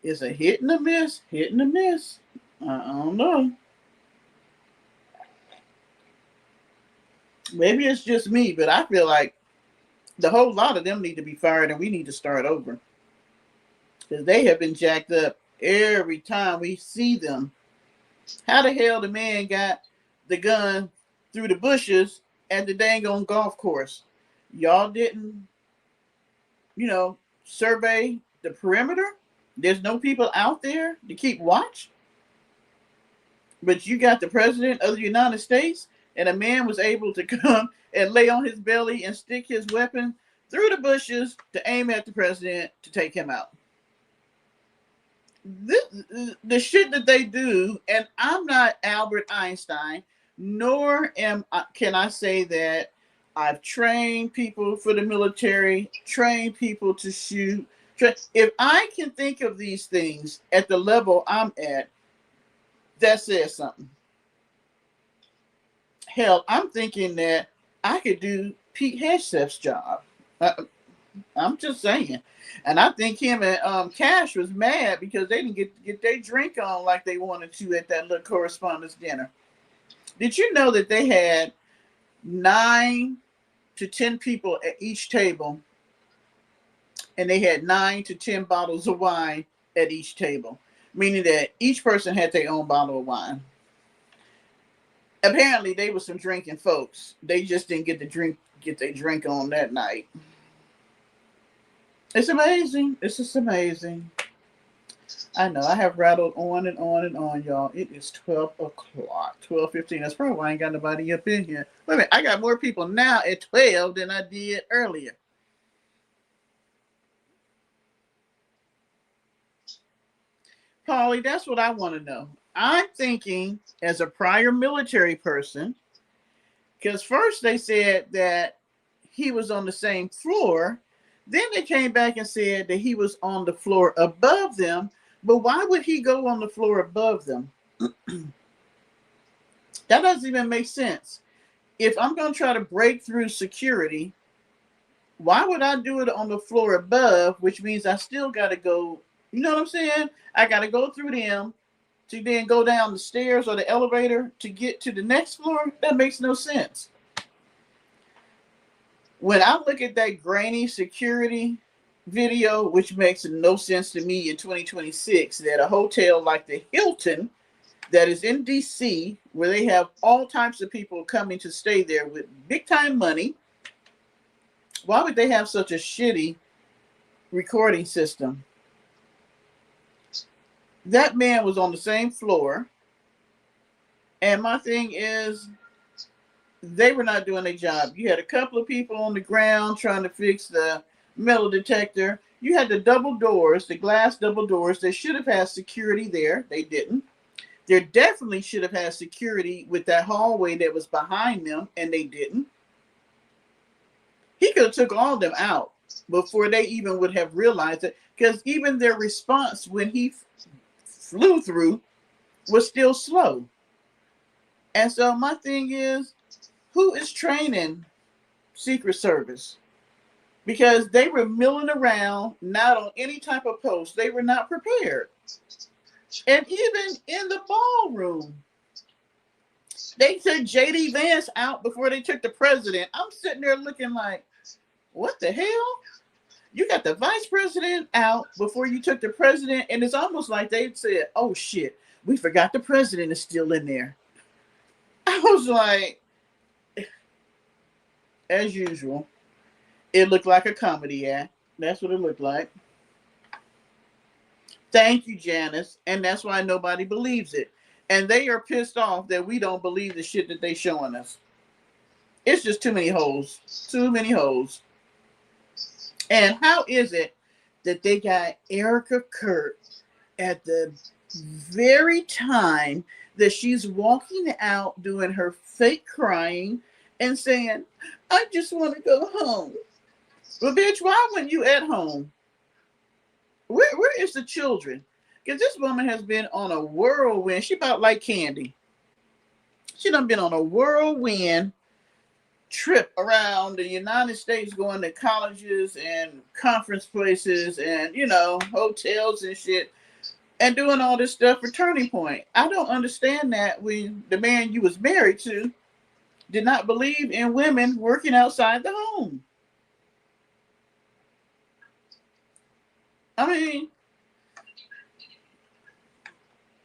it's a hit and a miss, hit and a miss. I don't know. Maybe it's just me, but I feel like the whole lot of them need to be fired and we need to start over. Because they have been jacked up every time we see them. How the hell the man got the gun through the bushes at the dang on golf course? Y'all didn't, survey the perimeter? There's no people out there to keep watch? But you got the president of the United States, and a man was able to come and lay on his belly and stick his weapon through the bushes to aim at the president to take him out. The shit that they do, and I'm not Albert Einstein, nor can I say that I've trained people for the military, trained people to shoot. If I can think of these things at the level I'm at, that says something. Hell, I'm thinking that I could do Pete Hegseth's job. I'm just saying. And I think him and Cash was mad because they didn't get their drink on like they wanted to at that little correspondence dinner. Did you know that they had 9 to 10 people at each table, and they had 9 to 10 bottles of wine at each table, meaning that each person had their own bottle of wine. Apparently, they were some drinking folks. They just didn't get their drink on that night. It's amazing. It's just amazing. I know. I have rattled on and on and on, y'all. It is 12 o'clock. 12:15. That's probably why I ain't got nobody up in here. Wait a minute. I got more people now at 12 than I did earlier. Paulie, that's what I want to know. I'm thinking as a prior military person, because first they said that he was on the same floor. Then they came back and said that he was on the floor above them. But why would he go on the floor above them? That doesn't even make sense. If I'm going to try to break through security, why would I do it on the floor above, which means I still got to go, you know what I'm saying? I got to go through them to then go down the stairs or the elevator to get to the next floor? That makes no sense. When I look at that grainy security video, which makes no sense to me in 2026, that a hotel like the Hilton that is in DC, where they have all types of people coming to stay there with big time money, why would they have such a shitty recording system? That man was on the same floor, and my thing is, they were not doing their job. You had a couple of people on the ground trying to fix the metal detector. You had the double doors, the glass double doors. They should have had security there. They didn't. There definitely should have had security with that hallway that was behind them, and they didn't. He could have took all of them out before they even would have realized it, because even their response when he flew through was still slow. And so my thing is, who is training Secret Service? Because they were milling around, not on any type of post. They were not prepared. And even in the ballroom, they took JD Vance out before they took the president. I'm sitting there looking like, what the hell? You got the vice president out before you took the president, and it's almost like they said, oh shit, we forgot the president is still in there. I was like, as usual, it looked like a comedy act. That's what it looked like. Thank you, Janice. And that's why nobody believes it. And they are pissed off that we don't believe the shit that they showing us. It's just too many holes. Too many holes. And how is it that they got Erica Kurt at the very time that she's walking out doing her fake crying and saying, I just want to go home? Well, bitch, why weren't you at home? Where is the children? Because this woman has been on a whirlwind. She about like Candy. She done been on a whirlwind trip around the United States, going to colleges and conference places and, hotels and shit, and doing all this stuff for Turning Point. I don't understand that when the man you was married to did not believe in women working outside the home. I mean,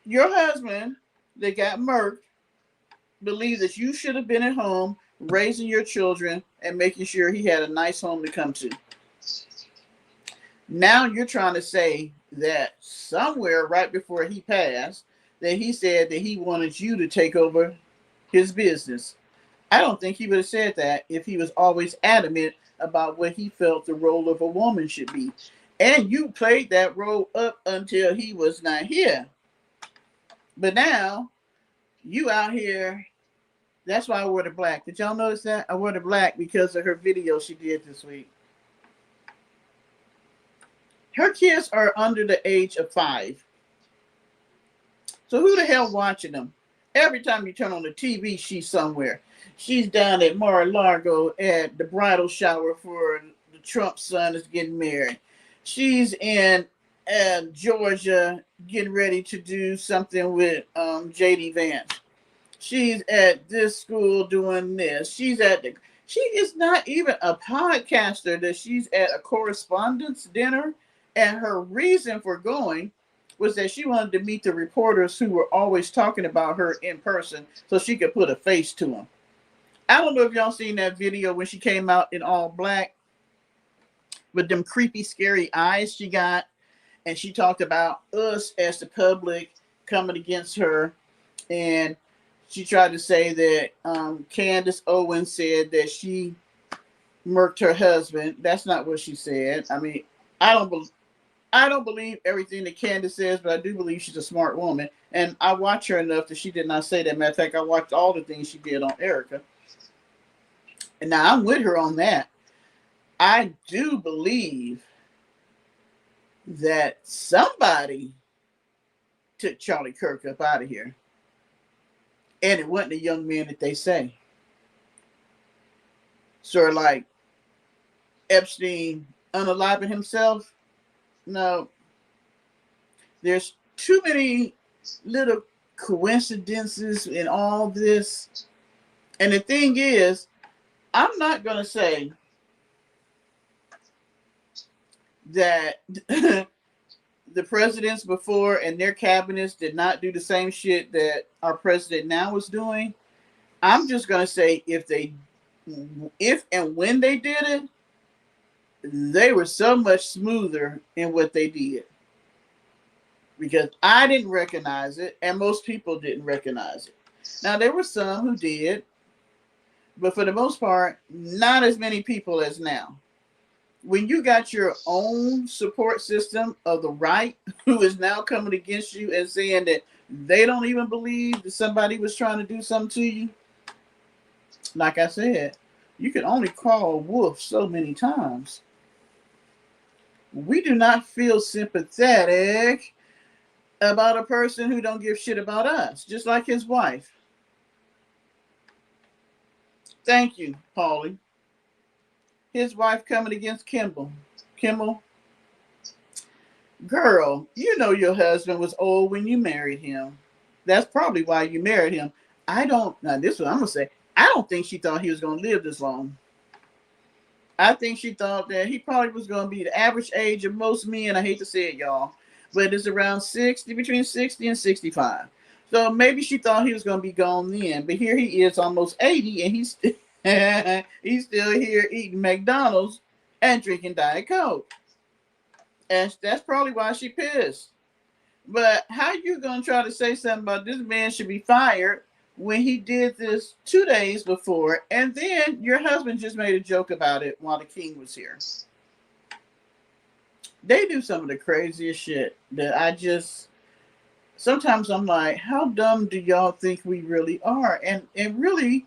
your husband that got murked believed that you should have been at home raising your children and making sure he had a nice home to come to. Now you're trying to say that somewhere right before he passed, that he said that he wanted you to take over his business. I don't think he would have said that if he was always adamant about what he felt the role of a woman should be. And you played that role up until he was not here. But now you out here. That's why I wore the black. Did y'all notice that? I wore the black because of her video she did this week. Her kids are under the age of 5. So who the hell watching them? Every time you turn on the TV, she's somewhere. She's down at Mar-a-Lago at the bridal shower for the Trump son is getting married. She's in Georgia getting ready to do something with JD Vance. She's at this school doing this. She is not even a podcaster, that she's at a correspondence dinner. And her reason for going was that she wanted to meet the reporters who were always talking about her in person so she could put a face to them. I don't know if y'all seen that video when she came out in all black with them creepy, scary eyes she got. And she talked about us as the public coming against her. And she tried to say that Candace Owens said that she murked her husband. That's not what she said. I mean, I don't believe everything that Candace says, but I do believe she's a smart woman. And I watch her enough that she did not say that. Matter of fact, I watched all the things she did on Erica. And now I'm with her on that. I do believe that somebody took Charlie Kirk up out of here. And it wasn't the young man that they say. Sort of like Epstein unaliving himself. No. There's too many little coincidences in all this. And the thing is, I'm not going to say that the presidents before and their cabinets did not do the same shit that our president now is doing. I'm just going to say if and when they did it, they were so much smoother in what they did. Because I didn't recognize it, and most people didn't recognize it. Now, there were some who did, but for the most part, not as many people as now. When you got your own support system of the right who is now coming against you and saying that they don't even believe that somebody was trying to do something to you, like I said, you can only call a wolf so many times. We do not feel sympathetic about a person who don't give shit about us, just like his wife. Thank you, Paulie. His wife coming against Kimmel. Girl, you know your husband was old when you married him. That's probably why you married him. I don't, now this is what I'm going to say. I don't think she thought he was going to live this long. I think she thought that he probably was going to be the average age of most men. I hate to say it, y'all, but it's around 60, between 60 and 65. So maybe she thought he was going to be gone then. But here he is, almost 80, and he's still here eating McDonald's and drinking Diet Coke. And that's probably why she pissed. But how you gonna try to say something about this man should be fired when he did this 2 days before, and then your husband just made a joke about it while the king was here? They do some of the craziest shit that I just sometimes I'm like, how dumb do y'all think we really are? And really,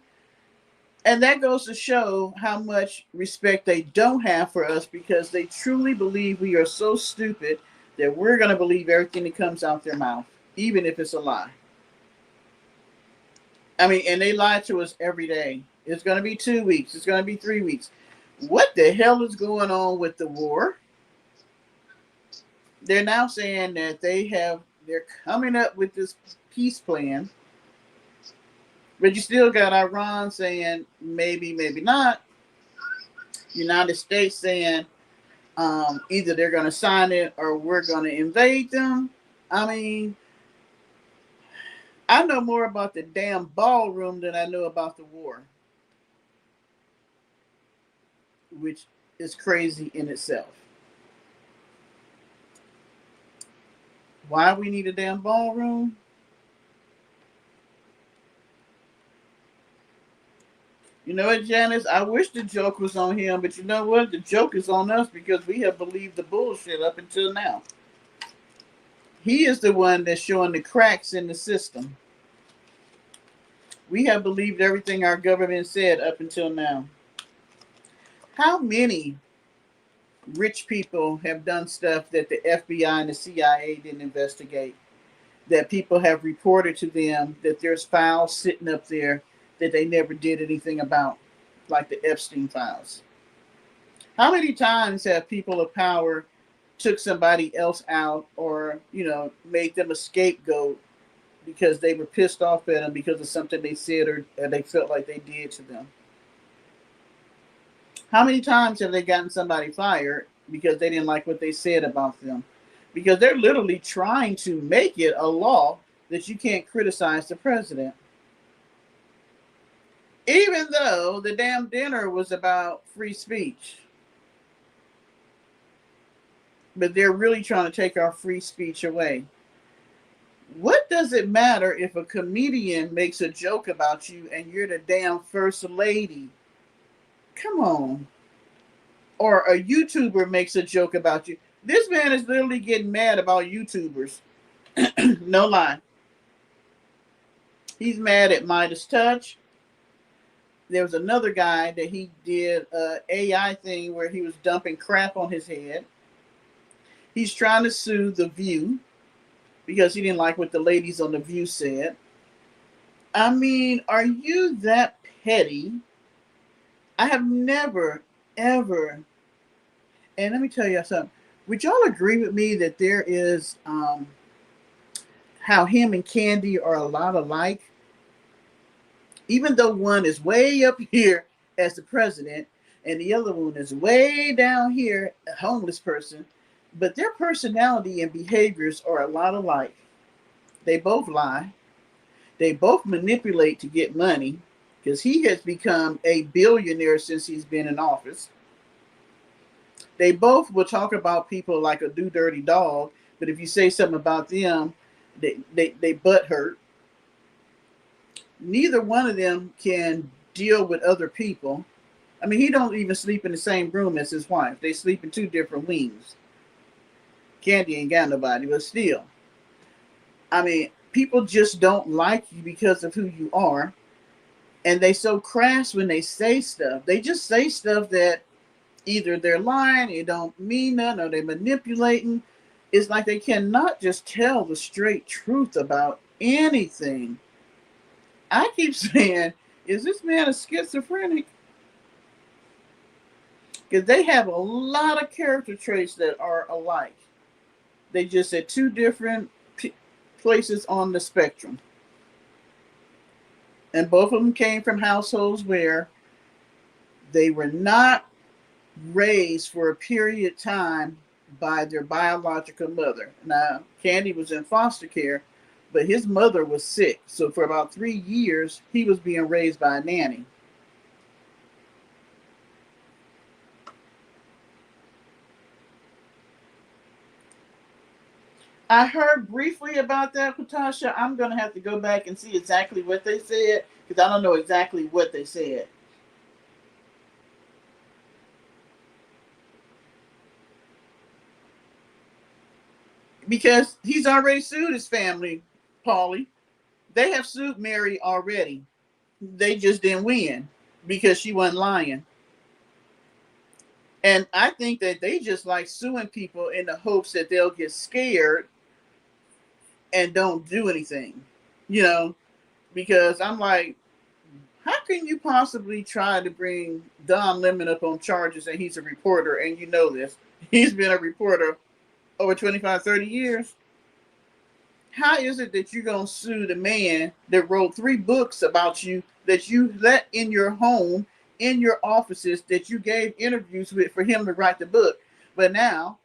and that goes to show how much respect they don't have for us because they truly believe we are so stupid that we're going to believe everything that comes out their mouth, even if it's a lie. I mean, and they lie to us every day. It's going to be 2 weeks. It's going to be 3 weeks. What the hell is going on with the war? They're now saying that they're coming up with this peace plan, but you still got Iran saying maybe, maybe not. United States saying either they're going to sign it or we're going to invade them. I mean, I know more about the damn ballroom than I know about the war, which is crazy in itself. Why we need a damn ballroom? You know what, Janice? I wish the joke was on him, but you know what? The joke is on us because we have believed the bullshit up until now. He is the one that's showing the cracks in the system. We have believed everything our government said up until now. How many rich people have done stuff that the FBI and the CIA didn't investigate? That people have reported to them that there's files sitting up there that they never did anything about, like the Epstein files. How many times have people of power took somebody else out or, made them a scapegoat because they were pissed off at them because of something they said or they felt like they did to them? How many times have they gotten somebody fired because they didn't like what they said about them? Because they're literally trying to make it a law that you can't criticize the president. Even though the damn dinner was about free speech. But they're really trying to take our free speech away. What does it matter if a comedian makes a joke about you and you're the damn first lady? Come on. Or a YouTuber makes a joke about you. This man is literally getting mad about YouTubers. No lie. He's mad at Midas Touch. There was another guy that he did an AI thing where he was dumping crap on his head. He's trying to sue The View because he didn't like what the ladies on The View said. I mean, are you that petty? I have never, ever, and let me tell you something. Would y'all agree with me that there is how him and Candy are a lot alike? Even though one is way up here as the president and the other one is way down here, a homeless person, but their personality and behaviors are a lot alike. They both lie. They both manipulate to get money because he has become a billionaire since he's been in office. They both will talk about people like a do dirty dog, but if you say something about them, they butt hurt. Neither one of them can deal with other people. I mean, he don't even sleep in the same room as his wife. They sleep in two different wings. Candy ain't got nobody, but still. I mean, people just don't like you because of who you are. And they so crass when they say stuff. They just say stuff that either they're lying, they don't mean nothing, or they're manipulating. It's like they cannot just tell the straight truth about anything. I keep saying, is this man a schizophrenic? Because they have a lot of character traits that are alike. They just at two different places on the spectrum. And both of them came from households where they were not raised for a period of time by their biological mother. Now, Candy was in foster care, but his mother was sick. So for about 3 years, he was being raised by a nanny. I heard briefly about that, Patasha. I'm going to have to go back and see exactly what they said because I don't know exactly what they said. Because he's already sued his family, Paulie. They have sued Mary already. They just didn't win because she wasn't lying. And I think that they just like suing people in the hopes that they'll get scared and don't do anything, you know, because I'm like, how can you possibly try to bring Don Lemon up on charges and he's a reporter and you know this? He's been a reporter over 25, 30 years. How is it that you're going to sue the man that wrote 3 books about you that you let in your home, in your offices, that you gave interviews with for him to write the book? But now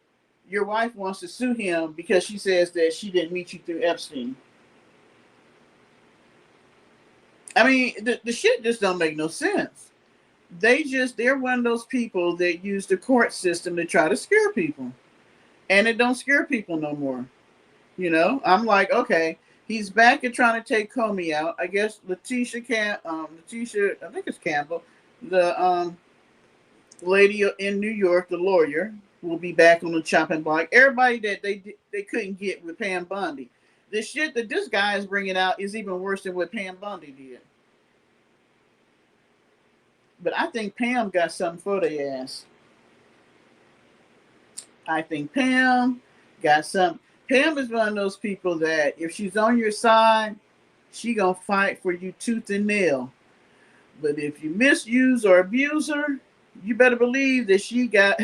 your wife wants to sue him because she says that she didn't meet you through Epstein. I mean, the shit just don't make no sense. They're one of those people that use the court system to try to scare people. And it don't scare people no more. You know, I'm like, okay, he's back at trying to take Comey out. I guess Letitia, I think it's Campbell, the lady in New York, the lawyer, will be back on the chopping block. Everybody that they couldn't get with Pam Bondi. The shit that this guy is bringing out is even worse than what Pam Bondi did. But I think Pam got something for their ass. I think Pam got something. Pam is one of those people that if she's on your side, she gonna fight for you tooth and nail. But if you misuse or abuse her, you better believe that she got.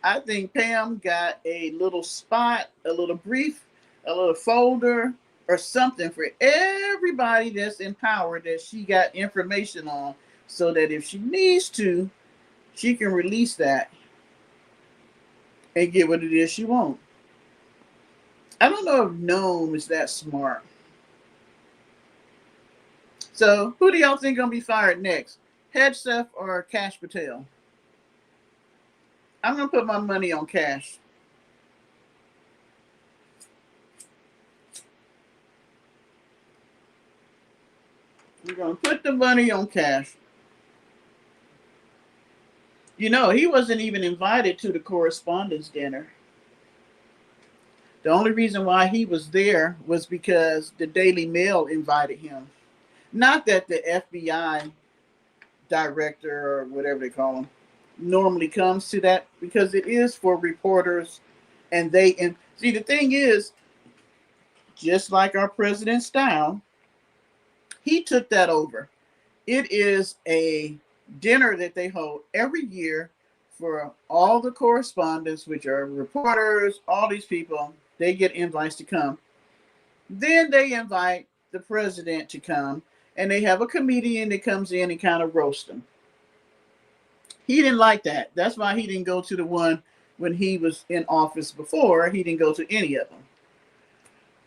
I think Pam got a little spot, a little brief, a little folder, or something for everybody that's in power that she got information on, so that if she needs to, she can release that and get what it is she wants. I don't know if Gnome is that smart. So, who do y'all think gonna be fired next? Headseth or Cash Patel? I'm gonna put my money on Cash. We're gonna put the money on Cash. You know, he wasn't even invited to the correspondence dinner. The only reason why he was there was because the Daily Mail invited him. Not that the FBI director or whatever they call him normally comes to that, because it is for reporters and see, the thing is, just like our president's style, he took that over. It is a dinner that they hold every year for all the correspondents, which are reporters, all these people. They get invites to come. Then they invite the president to come, and they have a comedian that comes in and kind of roast them. He didn't like that. That's why he didn't go to the one when he was in office before. He didn't go to any of them.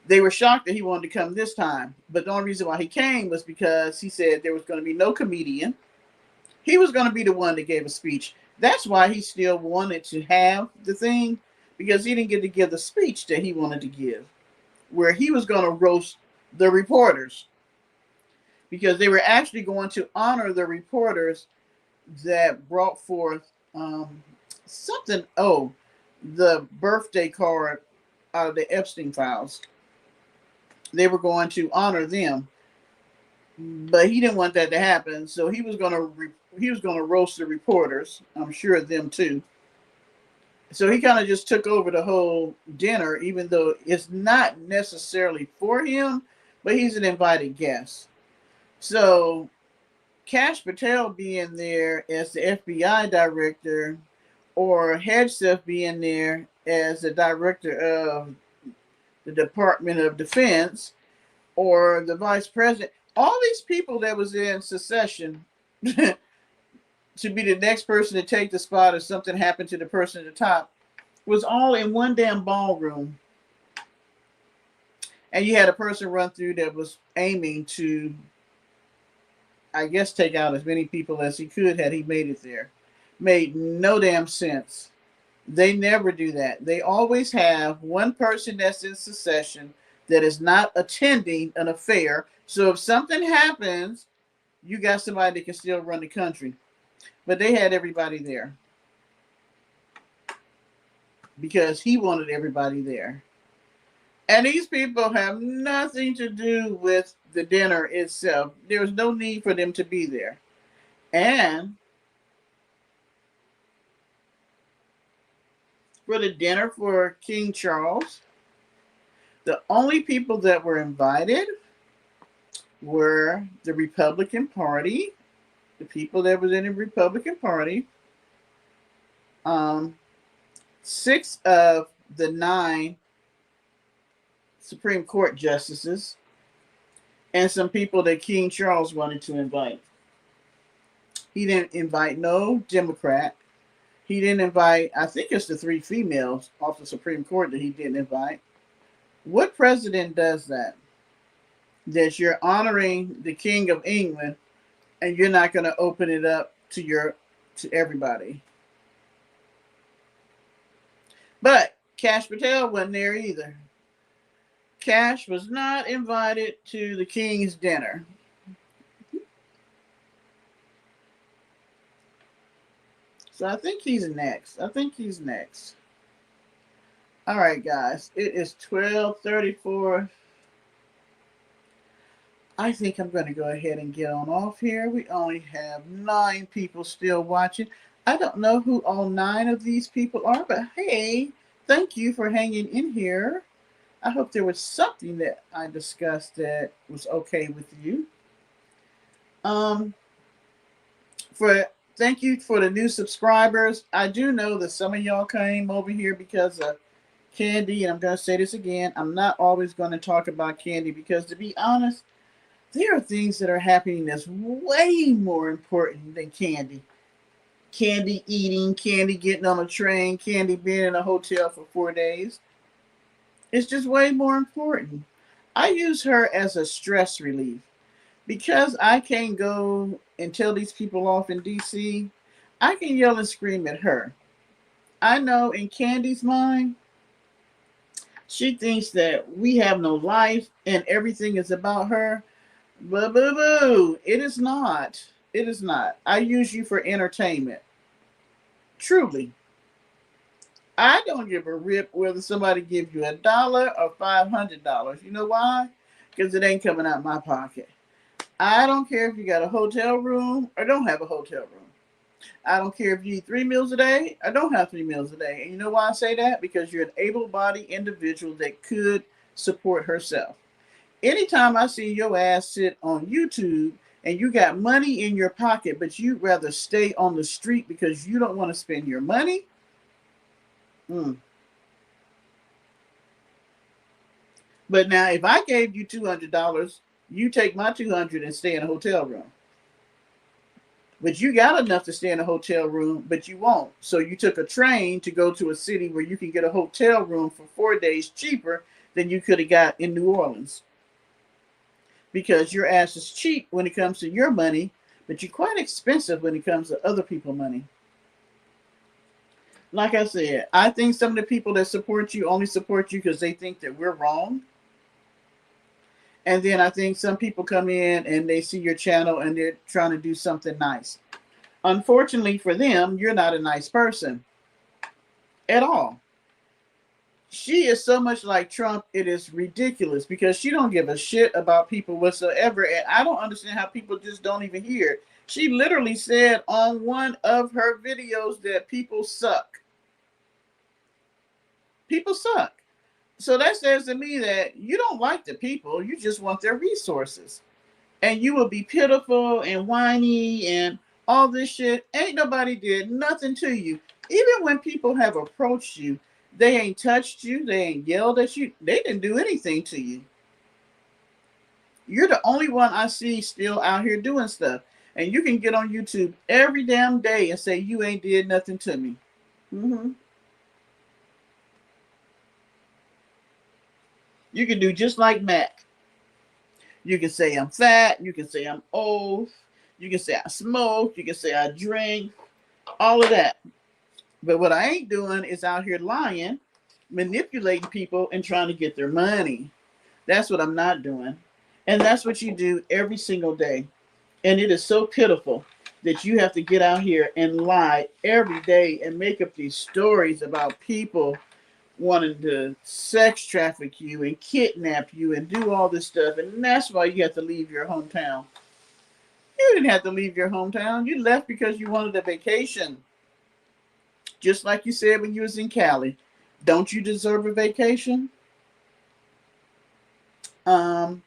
They were shocked that he wanted to come this time. But the only reason why he came was because he said there was going to be no comedian. He was going to be the one that gave a speech. That's why he still wanted to have the thing, because he didn't get to give the speech that he wanted to give, where he was going to roast the reporters, because they were actually going to honor the reporters that brought forth something. Oh, the birthday card out of the Epstein files. They were going to honor them, but he didn't want that to happen. So he was going to roast the reporters. I'm sure them too. So he kind of just took over the whole dinner, even though it's not necessarily for him, but he's an invited guest. So Cash Patel being there as the FBI director, or head chef being there as the director of the Department of Defense, or the vice president. All these people that was in succession to be the next person to take the spot if something happened to the person at the top was all in one damn ballroom. And you had a person run through that was aiming to, I guess, take out as many people as he could had he made it there. Made no damn sense. They never do that. They always have one person that's in succession that is not attending an affair. So if something happens, you got somebody that can still run the country. But they had everybody there because he wanted everybody there. And these people have nothing to do with the dinner itself. There was no need for them to be there. And for the dinner for King Charles, the only people that were invited were the Republican Party, the people that was in the Republican Party, 6 of the 9 Supreme Court justices, and some people that King Charles wanted to invite. He didn't invite no Democrat. He didn't invite, I think it's the 3 females off the Supreme Court that he didn't invite. What president does that? That you're honoring the King of England and you're not going to open it up to everybody. But Kash Patel wasn't there either. Kash was not invited to the King's dinner. So I think he's next. All right, guys. It is 12:34. I think I'm going to go ahead and get on off here. We only have 9 people still watching. I don't know who all 9 of these people are, but hey, thank you for hanging in here. I hope there was something that I discussed that was okay with you. Thank you for the new subscribers. I do know that some of y'all came over here because of Candy, and I'm going to say this again. I'm not always going to talk about Candy because, to be honest, there are things that are happening that's way more important than Candy. Candy eating, Candy getting on a train, Candy being in a hotel for 4 days. It's just way more important. I use her as a stress relief. Because I can't go and tell these people off in DC, I can yell and scream at her. I know in Candy's mind, she thinks that we have no life and everything is about her. Boo, boo, boo. It is not. It is not. I use you for entertainment. Truly. I don't give a rip whether somebody gives you $1 or $500. You know why? Because it ain't coming out my pocket. I don't care if you got a hotel room or don't have a hotel room. I don't care if you eat 3 meals a day or don't have 3 meals a day. And you know why I say that? Because you're an able-bodied individual that could support herself. Anytime I see your ass sit on YouTube and you got money in your pocket, but you'd rather stay on the street because you don't want to spend your money. But now if I gave you $200, you take my $200 and stay in a hotel room. But you got enough to stay in a hotel room, but you won't. So you took a train to go to a city where you can get a hotel room for 4 days cheaper than you could have got in New Orleans. Because your ass is cheap when it comes to your money, but you're quite expensive when it comes to other people's money. Like I said, I think some of the people that support you only support you because they think that we're wrong. And then I think some people come in and they see your channel and they're trying to do something nice. Unfortunately for them, you're not a nice person at all. She is so much like Trump, it is ridiculous because she don't give a shit about people whatsoever. And I don't understand how people just don't even hear it. She literally said on one of her videos that people suck. People suck. So that says to me that you don't like the people, you just want their resources. And you will be pitiful and whiny and all this shit. Ain't nobody did nothing to you. Even when people have approached you, they ain't touched you, they ain't yelled at you, they didn't do anything to you. You're the only one I see still out here doing stuff. And you can get on YouTube every damn day and say you ain't did nothing to me. Hmm. You can do just like Mac. You can say I'm fat. You can say I'm old. You can say I smoke. You can say I drink. All of that. But what I ain't doing is out here lying, manipulating people, and trying to get their money. That's what I'm not doing. And that's what you do every single day. And it is so pitiful that you have to get out here and lie every day and make up these stories about people wanting to sex traffic you and kidnap you and do all this stuff. And that's why you have to leave your hometown. You didn't have to leave your hometown. You left because you wanted a vacation. Just like you said when you was in Cali. Don't you deserve a vacation? Um,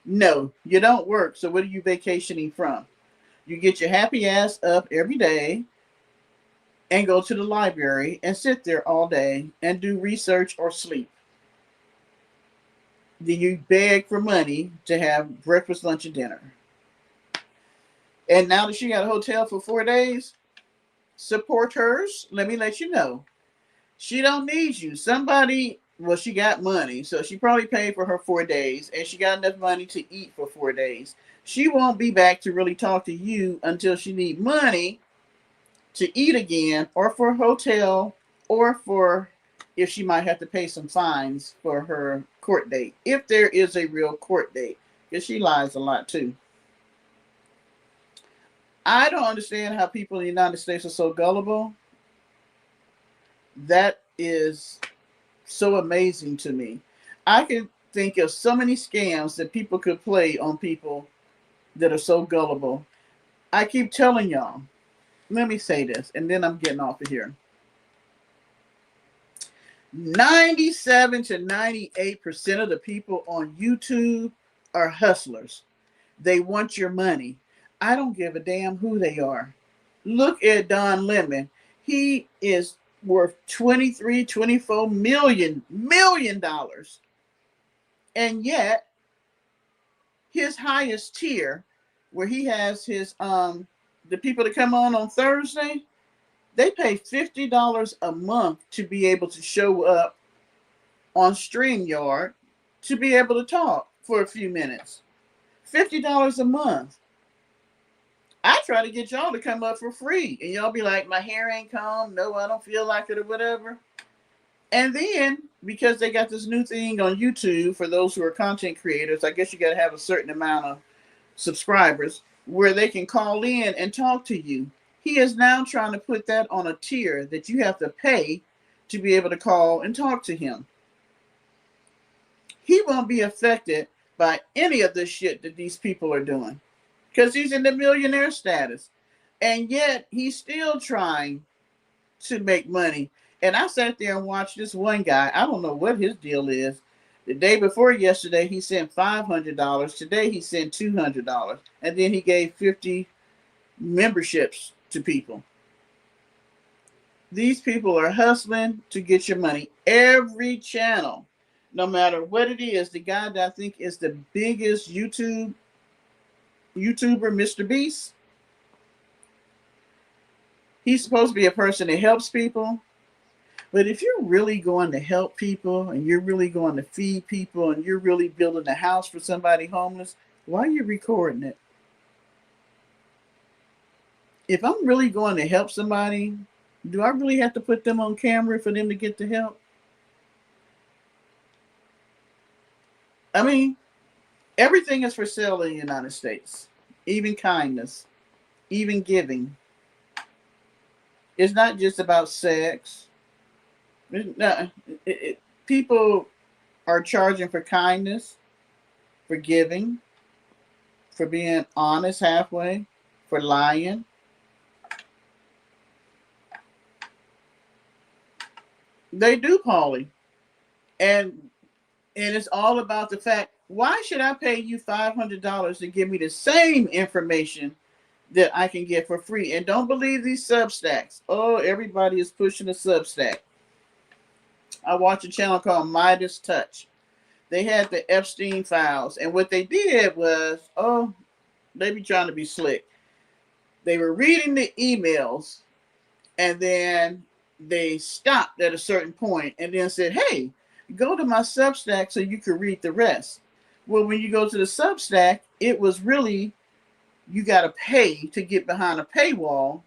no, you don't work. So what are you vacationing from? You get your happy ass up every day and go to the library and sit there all day and do research or sleep. Then you beg for money to have breakfast, lunch, and dinner. And now that she got a hotel for 4 days, supporters, let me let you know, she don't need you. Somebody, well, she got money, so she probably paid for her 4 days, and she got enough money to eat for 4 days. She won't be back to really talk to you until she need money to eat again, or for a hotel, or for if she might have to pay some fines for her court date, if there is a real court date, because she lies a lot too. I don't understand how people in the United States are so gullible. That is so amazing to me. I can think of so many scams that people could play on people that are so gullible. I keep telling y'all, let me say this, and then I'm getting off of here. 97 to 98% of the people on YouTube are hustlers. They want your money. I don't give a damn who they are. Look at Don Lemon. He is worth 23, 24 million dollars. And yet his highest tier, where he has his the people that come on Thursday, they pay $50 a month to be able to show up on StreamYard to be able to talk for a few minutes. $50 a month. I try to get y'all to come up for free. And y'all be like, my hair ain't combed. No, I don't feel like it or whatever. And then, because they got this new thing on YouTube for those who are content creators, I guess you got to have a certain amount of subscribers where they can call in and talk to you. He is now trying to put that on a tier that you have to pay to be able to call and talk to him. He won't be affected by any of this shit that these people are doing because he's in the millionaire status. And yet he's still trying to make money. And I sat there and watched this one guy. I don't know what his deal is. The day before yesterday, he sent $500. Today, he sent $200. And then he gave 50 memberships to people. These people are hustling to get your money. Every channel, no matter what it is, the guy that I think is the biggest YouTuber, Mr. Beast, he's supposed to be a person that helps people. But if you're really going to help people and you're really going to feed people and you're really building a house for somebody homeless, why are you recording it? If I'm really going to help somebody, do I really have to put them on camera for them to get the help? I mean, everything is for sale in the United States, even kindness, even giving. It's not just about sex. People are charging for kindness, for giving, for being honest halfway, for lying. They do, Paulie. And it's all about the fact, why should I pay you $500 to give me the same information that I can get for free. And don't believe these Substacks. Oh, everybody is pushing a Substack. I watch a channel called Midas Touch. They had the Epstein files, and what they did was, oh, they be trying to be slick. They were reading the emails, and then they stopped at a certain point, and then said, "Hey, go to my Substack so you can read the rest." Well, when you go to the Substack, it was really you got to pay to get behind a paywall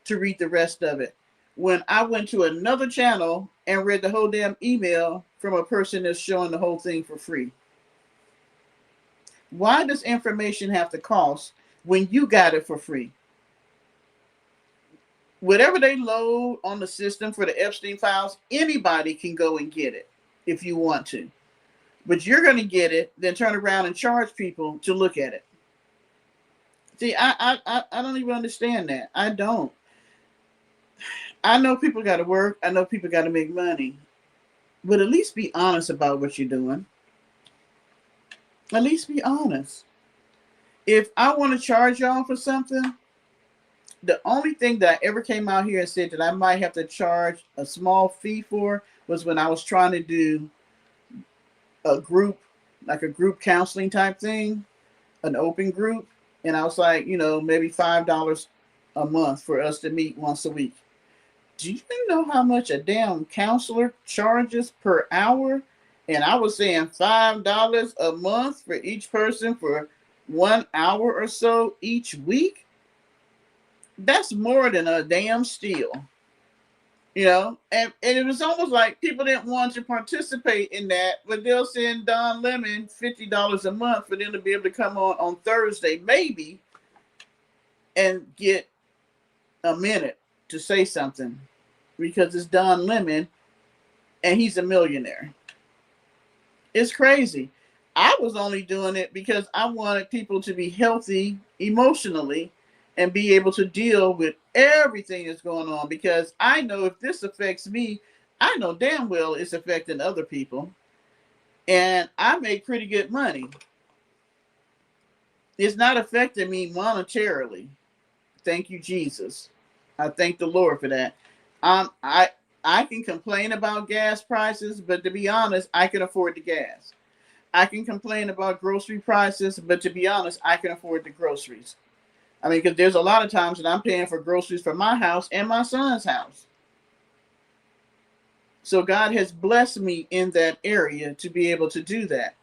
to read the rest of it. When I went to another channel and read the whole damn email from a person that's showing the whole thing for free. Why does information have to cost when you got it for free? Whatever they load on the system for the Epstein files, anybody can go and get it if you want to. But you're going to get it, then turn around and charge people to look at it. See, I don't even understand that. I don't. I know people got to work. I know people got to make money. But at least be honest about what you're doing. At least be honest. If I want to charge y'all for something, the only thing that I ever came out here and said that I might have to charge a small fee for was when I was trying to do a group, like a group counseling type thing, an open group. And I was like, maybe $5 a month for us to meet once a week. Do you know how much a damn counselor charges per hour? And I was saying $5 a month for each person for 1 hour or so each week. That's more than a damn steal. And it was almost like people didn't want to participate in that, but they'll send Don Lemon $50 a month for them to be able to come on Thursday, maybe, and get a minute to say something because it's Don Lemon and he's a millionaire. It's crazy. I was only doing it because I wanted people to be healthy emotionally and be able to deal with everything that's going on, because I know if this affects me, I know damn well it's affecting other people. And I make pretty good money. It's not affecting me monetarily. Thank you, Jesus. I thank the Lord for that. I can complain about gas prices, but to be honest, I can afford the gas. I can complain about grocery prices, but to be honest, I can afford the groceries. I mean, because there's a lot of times that I'm paying for groceries for my house and my son's house. So God has blessed me in that area to be able to do that.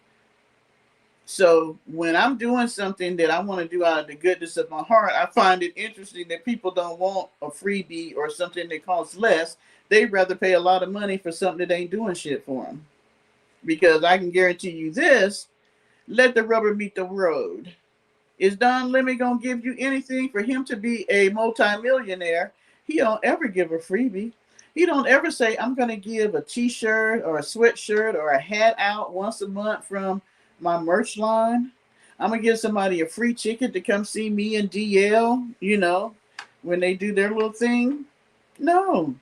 So when I'm doing something that I want to do out of the goodness of my heart, I find it interesting that people don't want a freebie or something that costs less. They'd rather pay a lot of money for something that ain't doing shit for them. Because I can guarantee you this, let the rubber meet the road. Is Don Lemon going to give you anything for him to be a multimillionaire? He don't ever give a freebie. He don't ever say, I'm going to give a t-shirt or a sweatshirt or a hat out once a month from my merch line. I'm going to give somebody a free ticket to come see me and DL, when they do their little thing. No.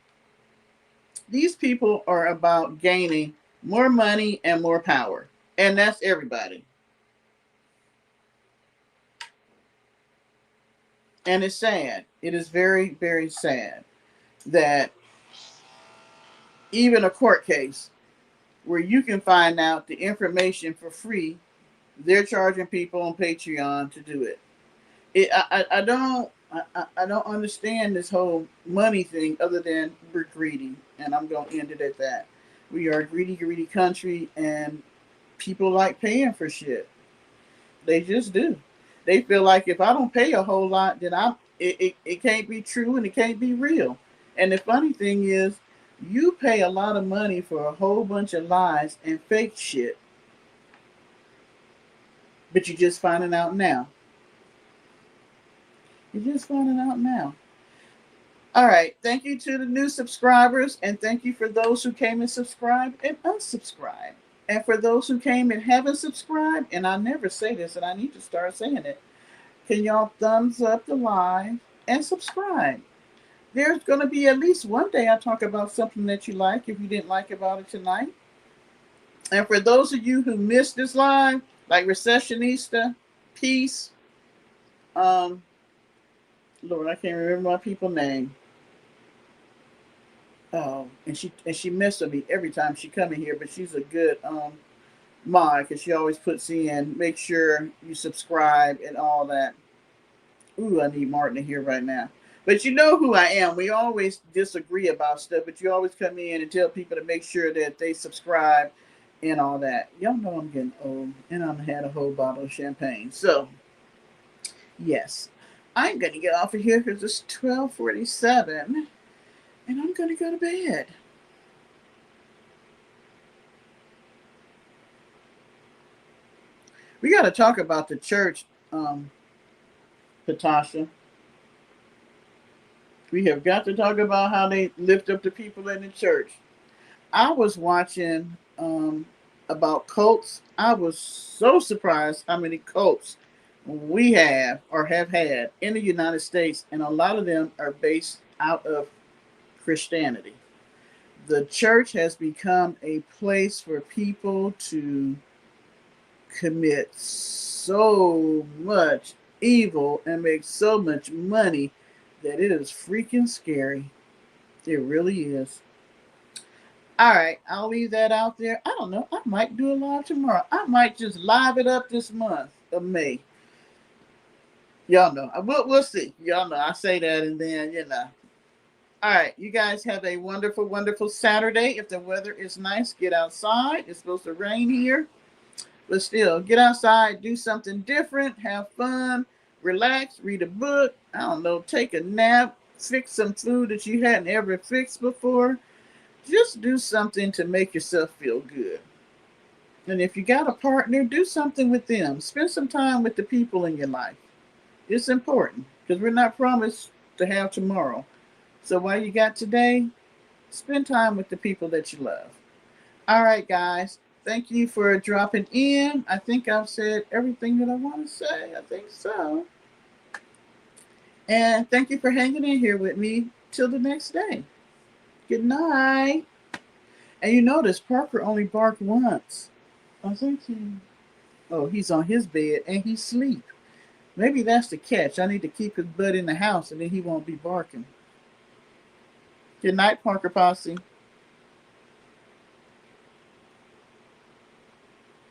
These people are about gaining more money and more power. And that's everybody. And it's sad. It is very, very sad that even a court case where you can find out the information for free, they're charging people on Patreon to do it. I don't understand this whole money thing other than we're greedy, and I'm gonna end it at that. We are a greedy country, and people like paying for shit. They just do. They feel like if I don't pay a whole lot, then it can't be true and it can't be real. And the funny thing is, you pay a lot of money for a whole bunch of lies and fake shit, but you're just finding out now. You're just finding out now. All right. Thank you to the new subscribers, and thank you for those who came and subscribed and unsubscribed. And for those who came and haven't subscribed, and I never say this, and I need to start saying it, can y'all thumbs up the live and subscribe? There's going to be at least one day I talk about something that you like if you didn't like about it tonight. And for those of you who missed this live, like Recessionista, Peace, Lord, I can't remember my people's name. And she messes with me every time she come in here, but she's a good mod because she always puts in make sure you subscribe and all that. Ooh, I need Martin to hear right now. But you know who I am. We always disagree about stuff, but you always come in and tell people to make sure that they subscribe and all that. Y'all know I'm getting old, and I've had a whole bottle of champagne. So, yes, I'm gonna get off of here because it's 12:47, and I'm gonna go to bed. We got to talk about the church, Patasha. We have got to talk about how they lift up the people in the church. I was watching about cults. I was so surprised how many cults we have or have had in the United States, and a lot of them are based out of Christianity. The church has become a place for people to commit so much evil and make so much money that it is freaking scary. It really is. All right, I'll leave that out there. I don't know. I might do a live tomorrow. I might just live it up this month of May. Y'all know. We'll see. Y'all know. I say that and then, you know. All right, you guys have a wonderful, wonderful Saturday. If the weather is nice, get outside. It's supposed to rain here. But still, get outside, do something different, have fun, relax, read a book. I don't know, take a nap, fix some food that you hadn't ever fixed before. Just do something to make yourself feel good. And if you got a partner, do something with them. Spend some time with the people in your life. It's important because we're not promised to have tomorrow. So while you got today, spend time with the people that you love. All right, guys. Thank you for dropping in. I think I've said everything that I want to say. I think so. And thank you for hanging in here with me till the next day. Good night. And you notice Parker only barked once. I think he. Oh, he's on his bed and he's asleep. Maybe that's the catch. I need to keep his butt in the house and then he won't be barking. Good night, Parker Posse.